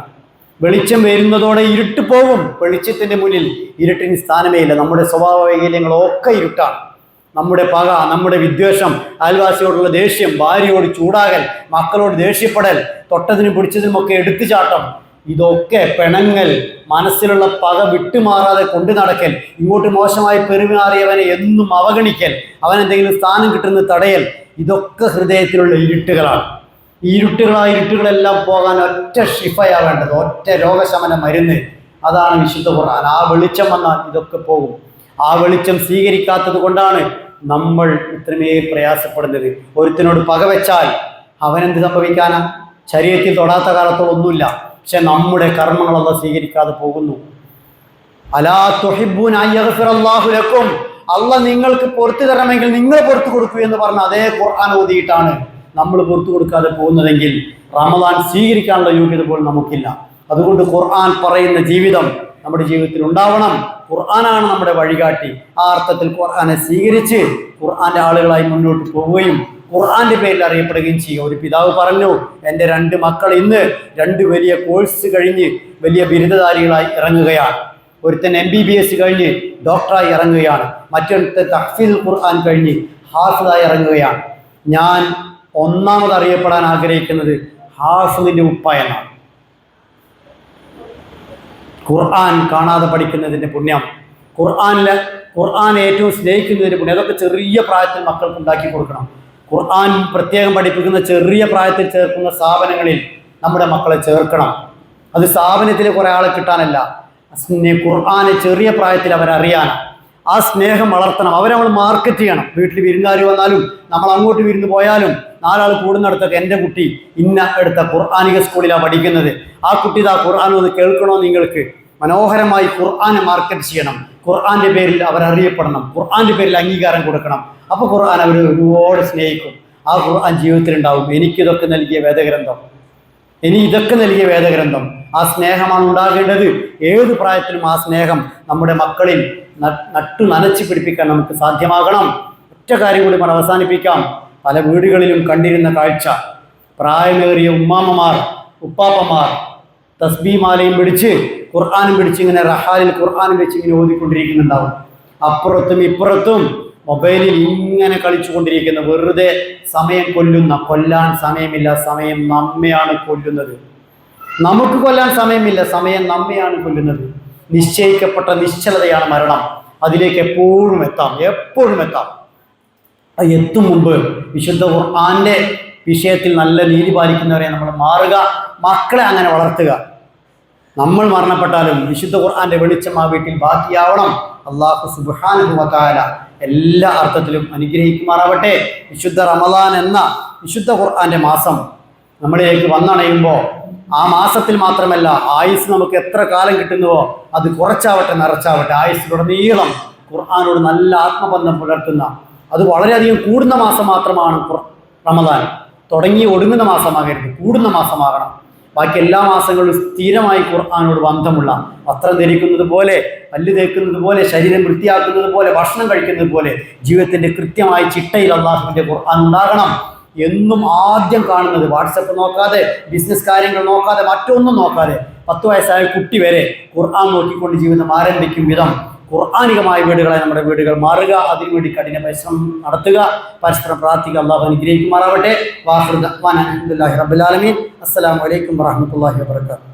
വെളിച്ചം വരുന്നതോടെ ഇരുട്ട് പോകും. വെളിച്ചത്തിൻ്റെ മുന്നിൽ ഇരുട്ടിന് സ്ഥാനമേ ഇല്ല. നമ്മുടെ സ്വഭാവ വൈകല്യങ്ങളൊക്കെ ഇരുട്ടാണ്. നമ്മുടെ പക, നമ്മുടെ വിദ്വേഷം, അയൽവാസിയോടുള്ള ദേഷ്യം, ഭാര്യയോട് ചൂടാകൽ, മക്കളോട് ദേഷ്യപ്പെടൽ, തൊട്ടതിനും പിടിച്ചതിനുമൊക്കെ എടുത്തുചാട്ടം, ഇതൊക്കെ പിണങ്ങൽ, മനസ്സിലുള്ള പക വിട്ടുമാറാതെ കൊണ്ടു നടക്കൽ, ഇങ്ങോട്ട് മോശമായി പെരുമാറിയവനെ എന്നും അവഗണിക്കൽ, അവനെന്തെങ്കിലും സ്ഥാനം കിട്ടുന്നത് തടയൽ, ഇതൊക്കെ ഹൃദയത്തിലുള്ള ഇരുട്ടുകളാണ്. ഈ ഇരുട്ടുകളെല്ലാം പോകാൻ ഒറ്റ ഷിഫയാവേണ്ടത്, ഒറ്റ രോഗശമന മരുന്ന്, അതാണ് വിശുദ്ധ ഖുർആൻ. ആ വെളിച്ചം വന്നാൽ ഇതൊക്കെ പോകും. ആ വെളിച്ചം സ്വീകരിക്കാത്തത് കൊണ്ടാണ് നമ്മൾ ഇത്രമേ പ്രയാസപ്പെടുന്നത്. ഒരുത്തിനോട് പകവെച്ചാൽ അവനെന്ത് സംഭവിക്കാനാ? ശരീരത്തിൽ തൊടാത്ത കാലത്തോളൊന്നുമില്ല. പക്ഷെ നമ്മുടെ കർമ്മങ്ങളൊക്കെ സ്വീകരിക്കാതെ പോകുന്നു. അലാ തുഹിബ്ബൂന അയ്യഗ്ഫിറല്ലാഹു ലക്കും, അള്ളാഹ് നിങ്ങൾക്ക് പുറത്തു തരണമെങ്കിൽ നിങ്ങൾ പുറത്തു കൊടുക്കൂ എന്ന് പറഞ്ഞ അതേ ഖുർആൻ ഓതിയിട്ടാണ് നമ്മൾ പുറത്തു കൊടുക്കാതെ പോകുന്നതെങ്കിൽ റമദാൻ സ്വീകരിക്കാനുള്ള യോഗ്യത പോലും നമുക്കില്ല. അതുകൊണ്ട് ഖുർആൻ പറയുന്ന ജീവിതം നമ്മുടെ ജീവിതത്തിൽ ഉണ്ടാവണം. ഖുർആനാണ് നമ്മുടെ വഴികാട്ടി. ആ അർത്ഥത്തിൽ ഖുർആനെ സ്വീകരിച്ച് ഖുർആന്റെ ആളുകളായി മുന്നോട്ട് പോവുകയും ഖുർആന്റെ പേരിൽ അറിയപ്പെടുകയും ചെയ്യുക. ഒരു പിതാവ് പറഞ്ഞു, എൻ്റെ 2 മക്കൾ ഇന്ന് 2 വലിയ കോഴ്സ് കഴിഞ്ഞ് വലിയ ബിരുദധാരികളായി ഇറങ്ങുകയാണ്. ഒരുത്തൻ MBBS കഴിഞ്ഞ് ഡോക്ടറായി ഇറങ്ങുകയാണ്. മറ്റൊരുത്തൻ തഹ്ഫീദുൽ ഖുർആൻ കഴിഞ്ഞ് ഹാഫിദായി ഇറങ്ങുകയാണ്. ഞാൻ ഒന്നാമത് അറിയപ്പെടാൻ ആഗ്രഹിക്കുന്നത് ഹാഫിദിന്റെ ഉപ്പ എന്നാണ്. ഖുർആൻ കാണാതെ പഠിക്കുന്നതിൻ്റെ പുണ്യം, ഖുർആൻ ഏറ്റവും സ്നേഹിക്കുന്നതിൻ്റെ പുണ്യം, അതൊക്കെ ചെറിയ പ്രായത്തിൽ മക്കൾക്ക് ഉണ്ടാക്കി കൊടുക്കണം. ഖുർആൻ പ്രത്യേകം പഠിപ്പിക്കുന്ന ചെറിയ പ്രായത്തിൽ ചേർക്കുന്ന സ്ഥാപനങ്ങളിൽ നമ്മുടെ മക്കളെ ചേർക്കണം. അത് സ്ഥാപനത്തിൽ കുറേ ആളെ കിട്ടാനല്ല, ഖുർആനെ ചെറിയ പ്രായത്തിൽ അവരറിയാനാണ്. ആ സ്നേഹം വളർത്തണം. അവരെ നമ്മൾ മാർക്കറ്റ് ചെയ്യണം. വീട്ടിൽ വിരുന്നുകാർ വന്നാലും നമ്മൾ അങ്ങോട്ട് വിരുന്ന് പോയാലും 4 ആൾ കൂടുന്നിടത്തൊക്കെ എൻ്റെ കുട്ടി ഇന്ന എടുത്ത ഖുർആനിക സ്കൂളിലാണ് പഠിക്കുന്നത്, ആ കുട്ടി ഇതാ ഖുർആൻ ഒന്ന് കേൾക്കണോ നിങ്ങൾക്ക്? മനോഹരമായി ഖുർആനെ മാർക്കറ്റ് ചെയ്യണം. ഖുർആന്റെ പേരിൽ അവരറിയപ്പെടണം. ഖുർആന്റെ പേരിൽ അംഗീകാരം കൊടുക്കണം. അപ്പോൾ ഖുർആൻ അവർ ഒരുപാട് സ്നേഹിക്കും. ആ ഖുർആൻ ജീവിതത്തിലുണ്ടാവും. എനിക്കിതൊക്കെ നൽകിയ വേദഗ്രന്ഥം, ആ സ്നേഹമാണ് ഉണ്ടാകേണ്ടത്. ഏത് പ്രായത്തിലും ആ സ്നേഹം നമ്മുടെ മക്കളിൽ നനച്ച് പിടിപ്പിക്കാൻ നമുക്ക് സാധ്യമാകണം. ഒറ്റ കാര്യം കൂടി അവസാനിപ്പിക്കാം. പല വീടുകളിലും കണ്ടിരുന്ന കാഴ്ച, പ്രായമേറിയ ഉമ്മാമ്മമാർ, ഉപ്പാപ്പമാർ തസ്ബീഹ് പിടിച്ച് ഖുർആനും പിടിച്ച് ഇങ്ങനെ റഹാലിൽ ഖുർആനും വെച്ച് ഇങ്ങനെ ഓതിക്കൊണ്ടിരിക്കുന്നുണ്ടാവും. അപ്പുറത്തും ഇപ്പുറത്തും മൊബൈലിൽ ഇങ്ങനെ കളിച്ചുകൊണ്ടിരിക്കുന്ന, വെറുതെ സമയം കൊല്ലാൻ സമയമില്ല, സമയം നമ്മെയാണ് കൊല്ലുന്നത്. നമുക്ക് കൊല്ലാൻ സമയമില്ല, സമയം നമ്മെയാണ് കൊല്ലുന്നത്. നിശ്ചയിക്കപ്പെട്ട നിശ്ചലതയാണ് മരണം. അതിലേക്ക് എപ്പോഴും എത്താം. എത്തും മുമ്പ് വിശുദ്ധ ഖുർആന്റെ വിഷയത്തിൽ നല്ല നീതി പാലിക്കുന്നവരെ നമ്മൾ മാറുക, മക്കളെ അങ്ങനെ വളർത്തുക. നമ്മൾ മരണപ്പെട്ടാലും വിശുദ്ധ ഖുർആന്റെ വെളിച്ചം ആ വീട്ടിൽ ബാക്കിയാവണം. അല്ലാഹു സുബ്ഹാനഹു വ തആല എല്ലാ അർത്ഥത്തിലും അനുഗ്രഹിക്കുമാറാവട്ടെ. വിശുദ്ധ റമദാൻ എന്ന വിശുദ്ധ ഖുർആന്റെ മാസം നമ്മളിലേക്ക് വന്നണയുമ്പോൾ ആ മാസത്തിൽ മാത്രമല്ല, ആയുസ് നമുക്ക് എത്ര കാലം കിട്ടുന്നുവോ അത് കുറച്ചാവട്ടെ നിറച്ചാവട്ടെ, ആയുസ്സിലുടനീളം ഖുർആനോട് നല്ല ആത്മബന്ധം പുലർത്തുന്ന, അത് വളരെയധികം കൂടുന്ന മാസം മാത്രമാണ് റമദാൻ. തുടങ്ങി ഒടുങ്ങുന്ന മാസമാകരുത്, കൂടുന്ന മാസമാകണം. ബാക്കി എല്ലാ മാസങ്ങളിലും സ്ഥിരമായി ഖുർആനോട് ബന്ധമുള്ള, വസ്ത്രം ധരിക്കുന്നത് പോലെ, പല്ല് തേക്കുന്നത് പോലെ, ശരീരം വൃത്തിയാക്കുന്നത് പോലെ, ഭക്ഷണം കഴിക്കുന്നത് പോലെ ജീവിതത്തിൻ്റെ കൃത്യമായ ചിട്ടയിൽ അല്ലാഹുവിൻ്റെ ഖുർആൻ ഉണ്ടാകണം. എന്നും ആദ്യം കാണുന്നത് വാട്സപ്പ് നോക്കാതെ, ബിസിനസ് കാര്യങ്ങൾ നോക്കാതെ, മറ്റൊന്നും നോക്കാതെ 10 വയസ്സായ കുട്ടി വരെ ഖുർആൻ നോക്കിക്കൊണ്ട് ജീവിതം ആരംഭിക്കും വിധം ഖുർആാനികമായ വീടുകളായി നമ്മുടെ വീടുകൾ മാറുക. അതിനുവേണ്ടി കഠിന പരിശ്രമം നടത്തുക, പരസ്പരം പ്രാർത്ഥിക്കുക. അള്ളാഹു അനുഗ്രഹിക്കുമാറാവട്ടെ. വാഹിർ ദഅ്വാനാ അൽഹംദുലില്ലാഹി റബ്ബിൽ ആലമീൻ. അസ്സലാമു അലൈക്കും വറഹ്മത്തുള്ളാഹി വബറകാതുഹു.